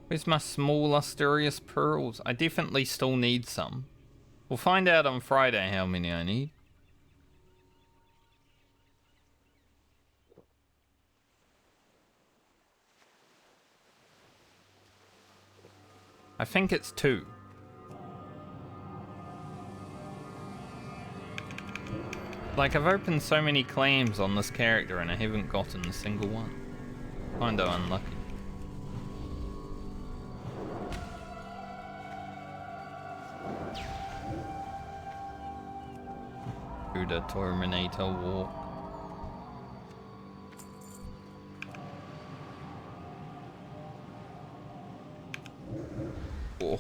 Where's my small Asterius pearls? I definitely still need some. We'll find out on Friday how many I need. I think it's 2. Like, I've opened so many claims on this character and I haven't gotten a single one. Kinda unlucky. The Terminator walk. Oh.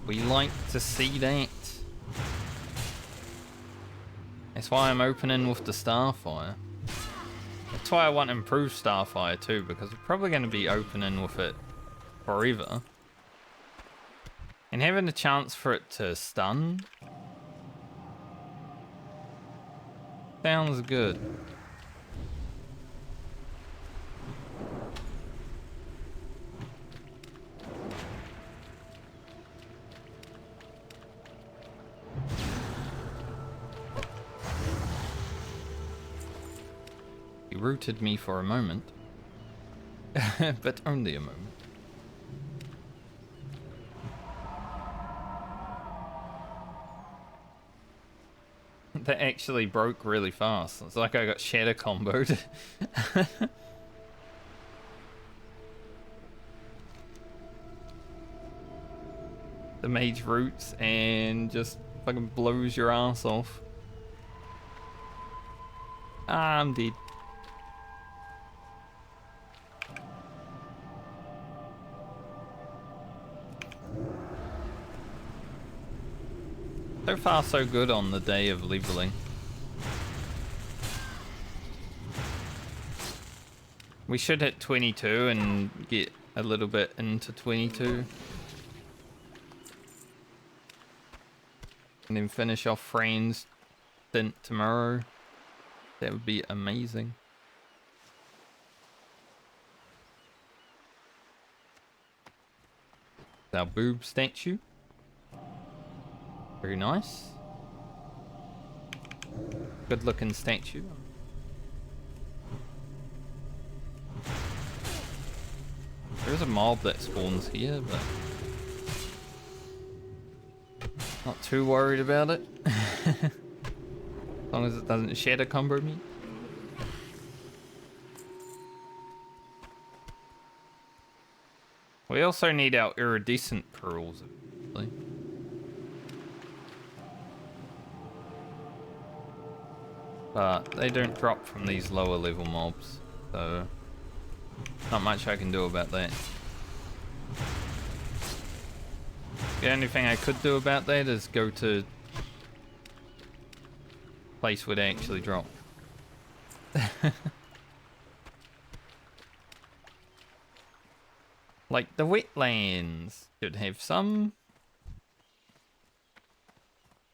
We like to see that. That's why I'm opening with the Starfire. That's why I want improved Starfire too, because we're probably going to be opening with it forever. And having a chance for it to stun sounds good. He rooted me for a moment. but only a moment. That actually broke really fast. It's like I got shatter comboed. The mage roots and just fucking blows your ass off. Ah, I'm dead. So far so good on the day of leveling. We should hit 22 and get a little bit into 22. And then finish off Fran's stint tomorrow. That would be amazing. Our boob statue. Very nice. Good looking statue. There's a mob that spawns here, but not too worried about it. As long as it doesn't shatter combo me. We also need our iridescent pearls, actually. But they don't drop from these lower level mobs, so not much I can do about that. The only thing I could do about that is go to place where they actually drop. Like the wetlands should have some,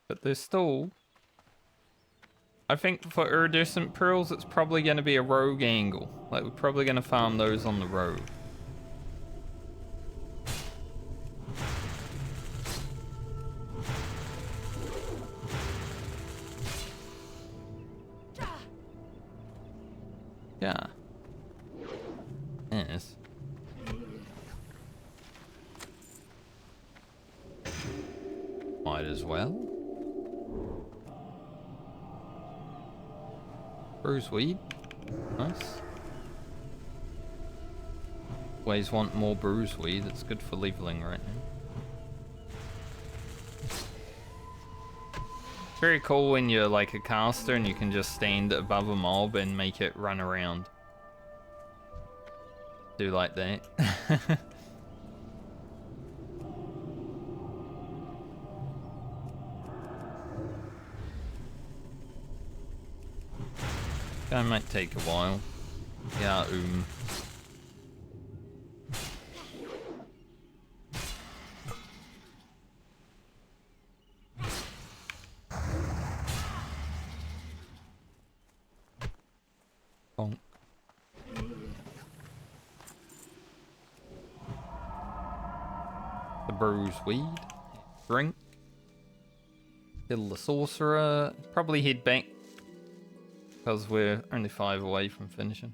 but they're still. I think for iridescent pearls, it's probably going to be a rogue angle. Like, we're probably going to farm those on the road. Yeah. Yes. Might as well. Bruise weed. Nice. Always want more bruise weed. It's good for leveling right now. Very cool when you're like a caster and you can just stand above a mob and make it run around. Do like that. That might take a while. Yeah, Bonk. The bruise weed. Drink. Kill the sorcerer. Probably head back, because we're only 5 away from finishing.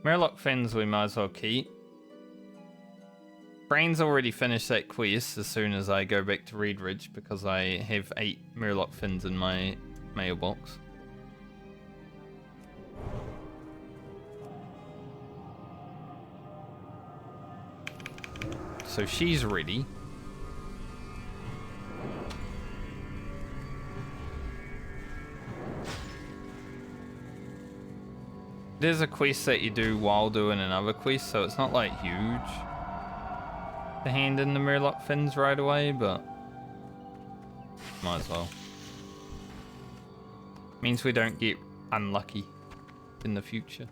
Murloc fins we might as well keep. Brain's already finished that quest as soon as I go back to Red Ridge, because I have 8 Murloc fins in my mailbox. So she's ready. There's a quest that you do while doing another quest, so it's not like huge to hand in the Murloc fins right away, but might as well. Means we don't get unlucky in the future.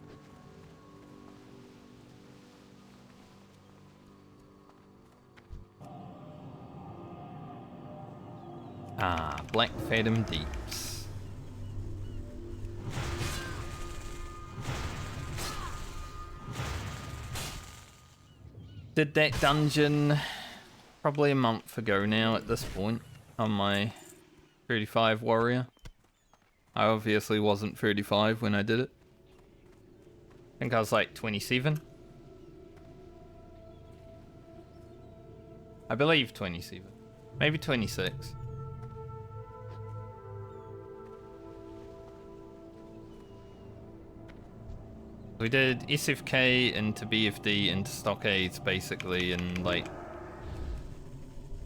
Ah, Black Fathom Deeps. Did that dungeon probably a month ago now at this point on my 35 warrior. I obviously wasn't 35 when I did it. I think I was like 27. I believe 27. Maybe 26. We did SFK into BFD into Stockades basically in like,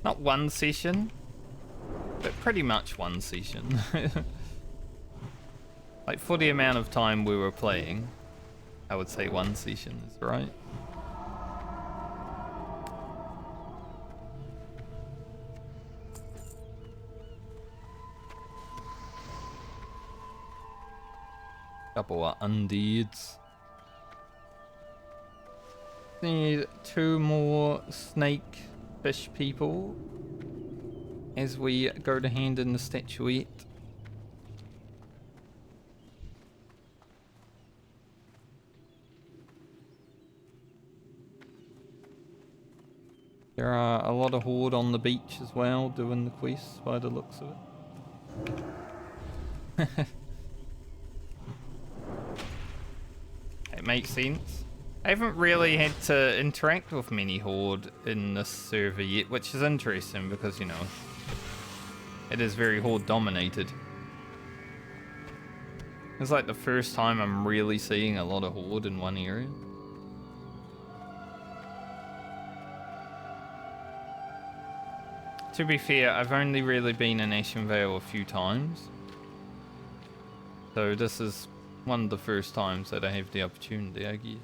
not one session, but pretty much one session. Like for the amount of time we were playing, I would say one session is right. Couple of undeads. Need 2 more snake fish people as we go to hand in the statuette. There are a lot of horde on the beach as well doing the quests by the looks of it. It makes sense. I haven't really had to interact with many horde in this server yet, which is interesting because, you know, it is very horde dominated. It's like the first time I'm really seeing a lot of horde in one area. To be fair, I've only really been in Ashen Vale a few times. So this is one of the first times that I have the opportunity, I guess.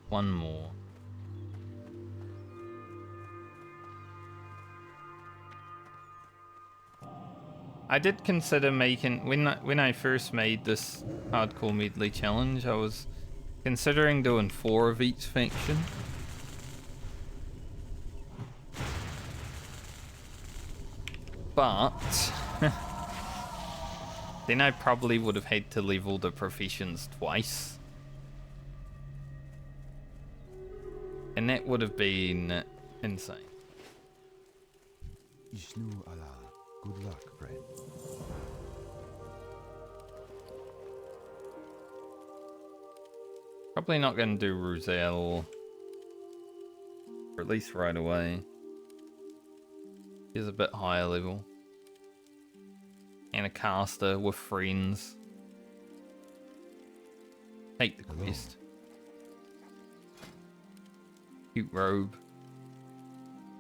One more. I did consider making, when I first made this hardcore medley challenge, I was considering doing 4 of each faction. But then I probably would have had to level the professions twice. And that would have been insane. Ishnu Allah. Good luck, friend. Probably not going to do Ruzel. Or at least right away. He's a bit higher level. And a caster with friends. Take the quest. Cute robe.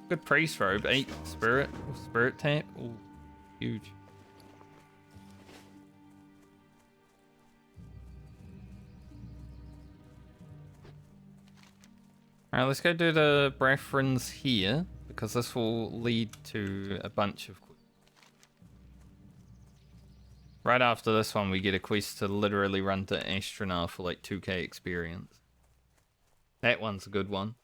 Good priest robe. 8 spirit. Spirit tap. Ooh, huge. Alright, let's go do the Braffrins here, because this will lead to a bunch of quests. Right after this one, we get a quest to literally run to Astronaut for like 2k experience. That one's a good one.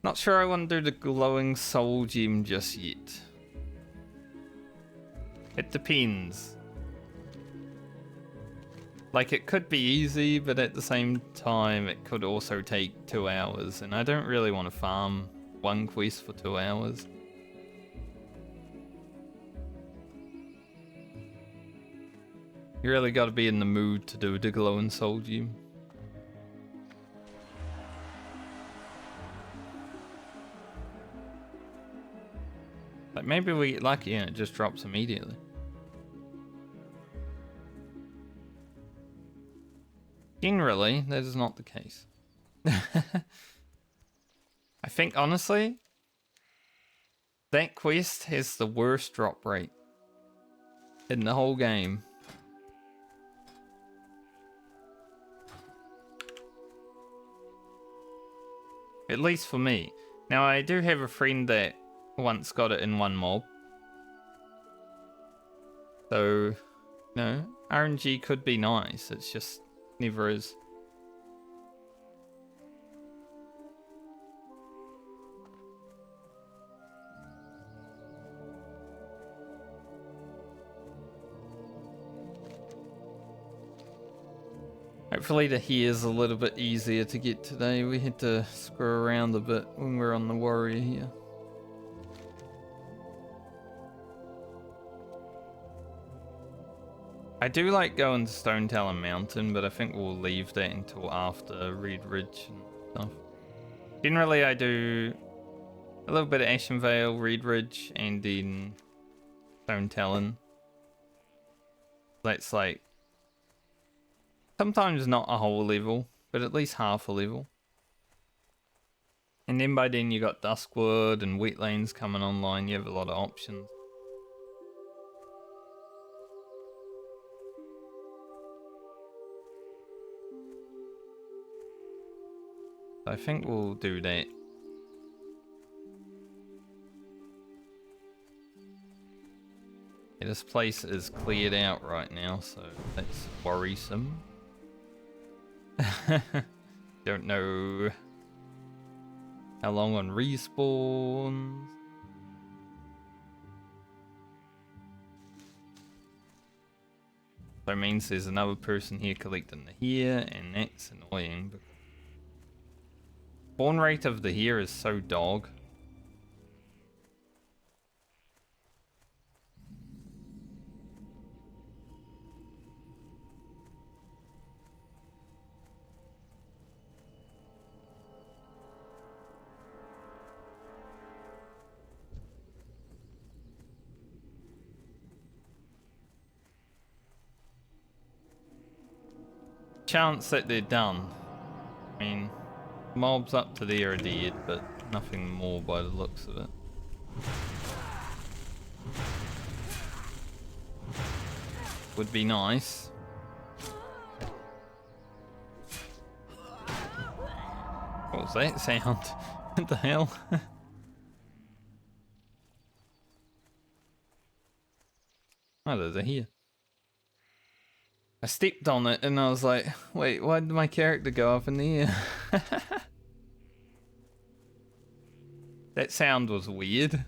Not sure I want to do the glowing soul gem just yet. It depends. Like, it could be easy, but at the same time, it could also take 2 hours, and I don't really want to farm one quest for 2 hours. You really got to be in the mood to do the glowing soul gem. Like, maybe we get lucky and it just drops immediately. Generally, that is not the case. I think, honestly, that quest has the worst drop rate in the whole game. At least for me. Now, I do have a friend that once got it in one mob. So, no, RNG could be nice. It's just never is. Hopefully the here's a little bit easier to get today. We had to screw around a bit when we were on the warrior here. I do like going to Stone Talon Mountain, but I think we'll leave that until after Red Ridge and stuff. Generally I do a little bit of Ashen Vale, Red Ridge, and then Stone Talon. That's like sometimes not a whole level, but at least half a level. And then by then you got Duskwood and Wetlands coming online, you have a lot of options. I think we'll do that. Yeah, this place is cleared out right now, so that's worrisome. Don't know how long on respawns. That means there's another person here collecting the hair, and that's annoying. Because spawn rate of the hair is so dog. Chance that they're done. I mean, mobs up to there are dead, but nothing more by the looks of it. Would be nice. What was that sound? What the hell? Oh, there's a here. I stepped on it and I was like, wait, why did my character go up in the air? That sound was weird.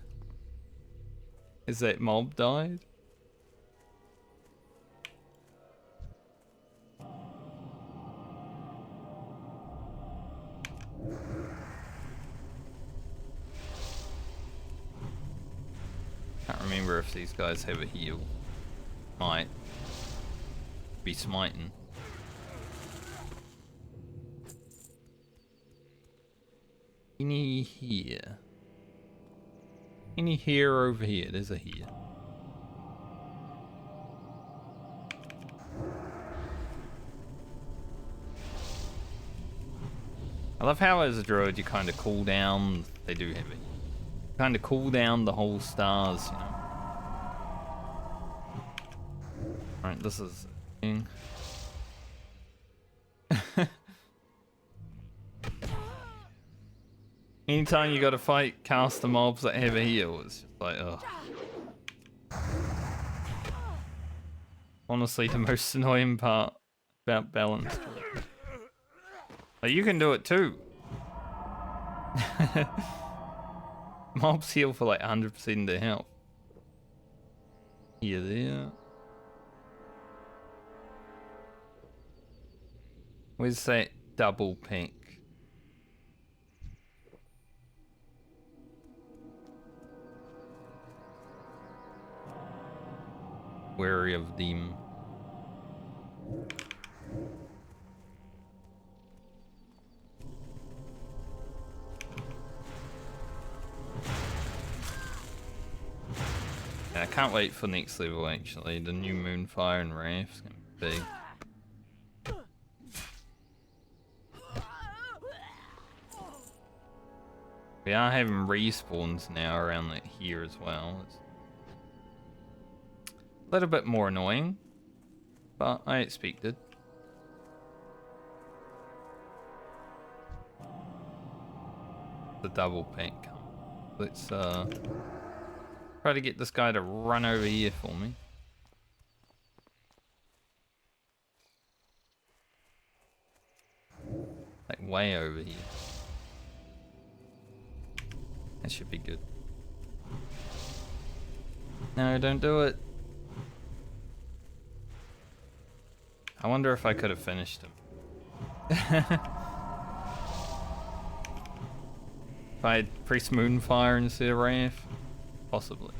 Is that mob died? Can't remember if these guys have a heal. Might be smiting. Any here? Any here over here? There's a here. I love how as a druid you kind of cool down. They do have it. Kind of cool down the whole stars, you know. Alright, this is anytime you gotta fight caster mobs that have a heal, it's just like, ugh. Honestly, the most annoying part about balance. But you can do it too. Mobs heal for like 100% of their health. Here, there. Where's that double pink? Wary of them. Yeah, I can't wait for next level actually. The new Moonfire and Wrath's gonna be big. We are having respawns now around like here as well. It's a little bit more annoying, but I expected. The double pink. Let's try to get this guy to run over here for me. Like way over here. That should be good. No, don't do it. I wonder if I could have finished him. If I had pressed Moonfire instead of Wrath, possibly.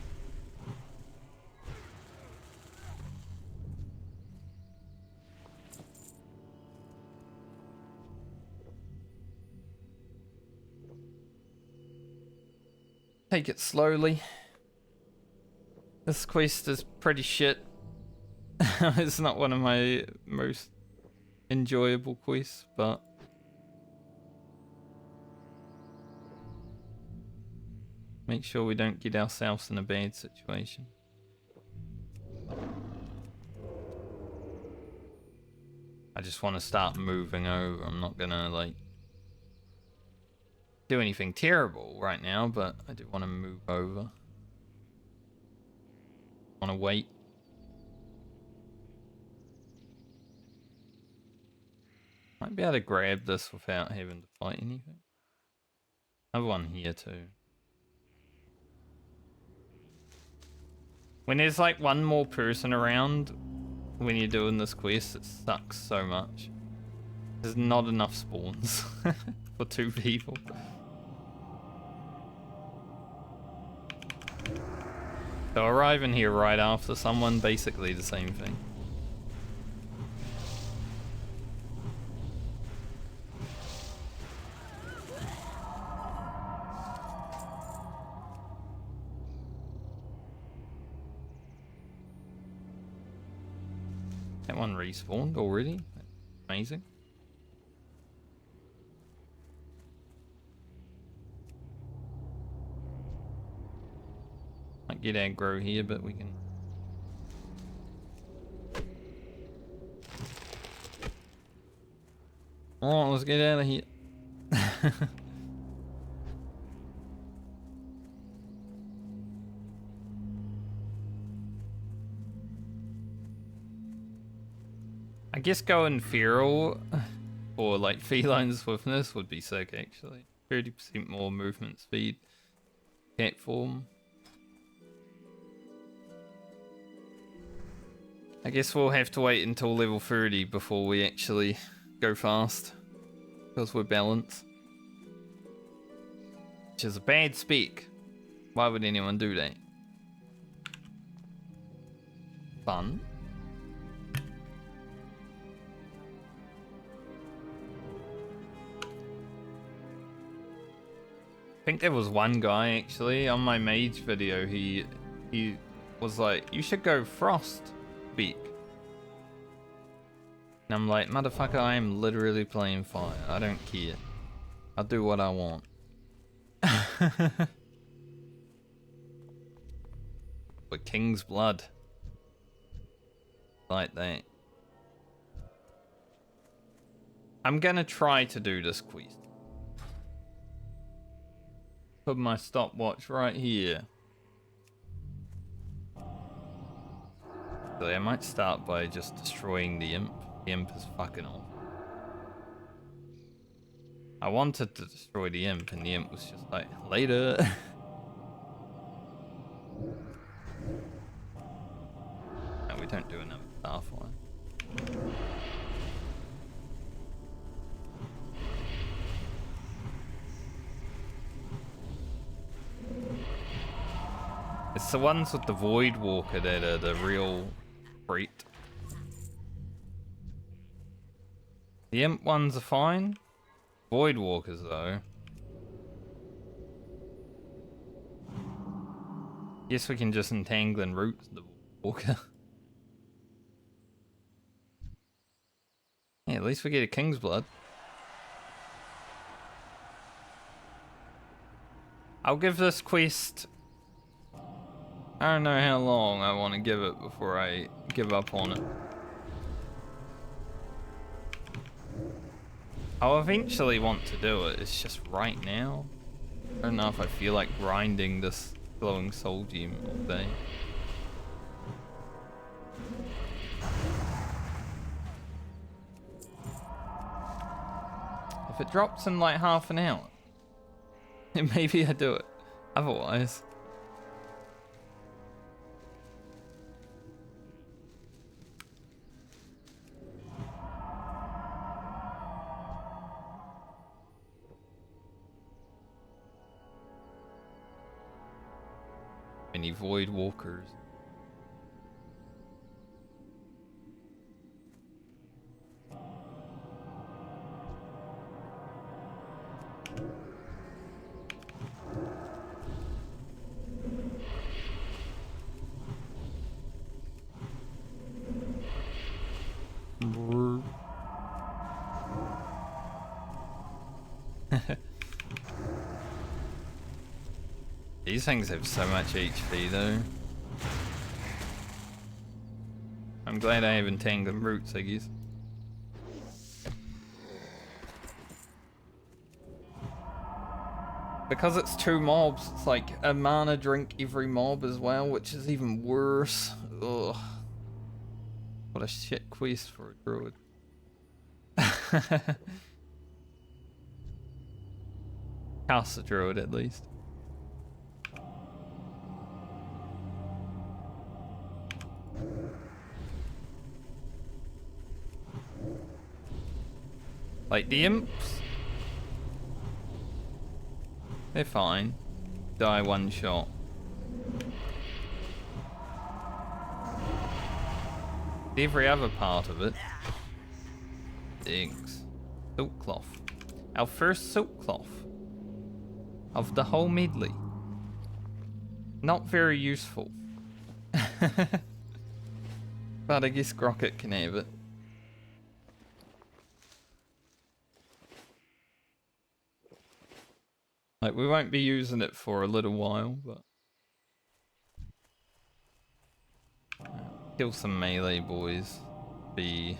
Take it slowly. This quest is pretty shit. It's not one of my most enjoyable quests, but make sure we don't get ourselves in a bad situation. I just want to start moving over. I'm not gonna like do anything terrible right now, but I do want to move over. Want to wait. Might be able to grab this without having to fight anything. Another one here too. When there's like one more person around when you're doing this quest, it sucks so much. There's not enough spawns for 2 people. So arriving here right after someone, basically the same thing. That one respawned already. Amazing. Might get aggro here, but we can. Alright, let's get out of here. I guess going feral or like feline swiftness would be sick actually. 30% more movement speed. Cat form. I guess we'll have to wait until level 30 before we actually go fast. Because we're balanced. Which is a bad spec. Why would anyone do that? Fun. I think there was one guy actually on my mage video, he was like, you should go frost beak. And I'm like, motherfucker, I am literally playing fire. I don't care. I'll do what I want. But King's Blood. Like that. I'm gonna try to do this quest. Put my stopwatch right here. So I might start by just destroying the imp. The imp is fucking off. I wanted to destroy the imp and the imp was just like, later. No, we don't do another starfire. It's the ones with the Void Walker that are the real threat. The imp ones are fine. Void Walkers though. Guess we can just entangle and root the Walker. Yeah, at least we get a King's Blood. I'll give this quest... I don't know how long I want to give it before I give up on it. I'll eventually want to do it, it's just right now. I don't know if I feel like grinding this glowing soul gem all day. If it drops in like half an hour, then maybe I do it. Otherwise... many void walkers. These things have so much HP though. I'm glad I haven't tanked them roots, I guess. Because it's 2 mobs, it's like a mana drink every mob as well, which is even worse. Ugh. What a shit quest for a druid. Cast a druid at least. Like the imps, they're fine. Die 1 shot. Every other part of it. Thanks. Silk cloth. Our first silk cloth of the whole medley. Not very useful. But I guess Grocket can have it. Like, we won't be using it for a little while, but... Kill some melee boys. Be...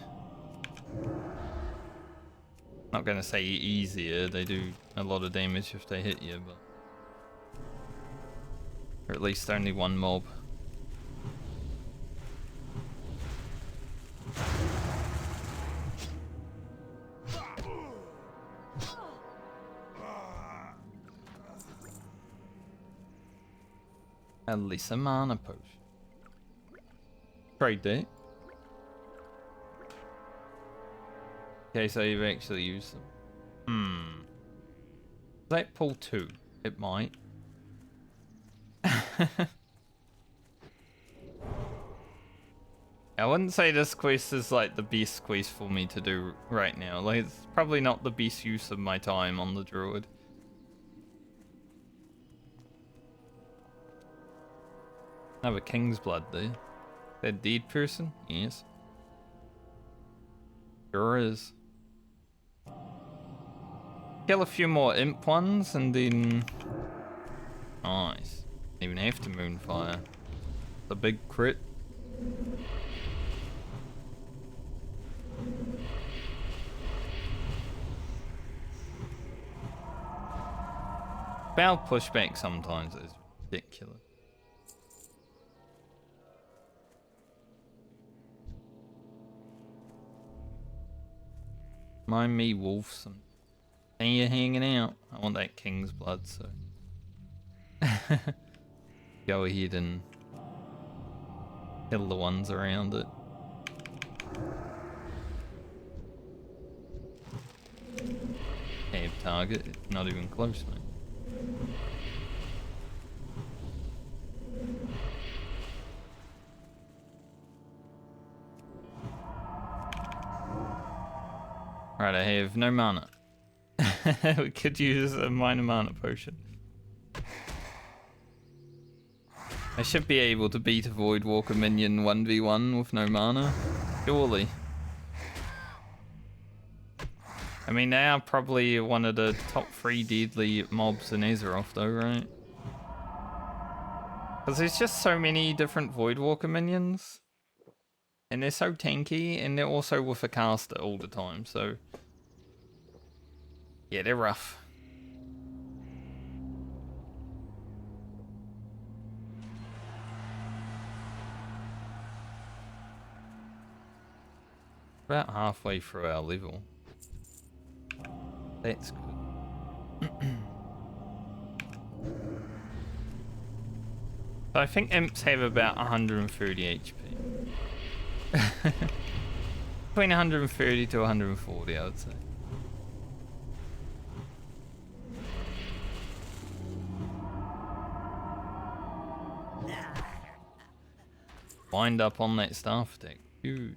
Not gonna say easier, they do a lot of damage if they hit you, but... Or at least only 1 mob. At least a mana potion. Trade that. Okay, so you've actually used them. Does that pull 2? It might. I wouldn't say this quest is like the best quest for me to do right now. Like, it's probably not the best use of my time on the druid. Another king's blood there. That dead person? Yes. Sure is. Kill a few more imp ones and then... Nice. Don't even have to moonfire. The big crit. Spell pushback sometimes is ridiculous. Mind me, wolves. And you're hanging out. I want that king's blood, so go ahead and kill the ones around it. Have target. Not even close, mate. Right, I have no mana. We could use a minor mana potion. I should be able to beat a Voidwalker minion 1v1 with no mana. Surely. I mean, they are probably one of the top 3 deadly mobs in Azeroth though, right? Because there's just so many different Voidwalker minions. And they're so tanky, and they're also with a caster all the time, so... Yeah, they're rough. About halfway through our level. That's good. So I think imps have about 130 HP. Between 130 to 140, I would say. wind up on that staff attack. Huge.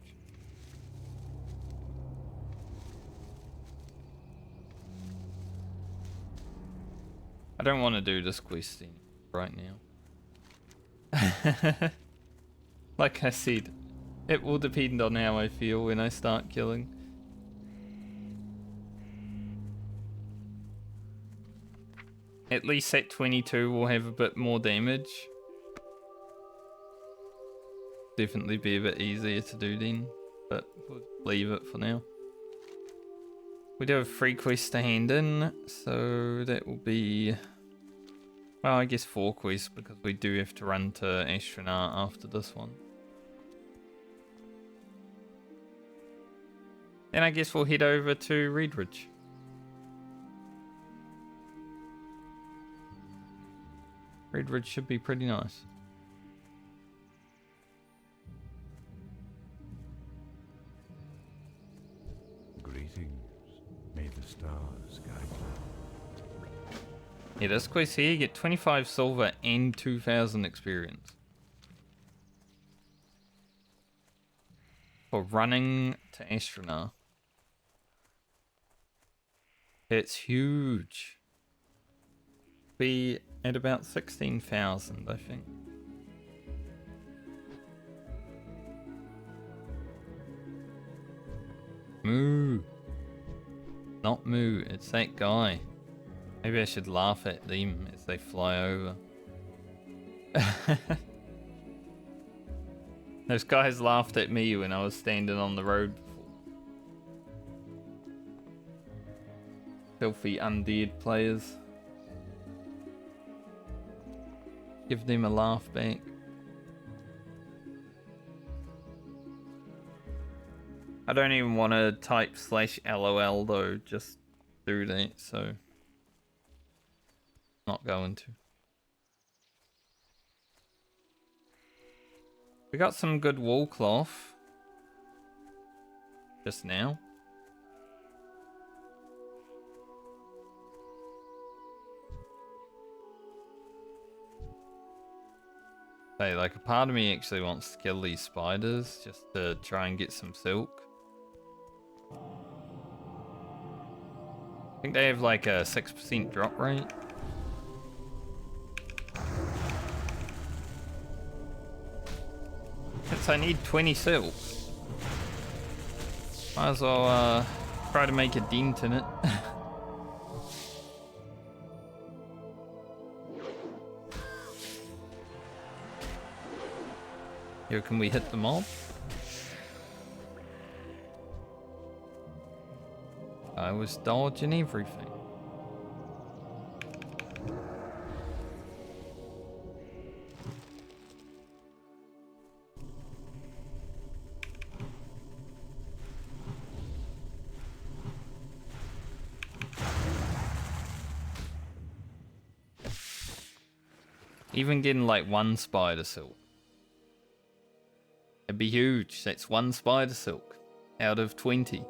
I don't want to do this quest right now. Like I said, it will depend on how I feel when I start killing. At least at 22 we'll have a bit more damage. Definitely be a bit easier to do then, but we'll leave it for now. We do have 3 quests to hand in, so that will be, well, I guess 4 quests because we do have to run to Astronaut after this one. Then I guess we'll head over to Redridge. Redridge should be pretty nice. Greetings. May the stars guide you. Yeah, this quest here, you get 25 silver and 2,000 experience. For running to Astronaut. It's huge. Be at about 16,000, I think. Moo. Not Moo, it's that guy. Maybe I should laugh at them as they fly over. Those guys laughed at me when I was standing on the road before. Filthy undead players. Give them a laugh back. I don't even want to type /LOL though, just do that, so not going to. We got some good wool cloth just now. Hey, like a part of me actually wants to kill these spiders just to try and get some silk. I think they have like a 6% drop rate. Since I need 20 silk, might as well try to make a dent in it. Here, can we hit the mob? I was dodging everything. Even getting like 1 spider silk. It'd be huge. That's 1 spider silk out of 20.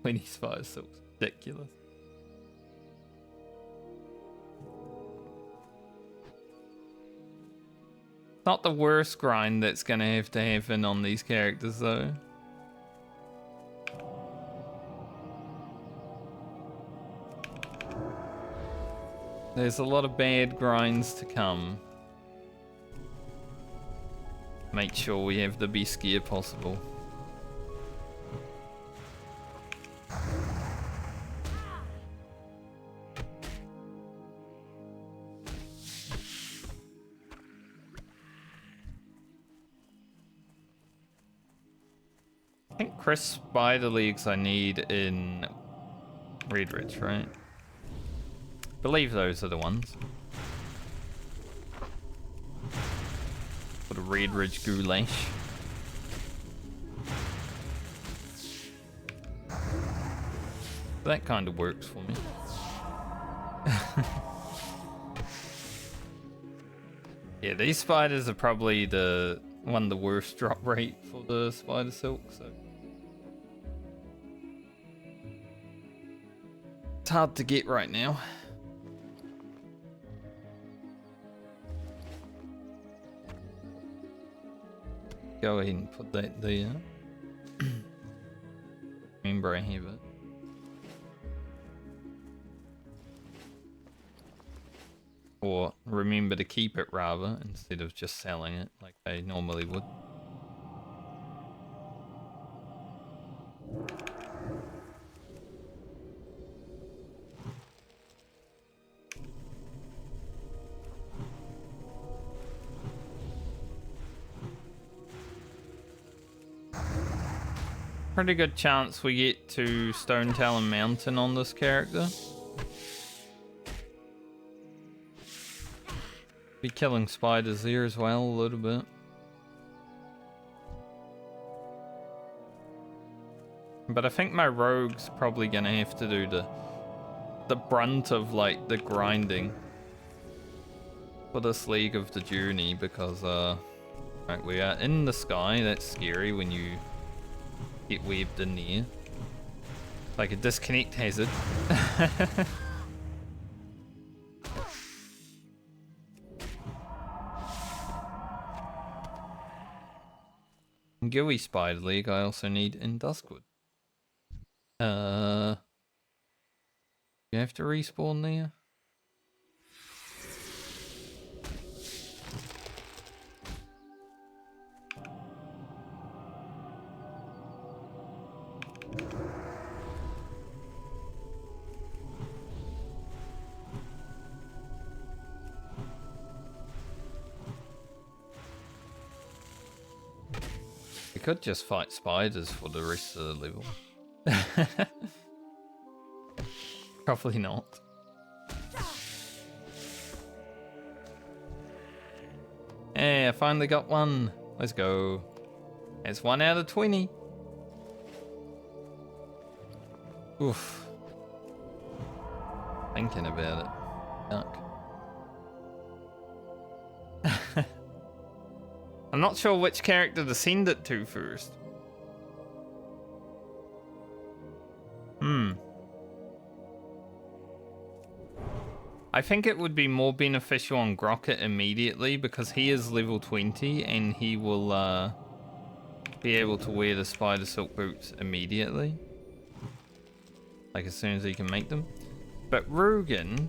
20 spider silks. Ridiculous. Not the worst grind that's gonna have to happen on these characters though. There's a lot of bad grinds to come. Make sure we have the best gear possible. I think crisp spider legs I need in Redridge, right? I believe those are the ones. Put a Redridge goulash. That kind of works for me. Yeah, these spiders are probably one of the worst drop rate for the spider silk, so it's hard to get right now. Go ahead and put that there. Remember I have it. Or remember to keep it rather, instead of just selling it like I normally would. Pretty good chance we get to Stone Talon Mountain on this character. Be killing spiders there as well a little bit. But I think my rogue's probably gonna have to do the brunt of like the grinding for this leg of the journey, because like we are in the sky. That's scary when you get webbed in there. Like a disconnect hazard. Gooey spider leg I also need in Duskwood. You have to respawn there? We could just fight spiders for the rest of the level. Probably not. Hey, I finally got one. Let's go. It's 1 out of 20. Oof. Thinking about it. Yuck. I'm not sure which character to send it to first. I think it would be more beneficial on Grocket immediately, because he is level 20 and he will be able to wear the spider silk boots immediately. Like as soon as he can make them. But Rugen,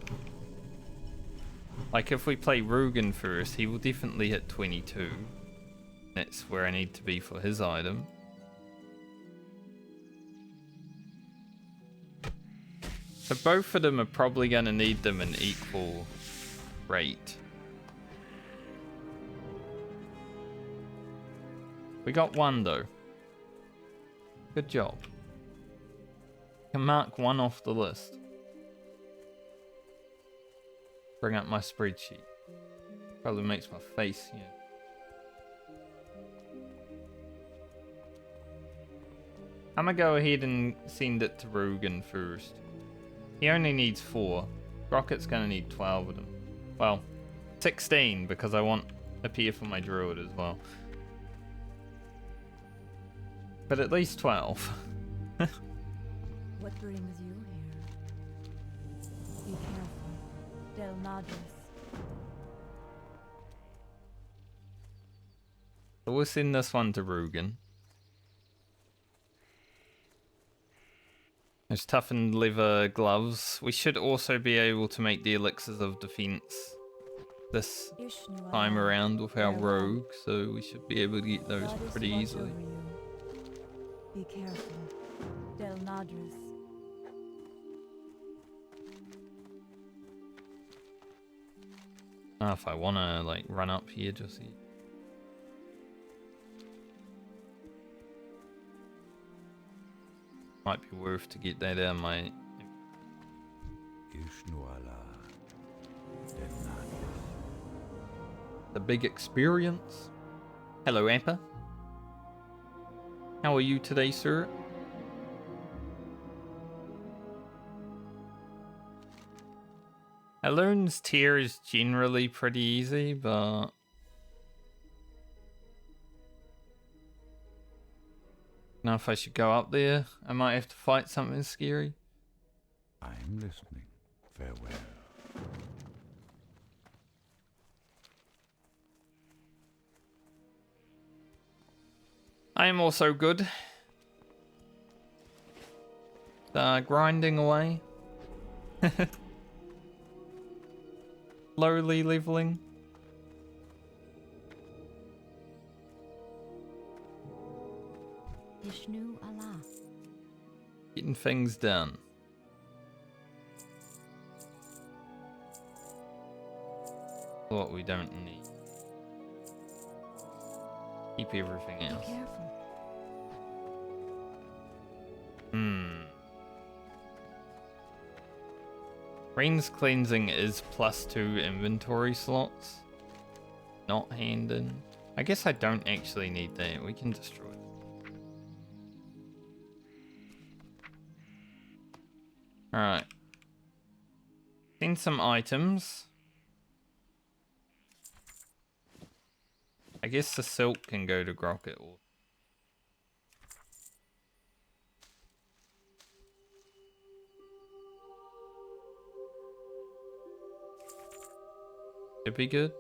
like if we play Rugen first, he will definitely hit 22. That's where I need to be for his item. So both of them are probably going to need them in equal rate. We got one though. Good job. Can mark one off the list. Bring up my spreadsheet. Probably makes my face, yeah. I'm gonna go ahead and send it to Rugen first. He only needs 4. Rocket's gonna need 12 of them. Well, 16 because I want a pair for my Druid as well. But at least 12. What brings you here? Be careful. Del Madres. So we'll send this one to Rugen. There's toughened leather gloves. We should also be able to make the elixirs of defense this time around with our rogue, so we should be able to get those pretty easily. Be careful. Del Madres. If I wanna like run up here just yet. Might be worth to get that out of my... The big experience. Hello, Appa. How are you today, sir? Alone's tier is generally pretty easy, but... Now if I should go up there, I might have to fight something scary. I'm listening. Farewell. I am also good. Grinding away. Slowly leveling. Ishnu Allah. Getting things done. What we don't need. Keep everything Be else. careful. Rain's cleansing is +2 inventory slots. Not hand in. I guess I don't actually need that. We can destroy it. Alright. Seen some items. I guess the silk can go to Grocket or should be good.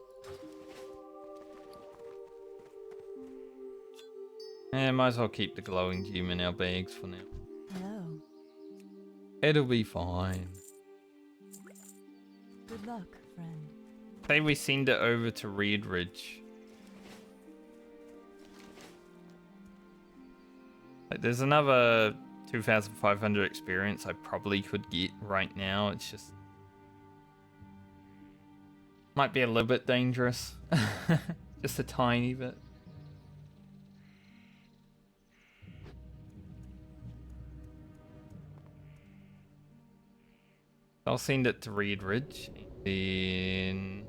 Yeah, might as well keep the glowing gem in our bags for now. Hello. It'll be fine. Good luck, friend. Say we send it over to Red Ridge. Like, there's another 2,500 experience I probably could get right now. It's just might be a little bit dangerous. Just a tiny bit. I'll send it to Red Ridge and then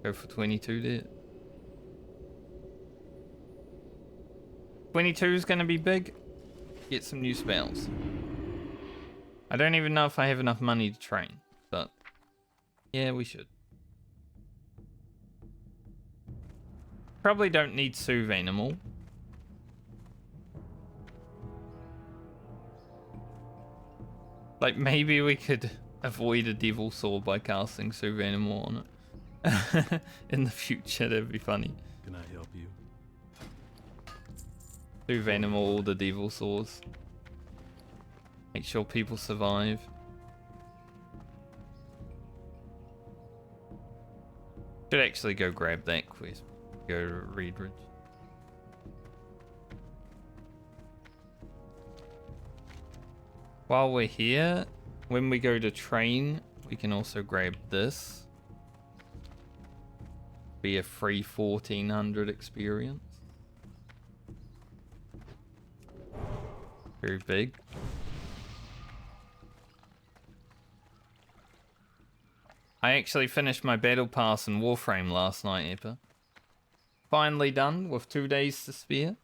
go for 22 there. 22 is going to be big. Get some new spells. I don't even know if I have enough money to train, but yeah, we should. Probably don't need Soothe Animal. Like, maybe we could avoid a Devil Saw by casting Soothe Animal on it. In the future, that'd be funny. Can I help you? Soothe Animal all the Devil Saws. Make sure people survive. Should actually go grab that quest. Go to Red Ridge. While we're here, when we go to train, we can also grab this. Be a free 1,400 experience. Very big. I actually finished my battle pass in Warframe last night, Eppa. Finally done with 2 days to spare.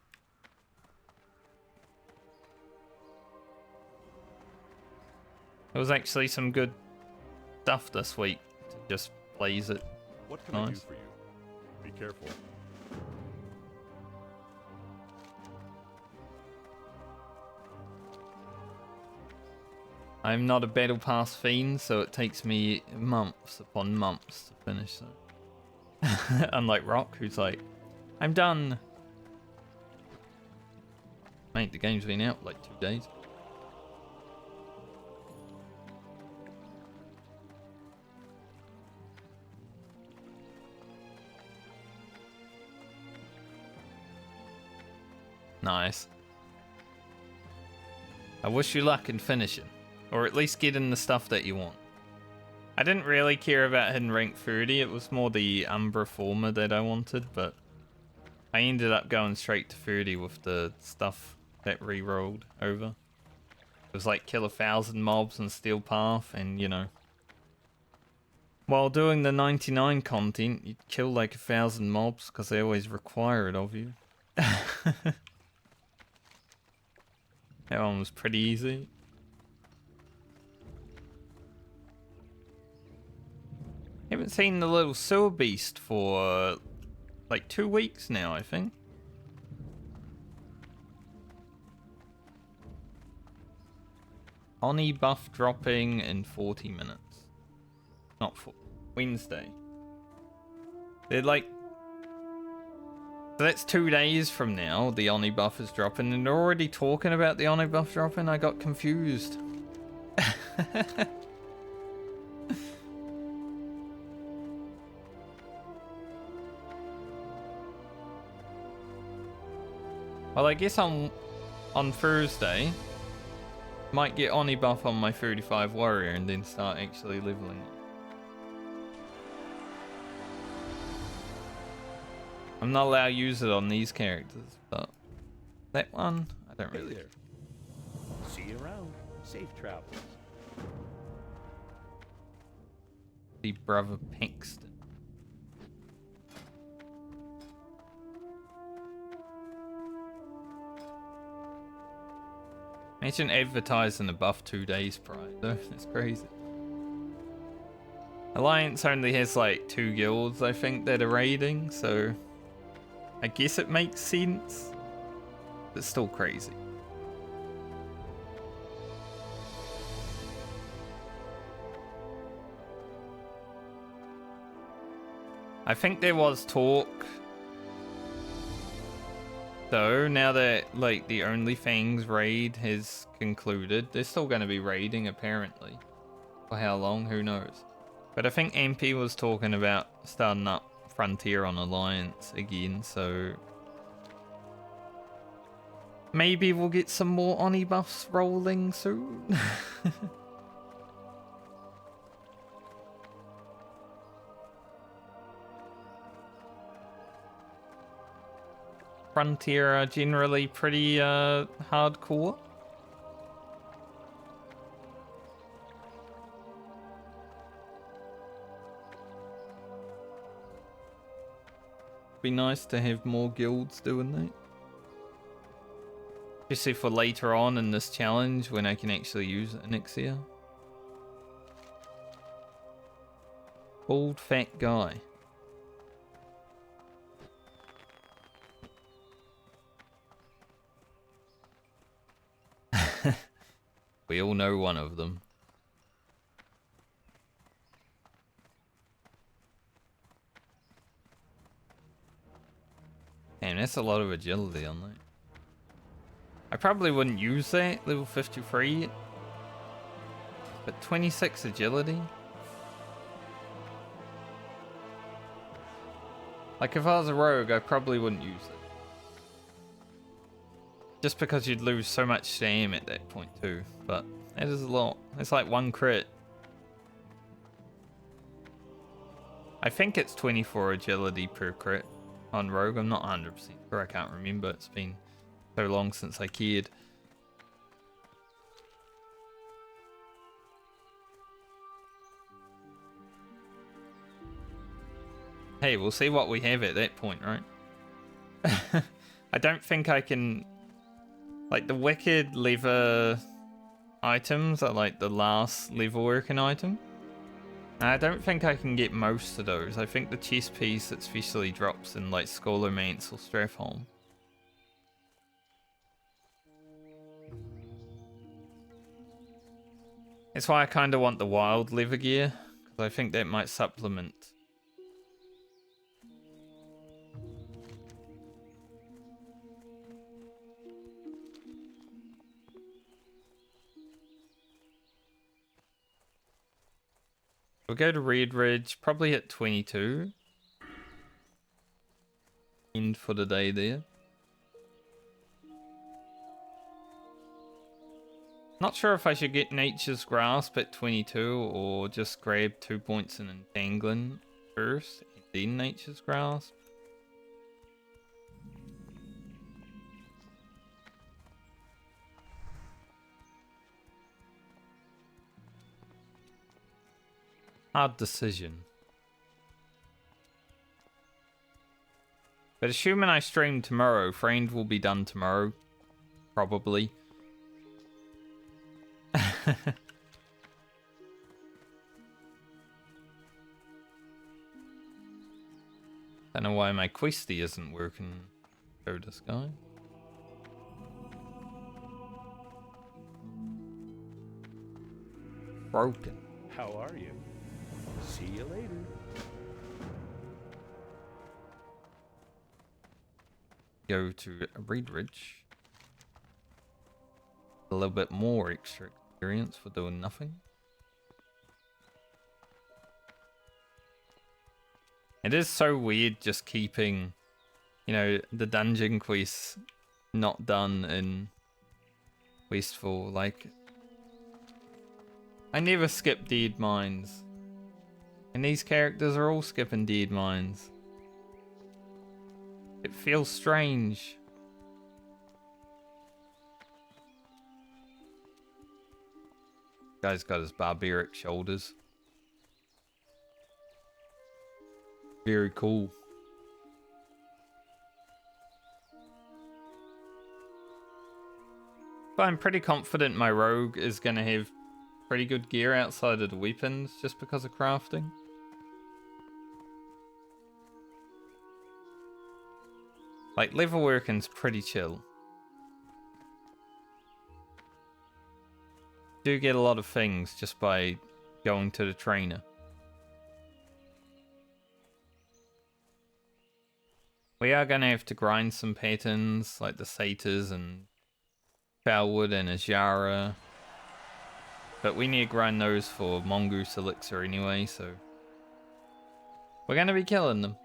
There was actually some good stuff this week to just blaze it. What can I do Nice. for you? Be careful. I'm not a battle pass fiend, so it takes me months upon months to finish it. Unlike Rock, who's like, I'm done. Mate, the game's been out like 2 days. Nice. I wish you luck in finishing, or at least getting the stuff that you want. I didn't really care about hitting rank 30, it was more the Umbra Former that I wanted, but I ended up going straight to 30 with the stuff that re-rolled over. It was like kill 1,000 mobs and steal path, and you know. While doing the 99 content, you'd kill like 1,000 mobs because they always require it of you. That one was pretty easy. Haven't seen the little sewer beast for like 2 weeks now, I think. Oni buff dropping in 40 minutes. Not for Wednesday. They're like So that's 2 days from now, the Oni buff is dropping, and they're already talking about the Oni buff dropping. I got confused. Well, I guess on Thursday, might get Oni buff on my 35 warrior and then start actually leveling it. I'm not allowed to use it on these characters, but that one, I don't Hey really. there. See you around. Safe travels. The brother Pinkston. Imagine advertising a buff 2 days prior, though. That's crazy. Alliance only has like 2 guilds, I think, that are raiding, so I guess it makes sense. But still crazy. I think there was talk, though, now that like the OnlyFans raid has concluded. They're still going to be raiding, apparently. For how long, who knows. But I think MP was talking about starting up Frontier on Alliance again, so maybe we'll get some more Oni buffs rolling soon. Frontier are generally pretty hardcore. Be nice to have more guilds doing that. Especially for later on in this challenge when I can actually use Elixir. Bald fat guy. We all know one of them. Damn, that's a lot of agility on that. I probably wouldn't use that, level 53. But 26 agility? Like if I was a rogue, I probably wouldn't use it. Just because you'd lose so much stam at that point too. But that is a lot. It's like 1 crit. I think it's 24 agility per crit on rogue. I'm not 100% sure. I can't remember. It's been so long since I cared. Hey, we'll see what we have at that point, right? I don't think I can... Like, the wicked lever items are like the last level working item. I don't think I can get most of those. I think the chess piece especially drops in like Scholomance or Strathholm. That's why I kind of want the wild lever gear, because I think that might supplement. We'll go to Red Ridge, probably at 22. End for the day there. Not sure if I should get Nature's Grasp at 22 or just grab 2 points in Entangling first, and then Nature's Grasp. Hard decision. But assuming I stream tomorrow, Friend will be done tomorrow. Probably. Don't know why my questy isn't working. Show this guy. Broken. How are you? See you later. go to Reed Ridge. A little bit more extra experience for doing nothing. It is so weird just keeping, you know, the dungeon quests not done in Wasteful. Like, I never skip dead mines. And these characters are all skipping dead mines. It feels strange. Guy's got his barbaric shoulders. Very cool. But I'm pretty confident my rogue is going to have pretty good gear outside of the weapons just because of crafting. Like, level working's pretty chill. Do get a lot of things just by going to the trainer. We are going to have to grind some patterns like the satyrs and Foulwood and Ajara. But we need to grind those for Mongoose Elixir anyway, so we're going to be killing them.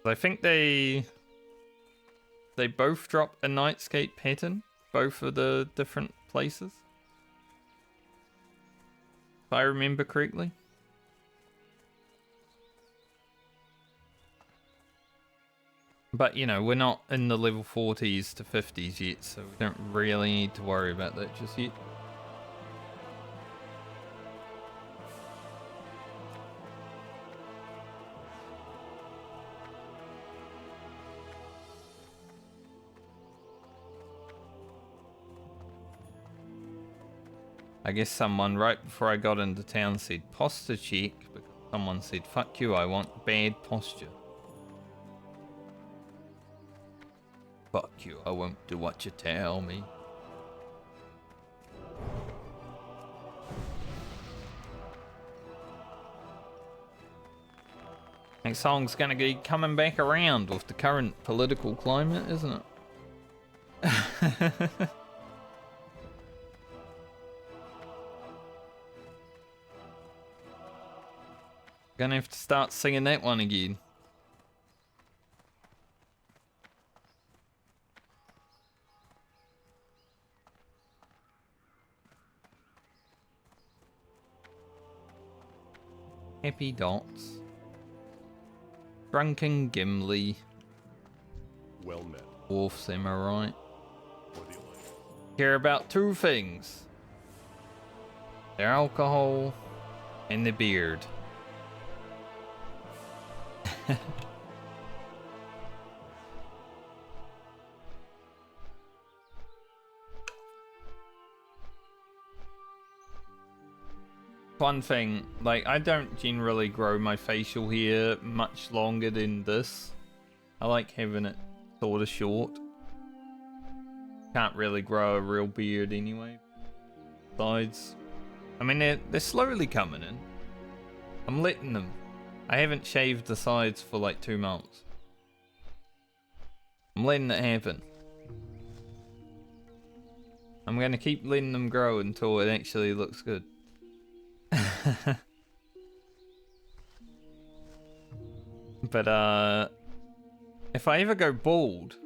I think they both drop a Nightscape pattern, both of the different places, if I remember correctly. But, you know, we're not in the level 40s to 50s yet, so we don't really need to worry about that just yet. I guess someone right before I got into town said posture check, because someone said, fuck you, I want bad posture. Fuck you, I won't do what you tell me. Next song's gonna be coming back around with the current political climate, isn't it? Gonna have to start singing that one again. Happy Dots. Drunken Gimli. Well met. Wolf's, am I right? What do you like? Care about two things. Their alcohol and the beard. One thing, like, I don't generally grow my facial hair much longer than this. I like having it sort of short. Can't really grow a real beard anyway. Sides, I mean, they're slowly coming in. I'm letting them. I haven't shaved the sides for like 2 months. I'm letting it happen. I'm gonna keep letting them grow until it actually looks good. But if I ever go bald,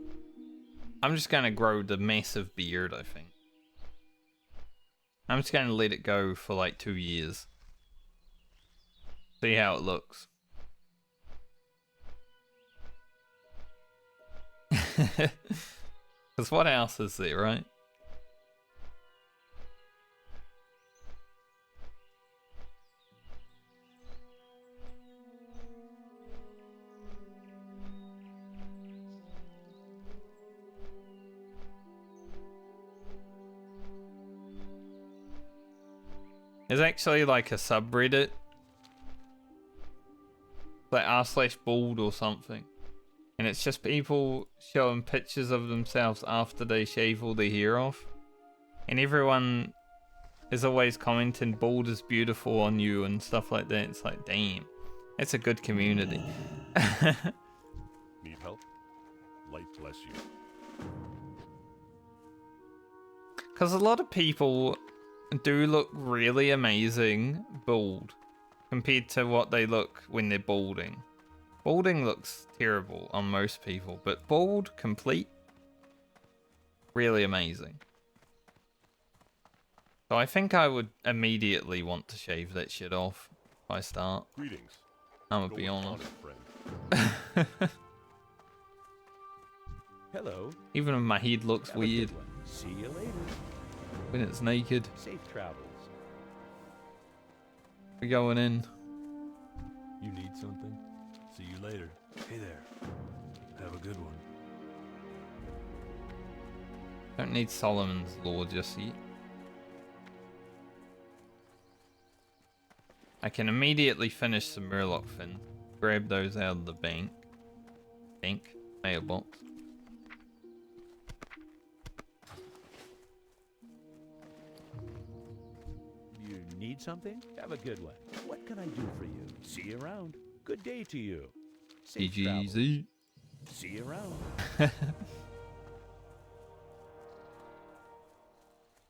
I'm just gonna grow the massive beard, I think. I'm just gonna let it go for like 2 years. See how it looks. Because what else is there, right? There's actually like a subreddit, like r/bald or something, and it's just people showing pictures of themselves after they shave all their hair off, and everyone is always commenting bald is beautiful on you and stuff like that. It's like, damn, It's a good community. Need help? Light bless you. Because a lot of people do look really amazing bald compared to what they look when they're balding. Balding looks terrible on most people, but bald, complete, really amazing. So I think I would immediately want to shave that shit off if I start. Greetings. I'm gonna Go be with honest. honor, friend. Hello. Even if my head looks Have a weird good one. See you later. when it's naked. Safe travels. We're going in. You need something? See you later. Hey there. Have a good one. Don't need Solomon's Law just yet. I can immediately finish some Murloc Fin. Grab those out of the bank. Mailbox. You need something? Have a good one. What can I do for you? See you around. Good day to you. Safe travels. GGZ. See you around.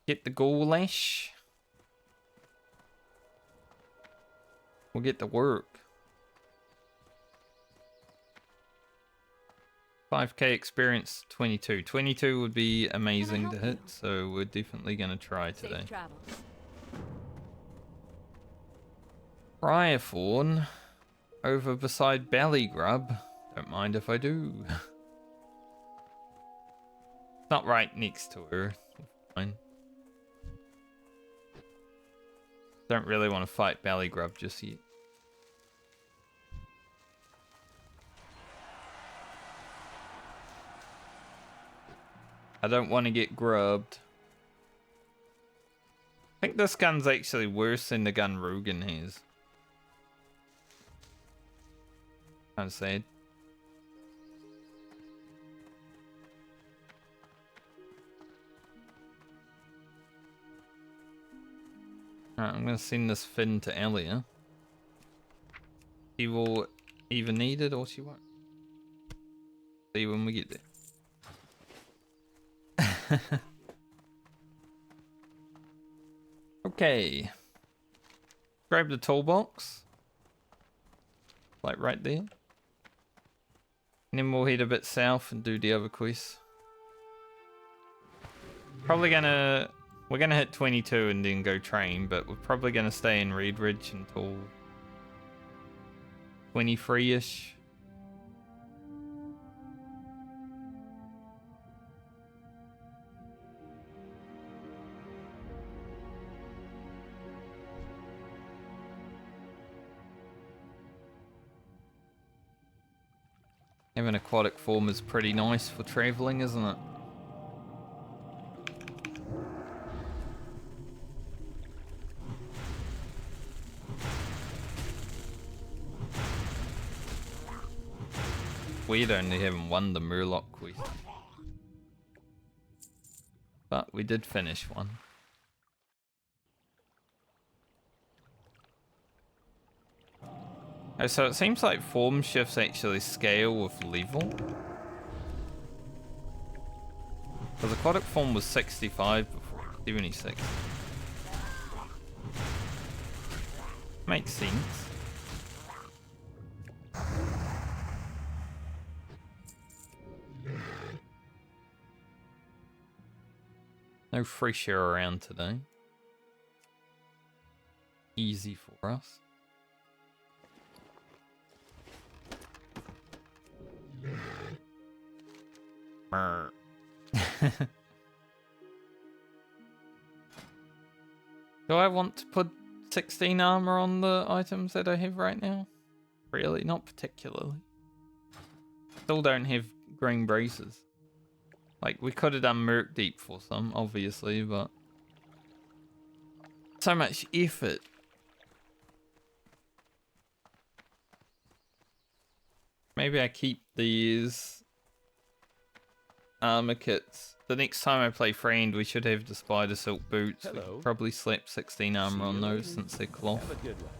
Get the goulash. We'll get to work. 5k experience, 22. 22 would be amazing to hit, so we're definitely going to try today. Safe travels. Briarthorn over beside Bellygrub. Don't mind if I do. Not right next to her. Fine. Don't really want to fight Bellygrub just yet. I don't want to get grubbed. I think this gun's actually worse than the gun Rugen has. Kind of sad. Alright, I'm gonna send this Finn to Elia. She will either need it or she won't. See when we get there. Okay. Grab the toolbox. Like right there. And then we'll head a bit south and do the other quests. Probably gonna... We're gonna hit 22 and then go train, but we're probably gonna stay in Red Ridge until 23-ish. Having aquatic form is pretty nice for traveling, isn't it? Weird only having won the Murloc quest. But we did finish one. Oh, so it seems like form shifts actually scale with level. Because aquatic form was 65 before, 76. Makes sense. No fresh air around today. Easy for us. Brr. Do I want to put 16 armor on the items that I have right now? Really? Not particularly. Still don't have green braces. Like, we could have done Merc Deep for some, obviously, but... So much effort. Maybe I keep these armor kits. The next time I play Friend, we should have the Spider Silk boots. We Hello. could probably slap 16 armor on those since they're cloth. Have a good one.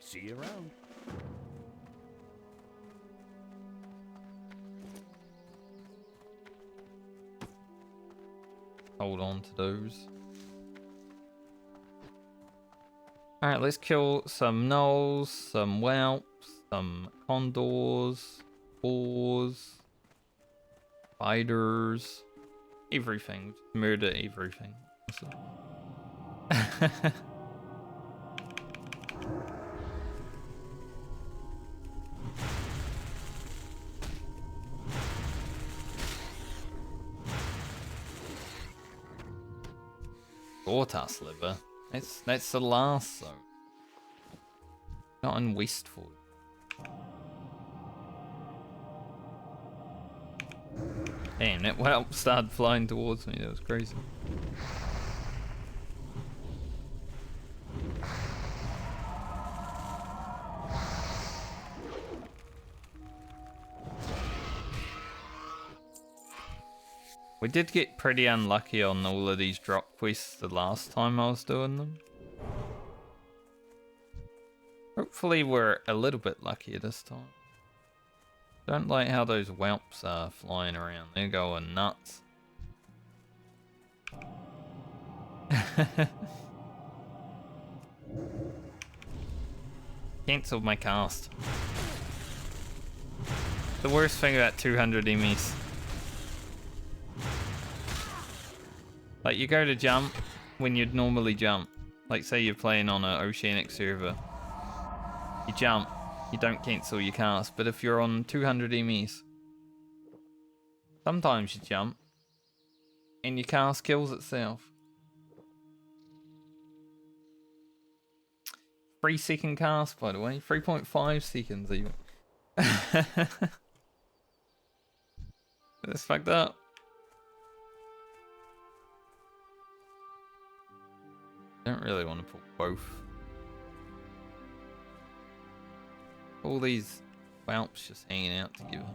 See you around. Hold on to those. Alright, let's kill some gnolls, some whelps, some condors, boars, spiders, everything. Just murder everything. Gortas liver. That's the last zone. Not in Westford. Damn, that whelp started flying towards me. That was crazy. We did get pretty unlucky on all of these drop quests the last time I was doing them. Hopefully we're a little bit luckier this time. Don't like how those whelps are flying around. They're going nuts. Cancelled my cast. The worst thing about 200 emis. Like, you go to jump when you'd normally jump. Like, say you're playing on an oceanic server. You jump, you don't cancel your cast. But if you're on 200 emis, sometimes you jump and your cast kills itself. 3-second cast, by the way. 3.5 seconds even. That's fucked up. Don't really want to put both. All these whelps just hanging out together.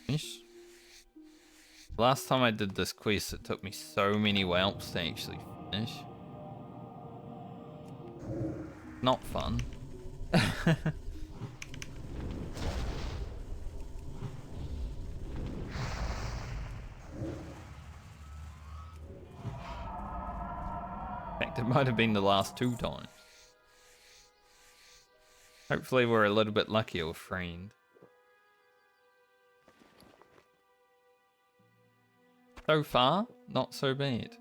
Finish. Last time I did this quest, it took me so many whelps to actually finish. Not fun. In fact, it might have been the last 2 times. Hopefully we're a little bit luckier with Friend. So far, not so bad.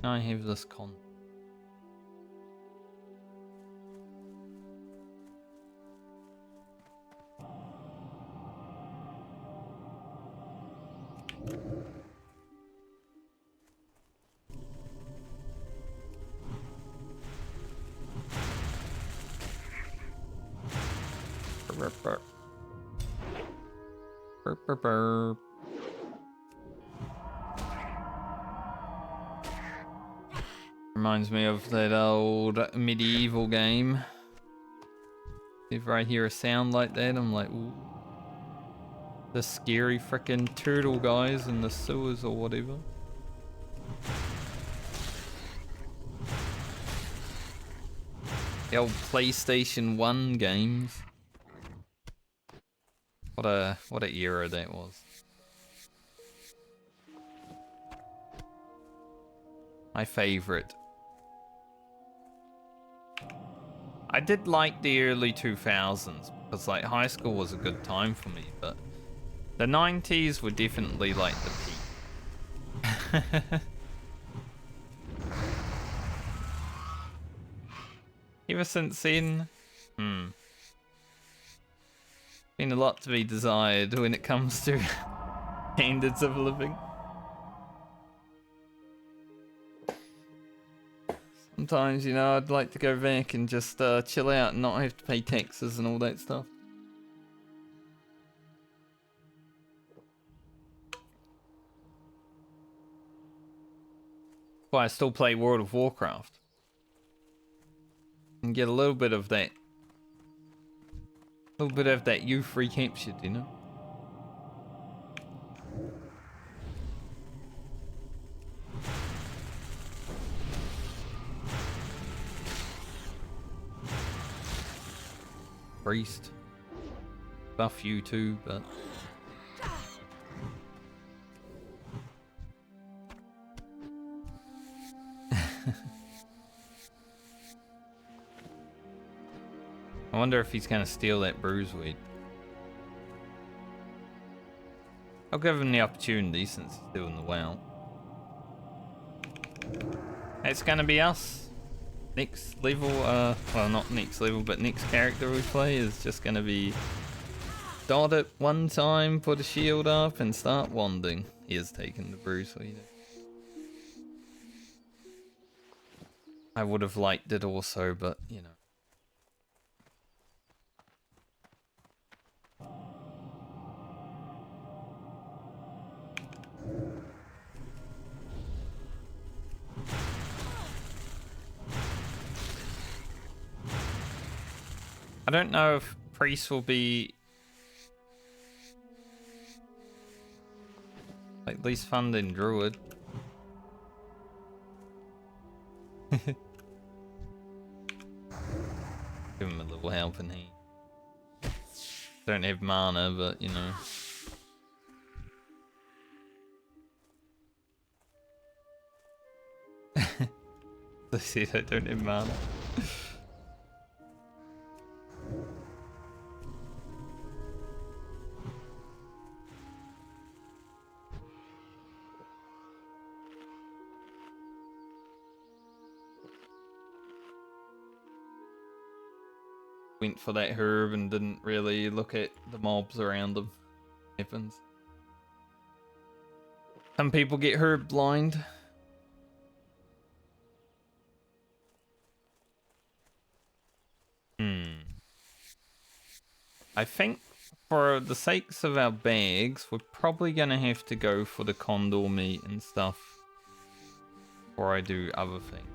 I have this con. Burp, burp, burp. Reminds me of that old medieval game. If I hear a sound like that, I'm like, ooh. The scary frickin' turtle guys in the sewers or whatever. The old PlayStation 1 games. What a era that was. My favorite. I did like the early 2000s because like high school was a good time for me, but the 90s were definitely like the peak. Ever since then, been a lot to be desired when it comes to standards of living. Sometimes, you know, I'd like to go back and just chill out and not have to pay taxes and all that stuff. Why I still play World of Warcraft. And get a little bit of that. A little bit of that youth recaptured, you know? Priest. Buff you too, but... I wonder if he's gonna steal that bruiseweed. I'll give him the opportunity since he's doing the WoW. It's gonna be us. Next level, well not next level, but next character we play is just gonna be dot it one time, put a shield up and start wanding. He is taking the bruiseweed. I would have liked it also, but you know. I don't know if Priest will be like least fun than Druid. Give him a little helping hand. Don't have mana, but you know. I said I don't have mana. Went for that herb and didn't really look at the mobs around him. Happens. Some people get herb blind. I think for the sakes of our bags, we're probably gonna have to go for the condor meat and stuff before I do other things.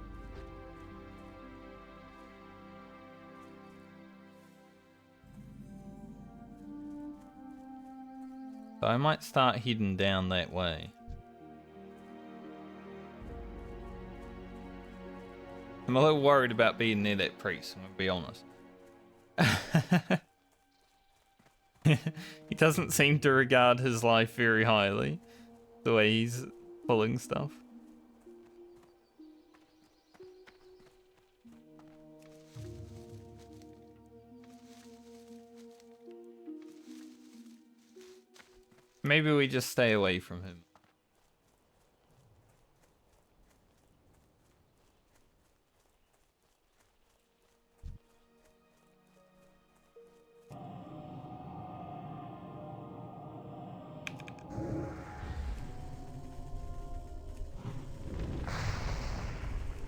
So I might start heading down that way. I'm a little worried about being near that priest, I'm gonna be honest. He doesn't seem to regard his life very highly, the way he's pulling stuff. Maybe we just stay away from him.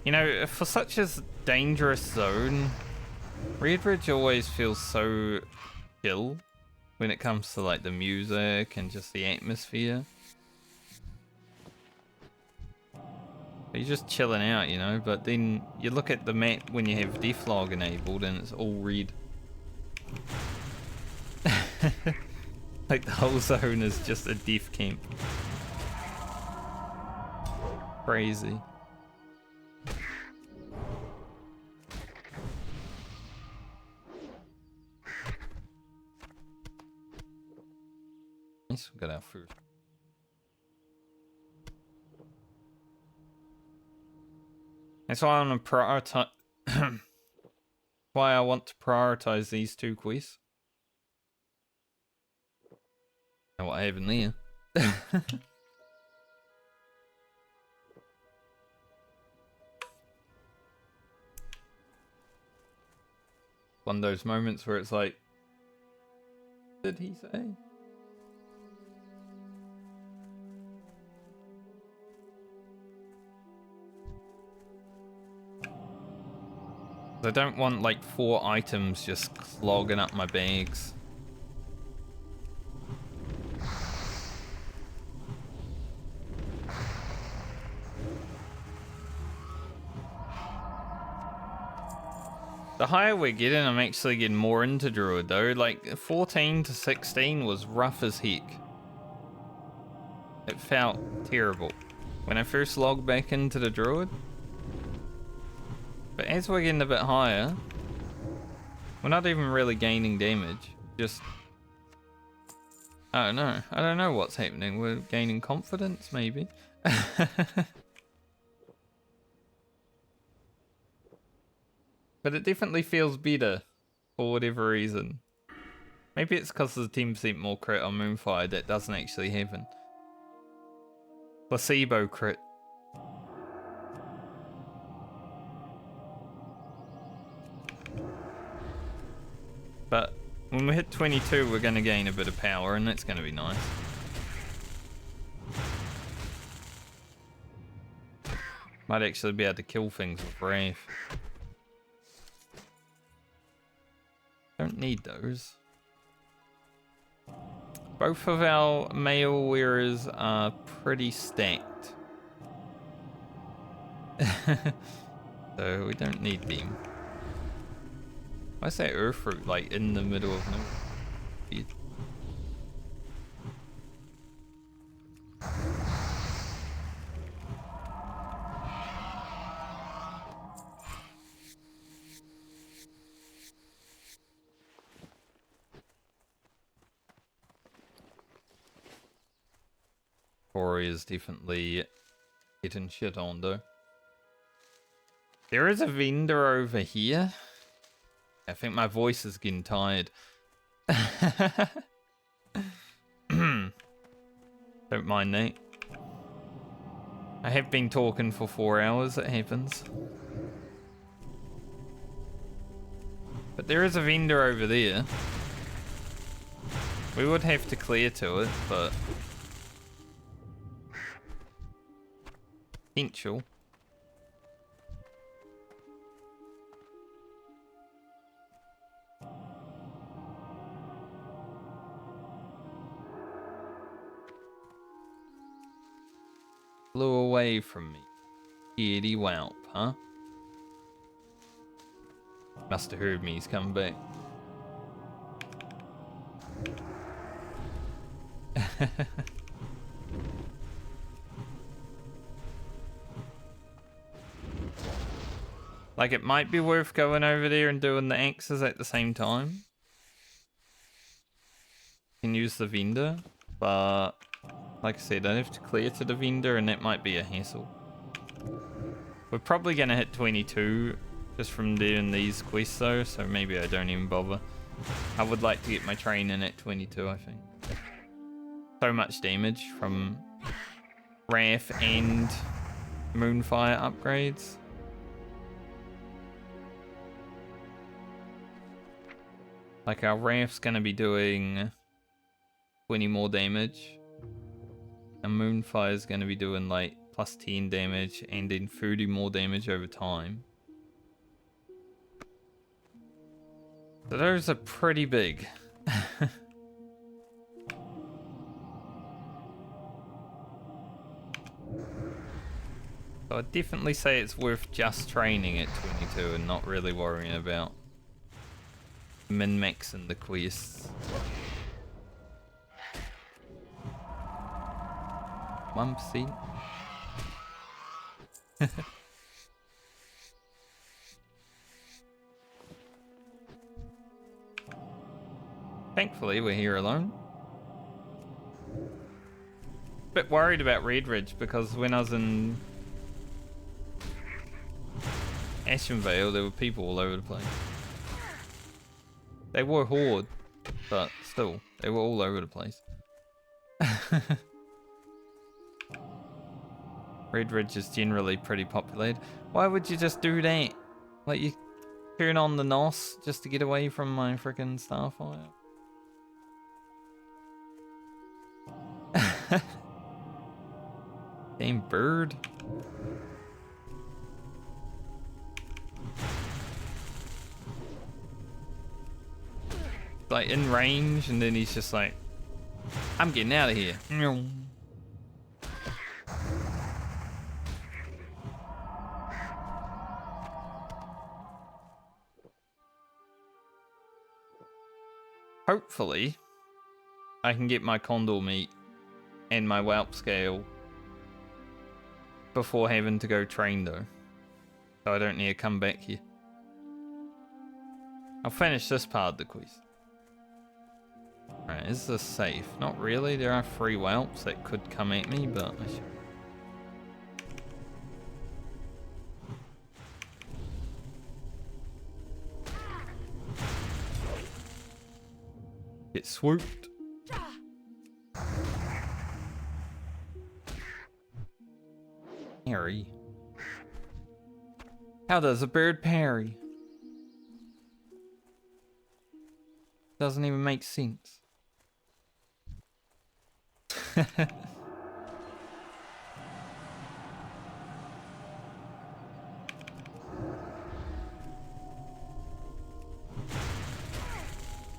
You know, for such a dangerous zone, Redbridge always feels so chill when it comes to like the music and just the atmosphere. You're just chilling out, you know, but then you look at the map when you have Deathlog enabled and it's all red. Like the whole zone is just a death camp. Crazy. Nice, we got our food. That's why I want to prioritize. Why I want to prioritize these two quests. And what I have in there. One of those moments where it's like, what did he say? I don't want like 4 items just clogging up my bags. The higher we're getting, I'm actually getting more into Druid though. Like 14 to 16 was rough as heck. It felt terrible when I first logged back into the Druid. But as we're getting a bit higher, we're not even really gaining damage. Just, I don't know. I don't know what's happening. We're gaining confidence, maybe. But it definitely feels better for whatever reason. Maybe it's because there's 10% more crit on Moonfire that doesn't actually happen. Placebo crit. But when we hit 22, we're going to gain a bit of power, and that's going to be nice. Might actually be able to kill things with Wrath. Don't need those. Both of our male wearers are pretty stacked. So we don't need them. Why is that earth root like in the middle of nowhere? Corey is definitely getting shit on though. There is a vendor over here. I think my voice is getting tired. Don't mind that. I have been talking for 4 hours, it happens. But there is a vendor over there. We would have to clear to it, but... potential. Flew away from me. Kitty whelp, huh? Must have heard me, he's coming back. Like, it might be worth going over there and doing the axes at the same time. You can use the vendor, but like I said, I have to clear to the vendor and that might be a hassle. We're probably going to hit 22 just from doing these quests though, so maybe I don't even bother. I would like to get my train in at 22, I think. So much damage from Wrath and Moonfire upgrades. Like, our Wrath's gonna be doing 20 more damage. And Moonfire's gonna be doing like plus 10 damage and then 30 more damage over time. So those are pretty big. So I'd definitely say it's worth just training at 22 and not really worrying about min-maxing the quests. 1%. Thankfully, we're here alone. Bit worried about Red Ridge because when I was in Ashenvale, there were people all over the place. They were Horde, but still, they were all over the place. Red Ridge is generally pretty populated. Why would you just do that? Like, you turn on the NOS just to get away from my freaking Starfire? Damn bird. Like in range, and then he's just like, I'm getting out of here. hopefully I can get my condor meat and my whelp scale before having to go train though. So I don't need to come back here. I'll finish this part of the quest. Alright, is this safe? Not really. There are 3 whelps that could come at me, but I should... Get swooped. Parry. How does a bird parry? Doesn't even make sense.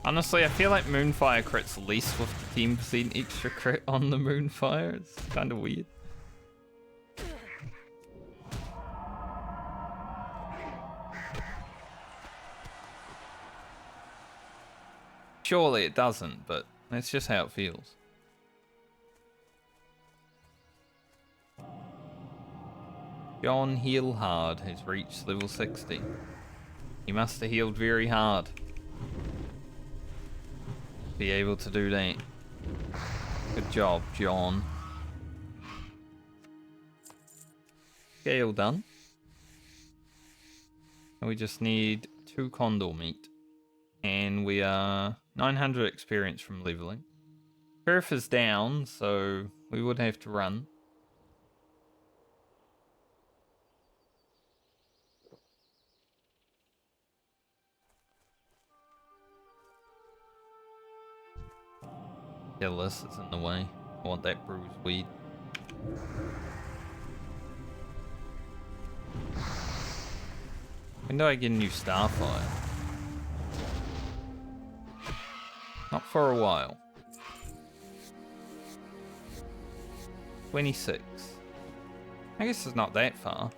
Honestly, I feel like Moonfire crits least with the 10% extra crit on the Moonfire. It's kind of weird. Surely it doesn't, but that's just how it feels. John Heal Hard has reached level 60. He must have healed very hard. Be able to do that. Good job, John. Scale done. And we just need 2 condor meat. And we are 900 experience from leveling. Perf is down, so we would have to run. Kill this, it's in the way. I want that bruised weed. When do I get a new Starfire? Not for a while. 26. I guess it's not that far.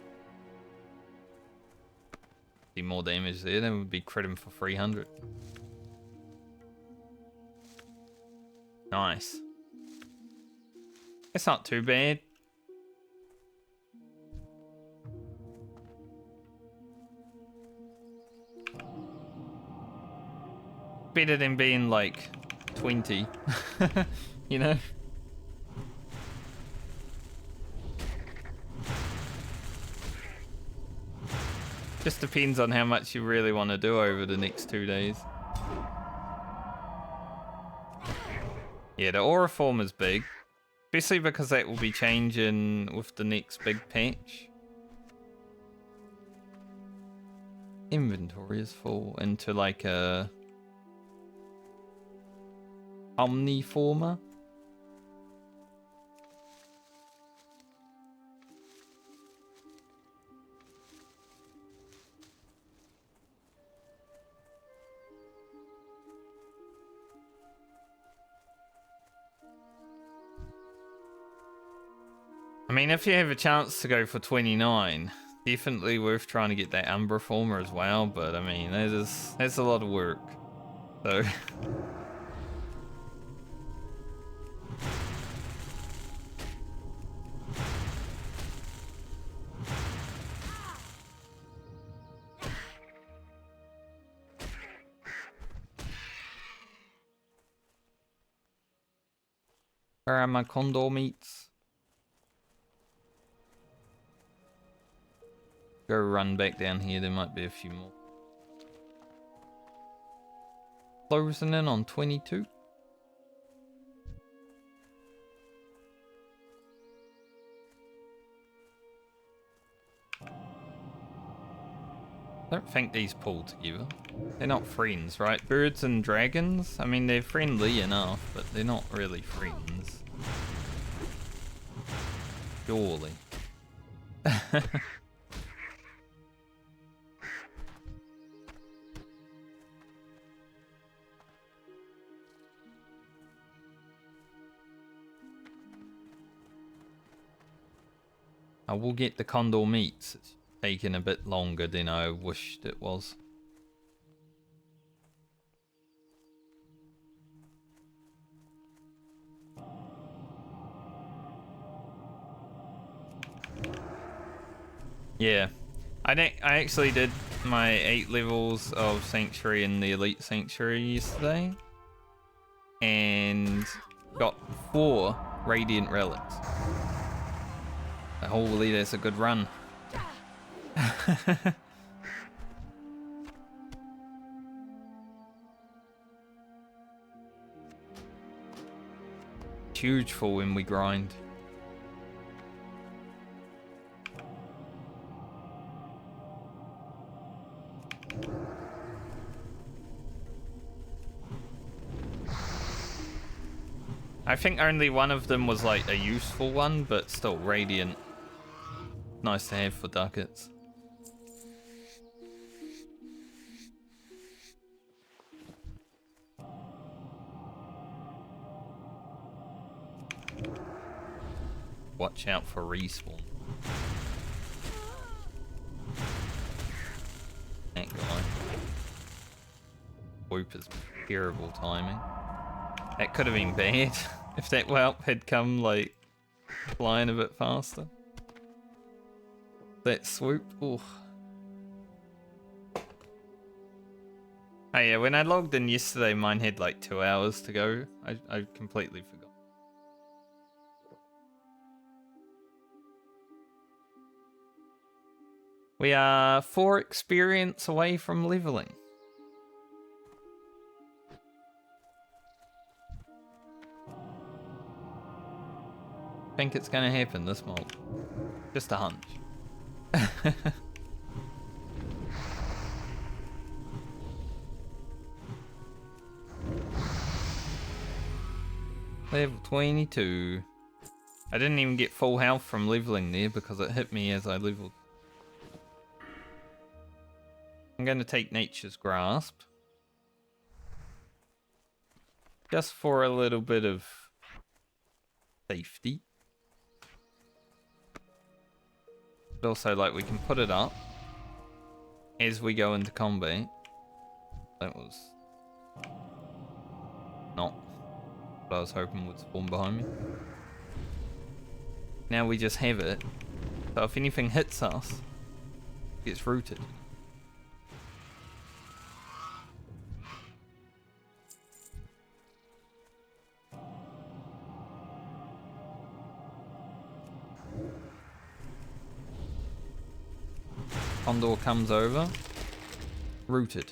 See more damage there, then we'd be critting for 300. Nice. It's not too bad. Better than being like 20, you know? Just depends on how much you really want to do over the next 2 days. Yeah, the aura form is big, especially because that will be changing with the next big patch. Inventory is full into like a Omniformer. I mean, if you have a chance to go for 29, definitely worth trying to get that Umbra Former as well, but I mean, that's a lot of work. So... Where are my condor meats? Go run back down here, there might be a few more. Closing in on 22. I don't think these pull together. They're not friends, right? Birds and dragons? I mean, they're friendly enough, but they're not really friends. Surely. I will get the condor meats. It's taking a bit longer than I wished it was. Yeah. I actually did my 8 levels of Sanctuary in the Elite Sanctuary yesterday. And got 4 Radiant Relics. Holy, that's a good run. Huge for when we grind. I think only one of them was like a useful one, but still Radiant. Nice to have for ducats. Watch out for respawn. That guy. Whoop is terrible timing. That could have been bad if that whelp had come like flying a bit faster. That swoop. Ooh. Oh yeah, when I logged in yesterday, mine had like 2 hours to go. I completely forgot. We are 4 experience away from leveling. Think it's gonna happen this month. Just a hunch. Level 22. I didn't even get full health from leveling there because it hit me as I leveled. I'm going to take Nature's Grasp. Just for a little bit of safety. But also, like, we can put it up as we go into combat. That was not what I was hoping would spawn behind me. Now we just have it. So if anything hits us, it gets rooted. Condor comes over. Rooted.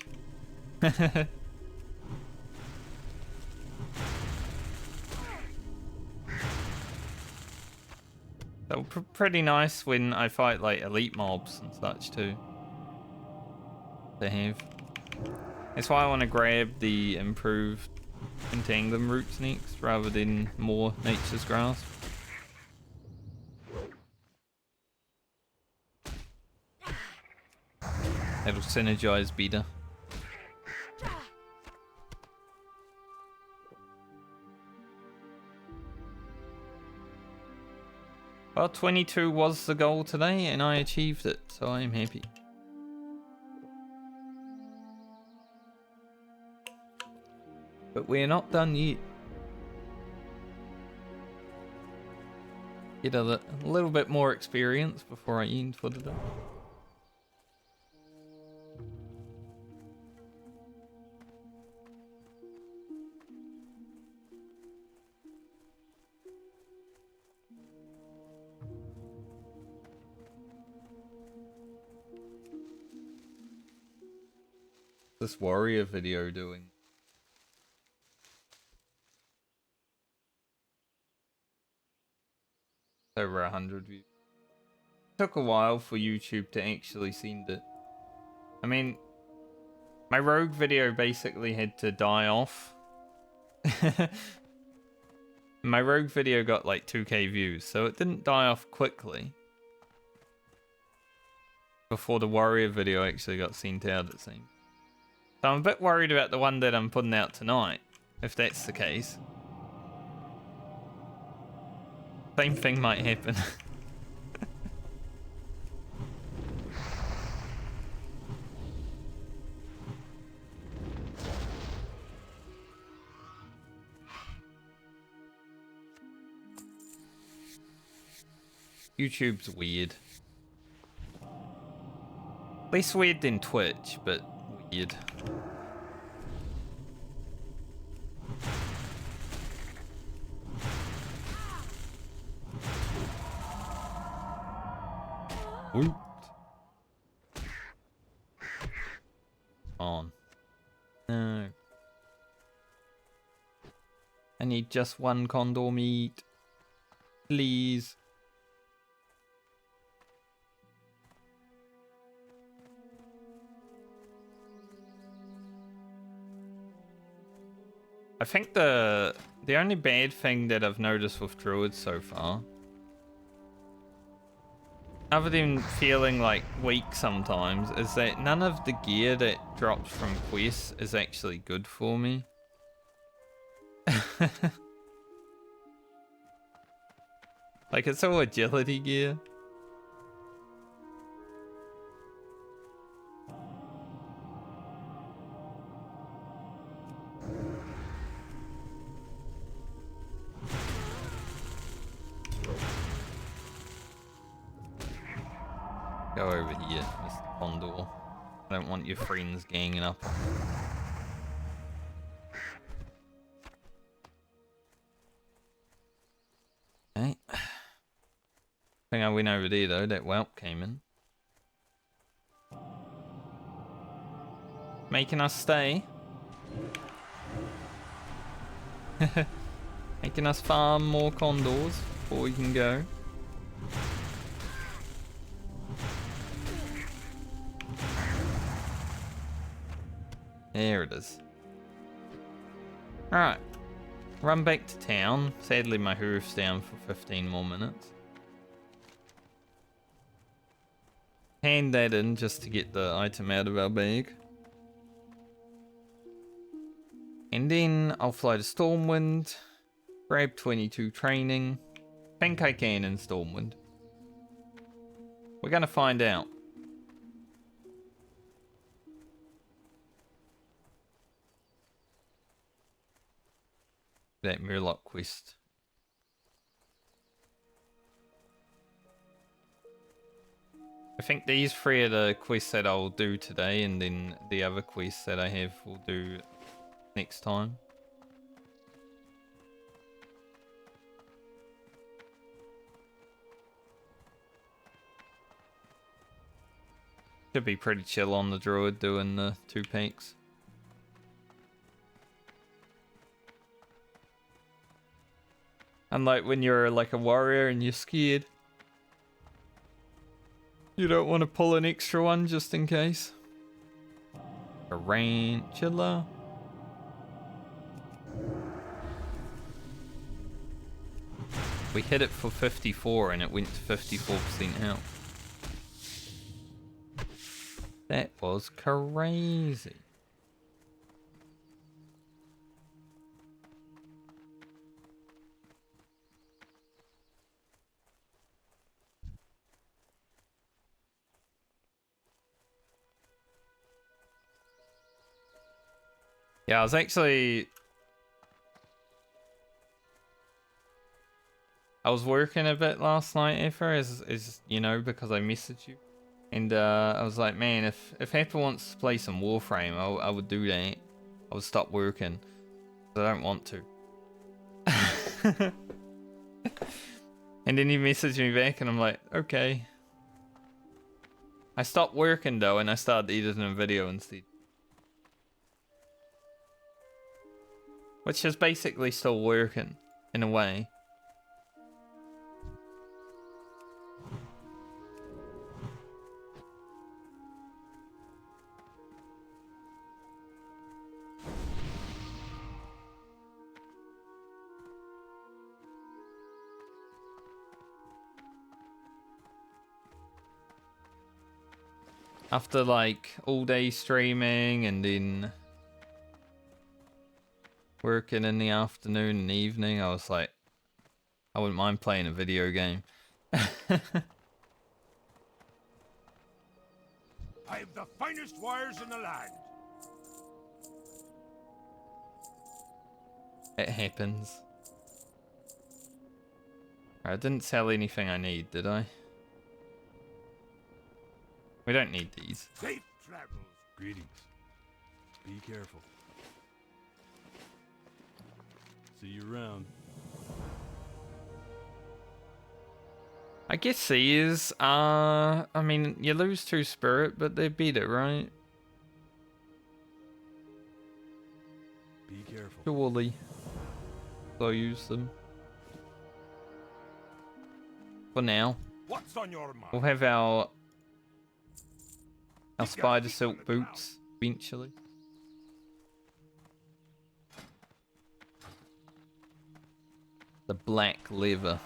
So pretty nice when I fight like elite mobs and such too. To have. That's why I want to grab the improved entanglement roots next rather than more Nature's Grasp. That'll synergize better. Well, 22 was the goal today, and I achieved it, so I am happy. But we're not done yet. Get a little bit more experience before I end for the day. This warrior video doing? Over 100 views. Took a while for YouTube to actually send it. I mean, my rogue video basically had to die off. My rogue video got like 2k views, so it didn't die off quickly. Before the warrior video actually got sent out, it seems. So I'm a bit worried about the one that I'm putting out tonight, if that's the case. Same thing might happen. YouTube's weird. Less weird than Twitch, but weird. Woot. On. No. I need just one condor meat. Please. I think the only bad thing that I've noticed with Druid so far, other than feeling like weak sometimes, is that none of the gear that drops from quests is actually good for me. Like, it's all agility gear. Go over here, Mr. Condor. I don't want your friends ganging up. Okay. I think I went over there though, that whelp came in. Making us stay. Making us farm more condors before we can go. There it is. Alright. Run back to town. Sadly my hoof's down for 15 more minutes. Hand that in just to get the item out of our bag. And then I'll fly to Stormwind. Grab 22 training. Think I can in Stormwind. We're gonna find out. That Murloc quest. I think these three are the quests that I'll do today, and then the other quests that I have will do next time. Should be pretty chill on the Druid doing the 2 packs. Unlike when you're like a warrior and you're scared. You don't want to pull an extra one just in case. Tarantula. We hit it for 54 and it went to 54% health. That was crazy. Yeah, I was working a bit last night, Effer, as you know, because I messaged you. And I was like, man, if Apple wants to play some Warframe, I would do that. I would stop working. But I don't want to. And then he messaged me back and I'm like, okay. I stopped working though and I started editing a video instead. Which is basically still working, in a way. After like all day streaming and then working in the afternoon and evening, I was like, I wouldn't mind playing a video game. I have the finest wires in the land. It happens. I didn't sell anything I need, did I? We don't need these. Safe travels. Greetings. Be careful. See you around. I guess seers are... I mean, you lose 2 spirit, but they're better, right? Be careful. Surely. So use them. For now. What's on your mind? We'll have our spider silk boots eventually. The black leather.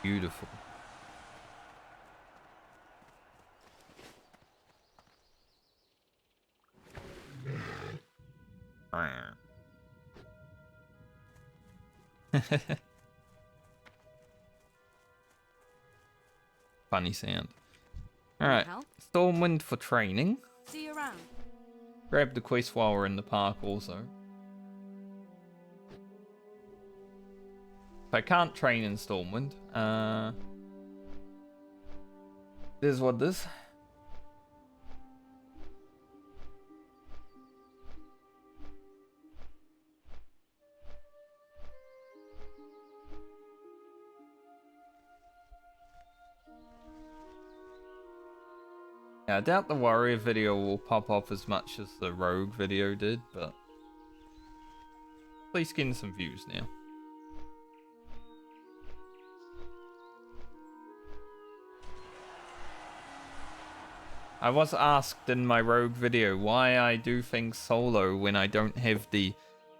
Beautiful. Funny sound. Alright, Help? Stormwind for training. See you around. Grab the quest while we're in the park also. If I can't train in Stormwind, there's what this. Yeah, I doubt the warrior video will pop off as much as the rogue video did, but at least getting some views now. I was asked in my rogue video why I do things solo when I don't have the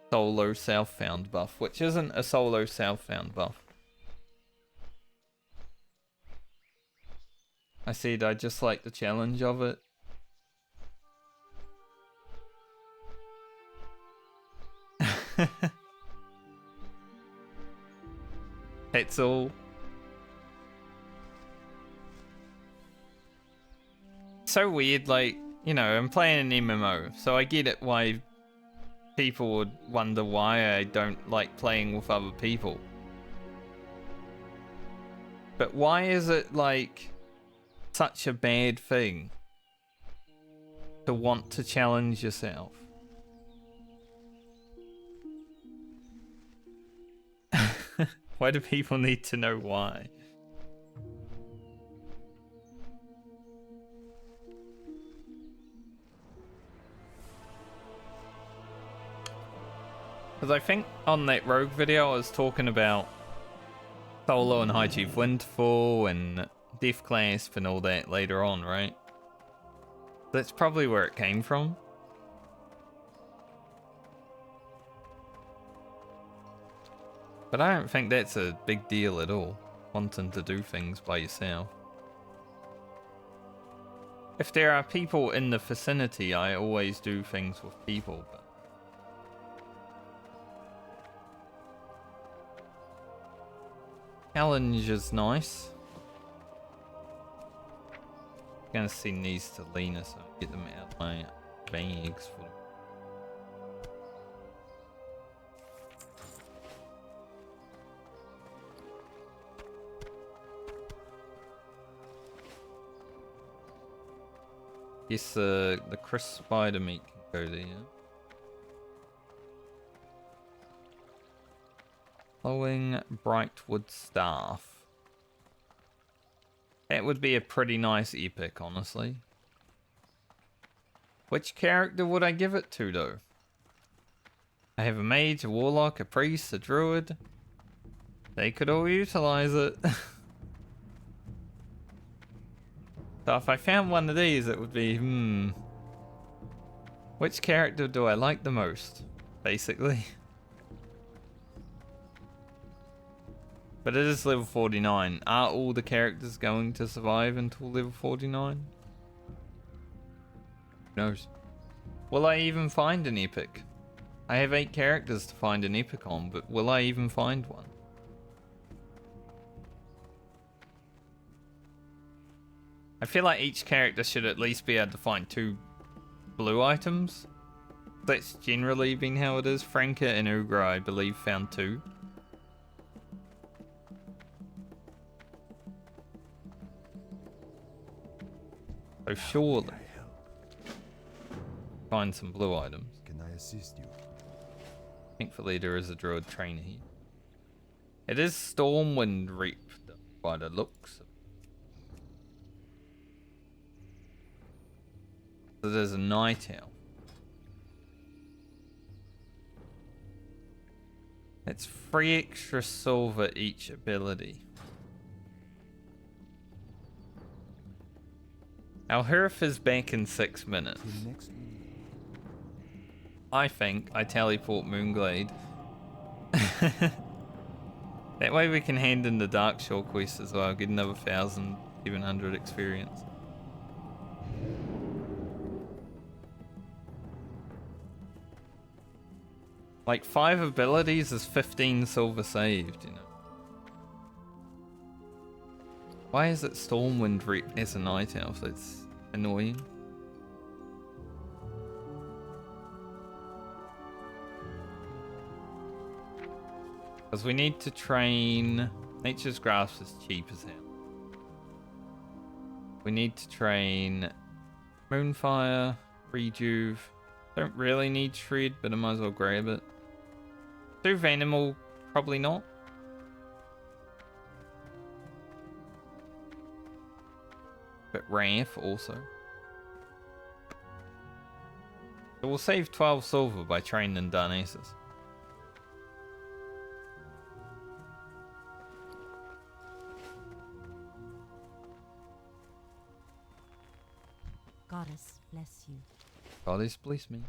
solo southbound buff, which isn't a solo southbound buff. I said I just like the challenge of it. That's all. So weird, like, you know, I'm playing an MMO, so I get it why people would wonder why I don't like playing with other people. But why is it, like, such a bad thing to want to challenge yourself? Why do people need to know why? Because I think on that rogue video I was talking about solo and High Chief Windfall and Death Clasp and all that later on, right? That's probably where it came from. But I don't think that's a big deal at all, wanting to do things by yourself. If there are people in the vicinity, I always do things with people, but challenge is nice. Gonna send these to Lena so I get them out of my bags for guess the crisp spider meat can go there. Glowing Brightwood Staff. That would be a pretty nice epic, honestly. Which character would I give it to, though? I have a mage, a warlock, a priest, a druid. They could all utilize it. So if I found one of these, it would be, which character do I like the most, basically? But it is level 49. Are all the characters going to survive until level 49? Who knows? Will I even find an epic? I have 8 characters to find an epic on, but will I even find one? I feel like each character should at least be able to find 2 blue items. That's generally been how it is. Franca and Ugra, I believe, found 2. So surely find some blue items. Can I assist you? Thankfully there is a druid trainer here. It is Stormwind Reap by the looks. So there's a night owl. It's 3 extra silver each ability. Our hearth is back in 6 minutes. Till next I think I teleport Moonglade. That way we can hand in the Dark Shore quest as well, get another 1,700 experience. Like 5 abilities is 15 silver saved, you know. Why is it Stormwind Reap as a night elf? That's annoying. Because we need to train... Nature's Grasp is cheap as hell. We need to train Moonfire, Rejuve. Don't really need Shred, but I might as well grab it. Do Vanimal, probably not. But Wrath also. So we'll save 12 silver by training Darnassus. Goddess bless you. Goddess bless me.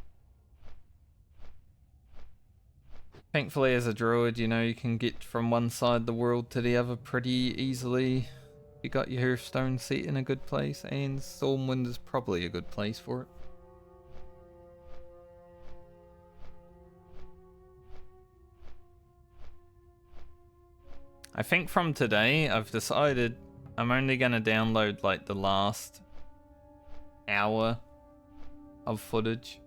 Thankfully, as a druid, you know, you can get from one side of the world to the other pretty easily. You got your Hearthstone set in a good place, and Stormwind is probably a good place for it. I think from today, I've decided I'm only going to download like the last hour of footage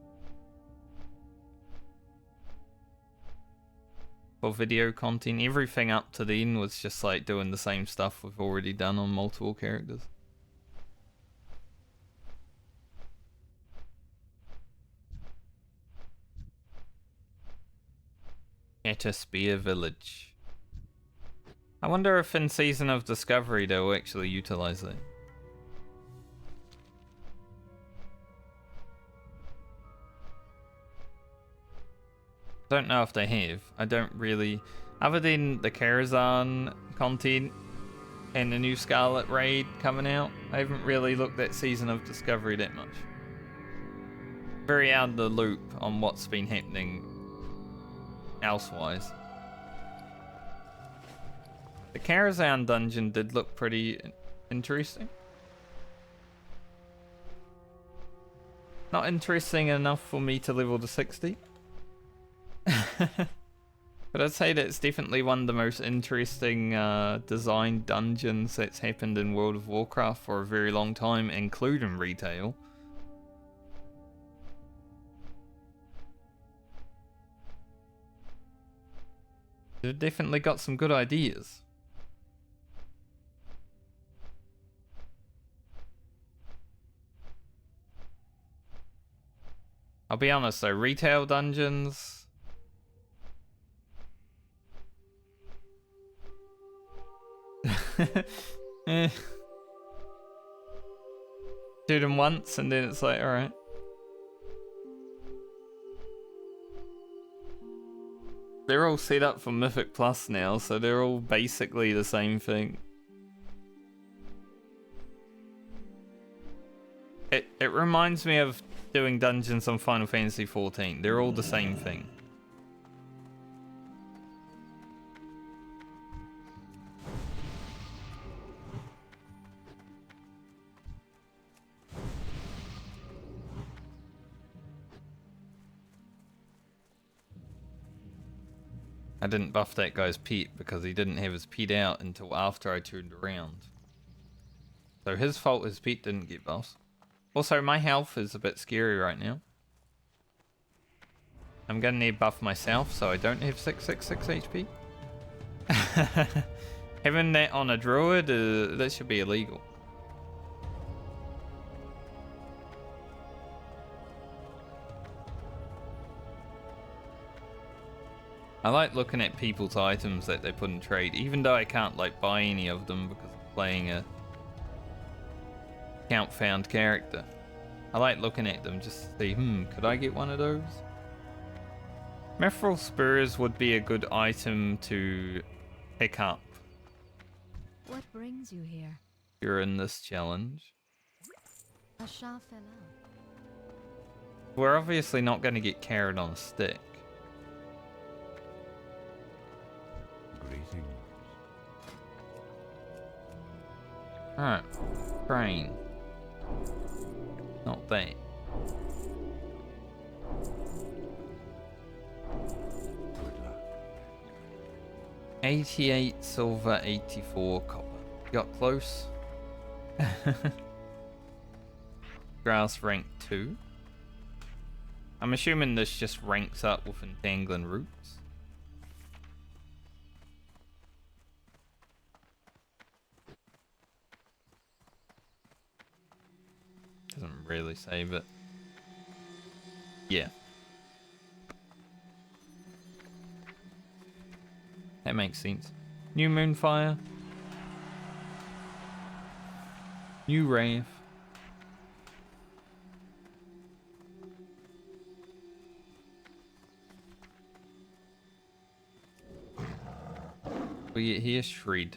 for video content. Everything up to then was just like doing the same stuff we've already done on multiple characters. At a Spear Village. I wonder if in Season of Discovery they'll actually utilize that. Don't know if they have. I don't really... Other than the Karazhan content and the new Scarlet Raid coming out, I haven't really looked at Season of Discovery that much. Very out of the loop on what's been happening elsewise. The Karazhan dungeon did look pretty interesting. Not interesting enough for me to level to 60. But I'd say that's definitely one of the most interesting designed dungeons that's happened in World of Warcraft for a very long time, including retail. They've definitely got some good ideas. I'll be honest though, retail dungeons... eh. Do them once and then it's like, alright. They're all set up for Mythic Plus now, so they're all basically the same thing. It reminds me of doing dungeons on Final Fantasy XIV. They're all the same thing. I didn't buff that guy's pet because he didn't have his pet out until after I turned around. So his fault his pet didn't get buffed. Also, my health is a bit scary right now. I'm gonna need buff myself so I don't have 666 HP. Having that on a druid, that should be illegal. I like looking at people's items that they put in trade, even though I can't like buy any of them because I'm playing a count found character. I like looking at them just to see, could I get one of those? Mithril spurs would be a good item to pick up What brings you here? during this challenge. A Shah fell out. We're obviously not going to get carried on a stick. Greetings. Alright, train. Not that. Good luck. 88 silver, 84 copper. Got close. Grass rank 2. I'm assuming this just ranks up with entangling roots. Doesn't really say, but yeah. That makes sense. New Moonfire. New Wraith. We get here Shred.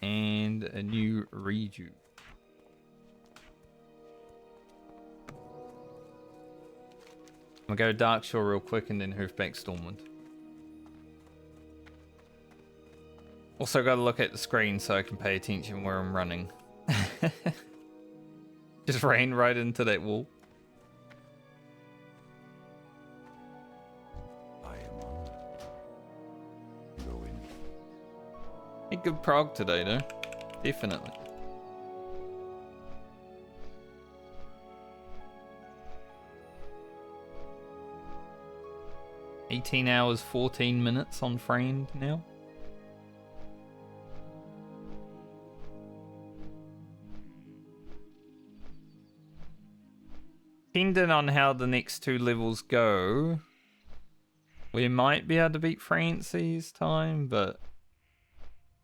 And a new Reju. I'll go Darkshore real quick and then Hoofback Stormwind. Also gotta look at the screen so I can pay attention where I'm running. Just ran right into that wall. I am honored. Go in. A good prog today though. Definitely. $18 hours, 14 minutes on Friend now. Depending on how the next two levels go, we might be able to beat Francie's time, but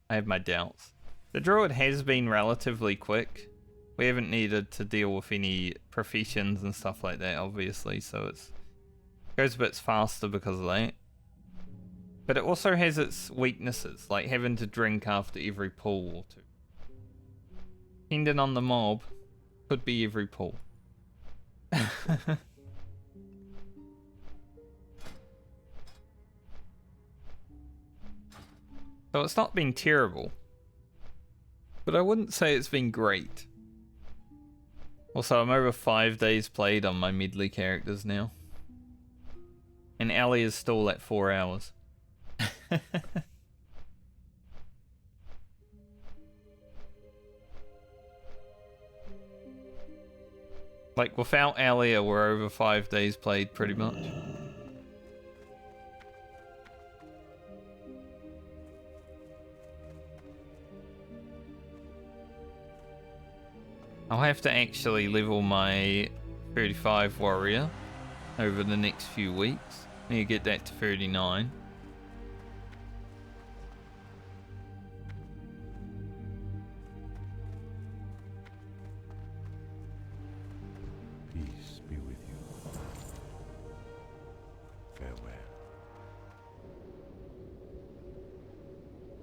I have my doubts. The Druid has been relatively quick. We haven't needed to deal with any professions and stuff like that, obviously, so it goes a bit faster because of that. But it also has its weaknesses, like having to drink after every pull or two. Depending on the mob, could be every pull. So it's not been terrible, but I wouldn't say it's been great. Also, I'm over 5 days played on my Medley characters now. And Ellie is still at 4 hours. Like, without Alia, we're over 5 days played, pretty much. I'll have to actually level my 35 warrior over the next few weeks. I need to get that to 39. Peace be with you. Farewell.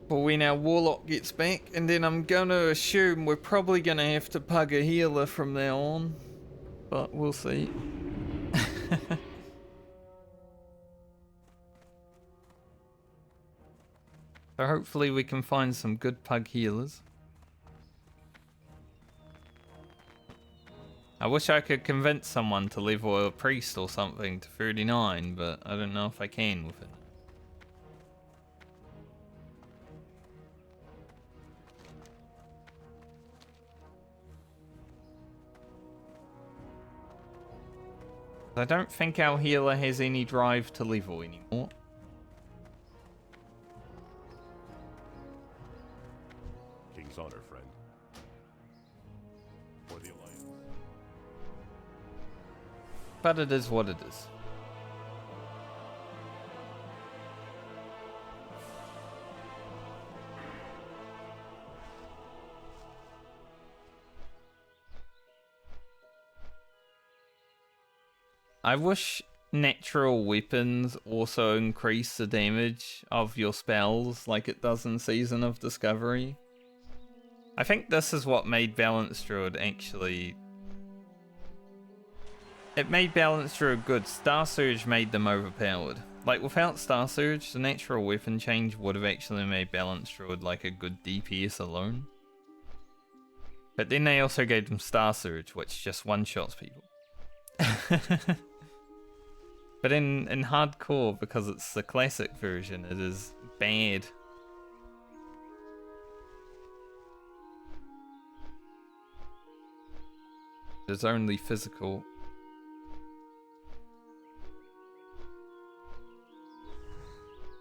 But when our warlock gets back, and then I'm gonna assume we're probably gonna have to pug a healer from now on. But we'll see. So hopefully we can find some good pug healers. I wish I could convince someone to level a priest or something to 39, but I don't know if I can with it. I don't think our healer has any drive to level anymore. King's honor, friend. For the Alliance. But it is what it is. I wish natural weapons also increase the damage of your spells like it does in Season of Discovery. I think this is what made Balanced Druid actually... It made Balanced Druid good. Star Surge made them overpowered. Like, without Star Surge, the natural weapon change would have actually made Balanced Druid like a good DPS alone. But then they also gave them Star Surge, which just one-shots people. But in hardcore, because it's the classic version, it is bad. It's only physical.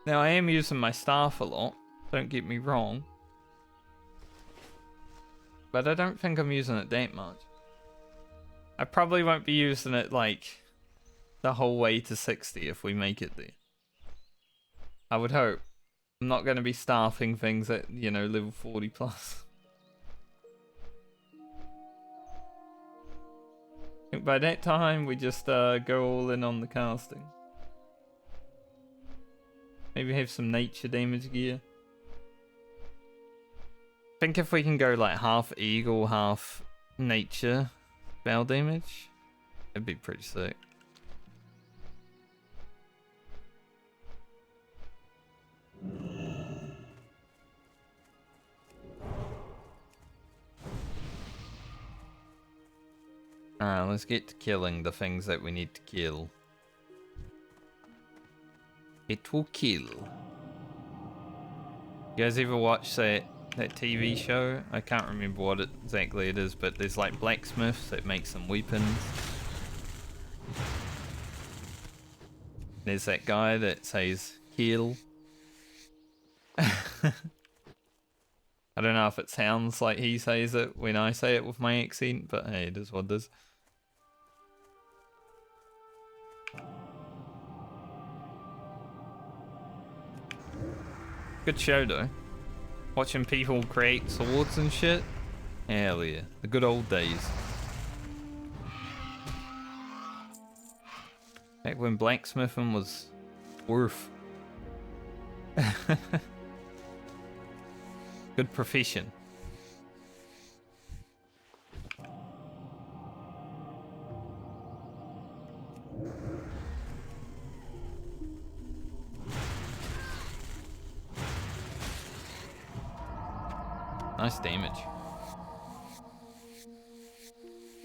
Now I am using my staff a lot, don't get me wrong. But I don't think I'm using it that much. I probably won't be using it like the whole way to 60 if we make it there. I would hope. I'm not going to be staffing things at, you know, level 40 plus. I think by that time we just go all in on the casting. Maybe have some nature damage gear. I think if we can go like half eagle, half nature spell damage, it'd be pretty sick. Alright, let's get to killing the things that we need to kill. It will kill. You guys ever watch that TV show? I can't remember what exactly it is, but there's like blacksmiths that make some weapons. There's that guy that says kill. I don't know if it sounds like he says it when I say it with my accent, but hey, it is what it is. Good show though. Watching people create swords and shit. Hell yeah. The good old days. Back when blacksmithing was worth. Good profession. Nice damage.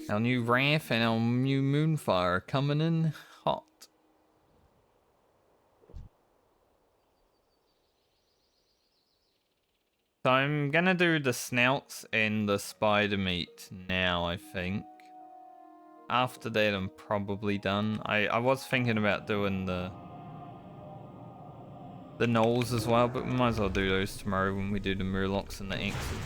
Our new Wrath and our new Moonfire coming in hot. So I'm gonna do the snouts and the spider meat now, I think. After that I'm probably done. I was thinking about doing the gnolls as well, but we might as well do those tomorrow when we do the murlocs and the axes.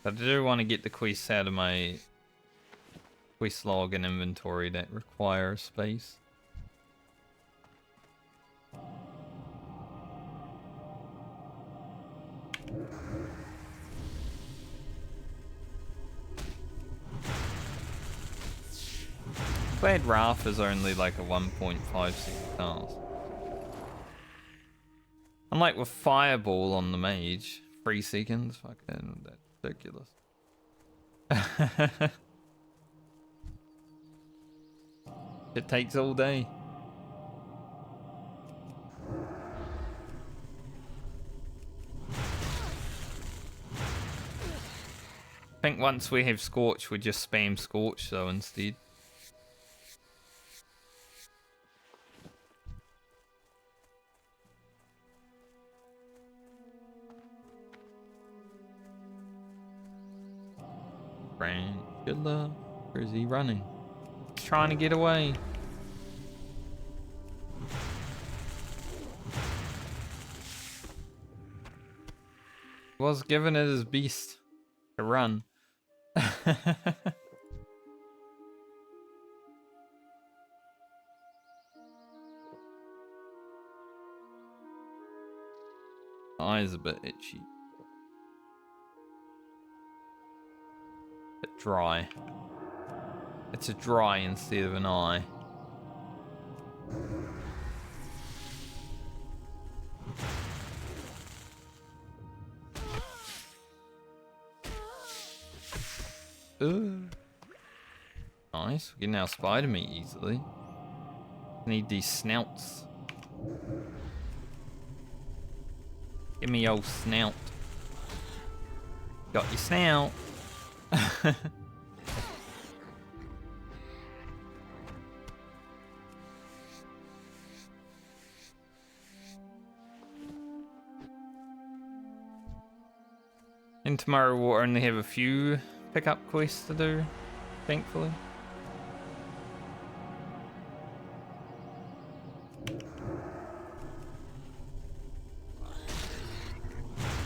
But I do want to get the quests out of my quest log and inventory that require space. Glad Wrath is only like a 1.5 second cast. Unlike with Fireball on the mage, 3 seconds, fucking that's ridiculous. It takes all day. I think once we have Scorch, we just spam Scorch though instead. Good luck. Where is he running? He's trying to get away. Was given it his beast to run. Eye's a bit itchy. Bit dry. It's a dry instead of an eye. Ooh. Nice. We can now spider meat easily. Need these snouts. Give me your snout. Got your snout. And tomorrow we'll only have a few pickup quests to do, thankfully.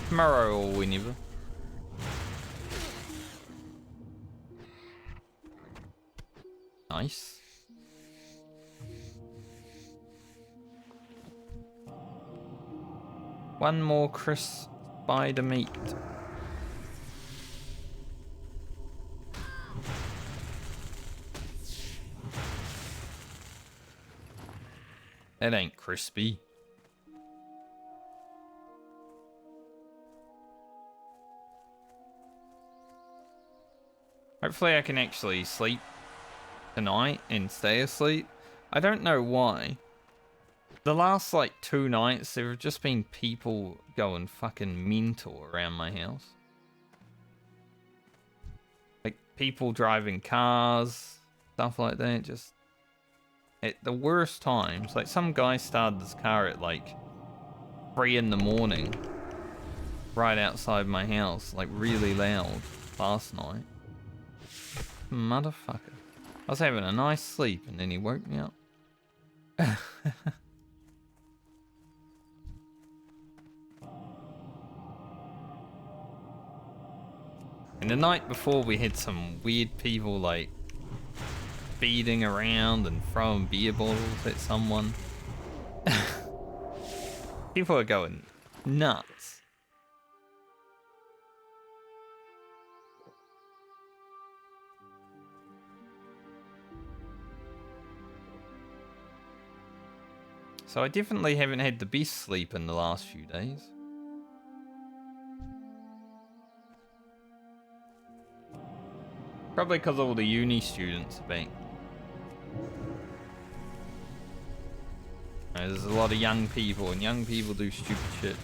Tomorrow or whenever. Nice. One more crisp spider meat. That ain't crispy. Hopefully I can actually sleep tonight and stay asleep. I don't know why. The last like 2 nights there have just been people going fucking mental around my house. Like people driving cars, stuff like that, just at the worst times. Like some guy started this car at like 3 in the morning right outside my house, like really loud last night. Motherfucker. I was having a nice sleep and then he woke me up. And the night before we had some weird people like speeding around and throwing beer bottles at someone. People are going nuts. So I definitely haven't had the best sleep in the last few days. Probably because all the uni students are back. There's a lot of young people, and young people do stupid shit.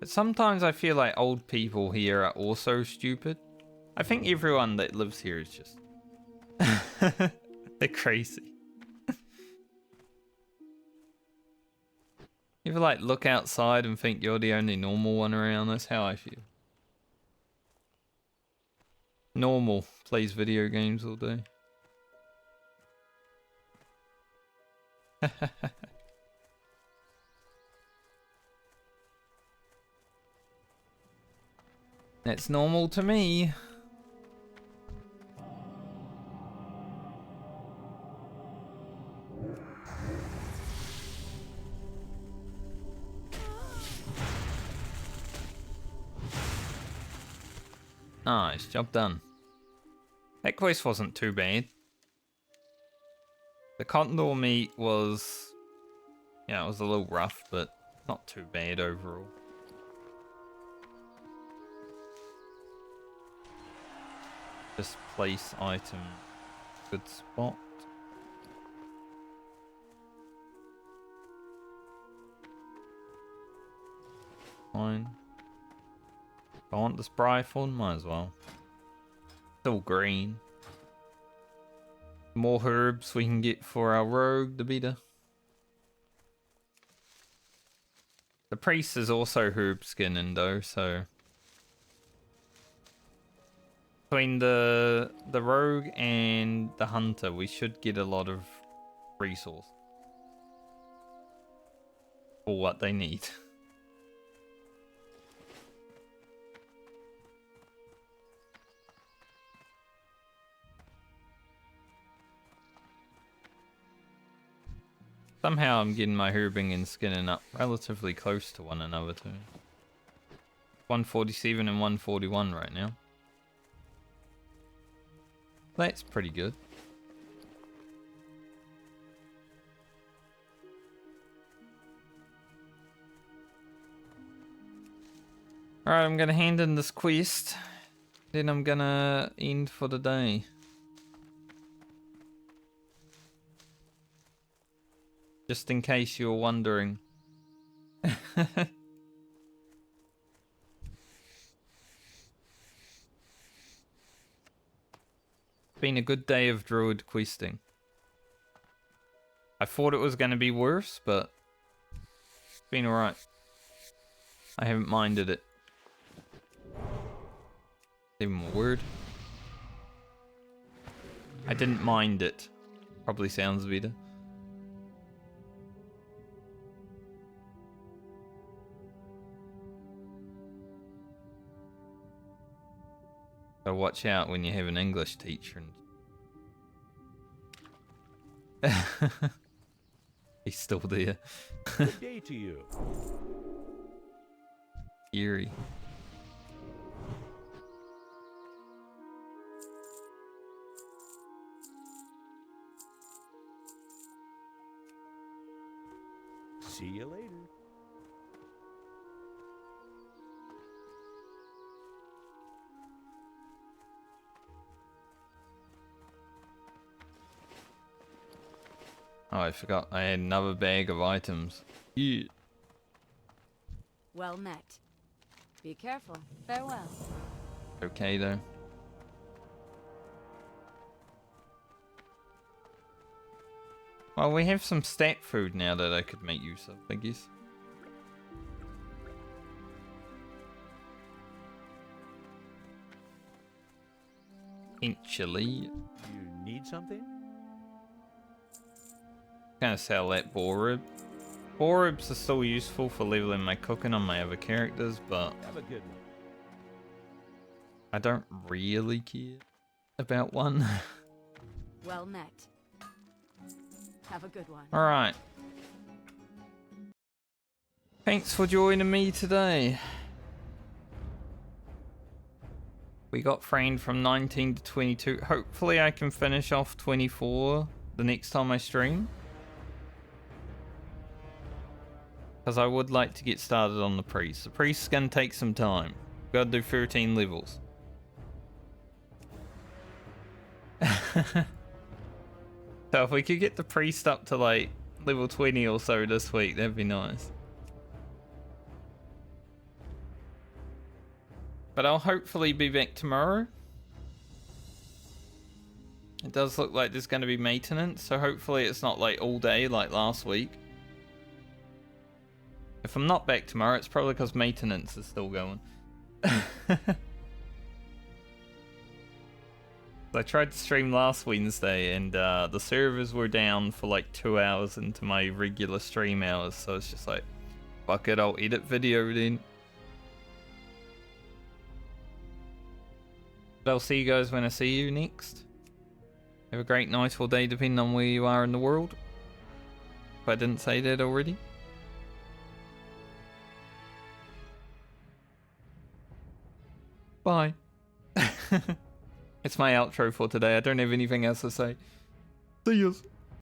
But sometimes I feel like old people here are also stupid. I think everyone that lives here is just... they're crazy. You ever like look outside and think you're the only normal one around? That's how I feel. Normal plays video games all day. That's normal to me. Nice, job done. That quest wasn't too bad. The condor meat was... yeah, it was a little rough, but not too bad overall. Just place item. Good spot. Fine. If I want this rifle, might as well. Still green. More herbs we can get for our rogue, the better. The priest is also herb skinning though, so between the rogue and the hunter, we should get a lot of resource. for what they need. Somehow I'm getting my herbing and skinning up relatively close to one another too. 147 and 141 right now. That's pretty good. Alright, I'm gonna hand in this quest. Then I'm gonna end for the day. Just in case you're wondering. Been a good day of Druid questing. I thought it was going to be worse, but it's been alright. I haven't minded it. Even a word. I didn't mind it. Probably sounds better. So watch out when you have an English teacher. And he's still there. Good day to you. Eerie. See you later. Oh, I forgot. I had another bag of items. Yeah. Well met. Be careful. Farewell. Okay, though. Well, we have some stat food now that I could make use of, I guess. Potentially. You need something? Gonna sell that boar rib. Boar ribs are still useful for leveling my cooking on my other characters, but Have a good one. I don't really care about one. Well met. Have a good one. Alright. Thanks for joining me today. We got framed from 19 to 22. Hopefully I can finish off 24 the next time I stream. Because I would like to get started on the priest. The priest's gonna take some time. Gotta do 13 levels. So if we could get the priest up to like level 20 or so this week, that'd be nice. But I'll hopefully be back tomorrow. It does look like there's going to be maintenance, so hopefully it's not like all day like last week. If I'm not back tomorrow, it's probably because maintenance is still going. I tried to stream last Wednesday and the servers were down for like 2 hours into my regular stream hours, so it's just like, fuck it, I'll edit video then. But I'll see you guys when I see you next. Have a great night or day depending on where you are in the world. If I didn't say that already. Bye. It's my outro for today. I don't have anything else to say. See yous.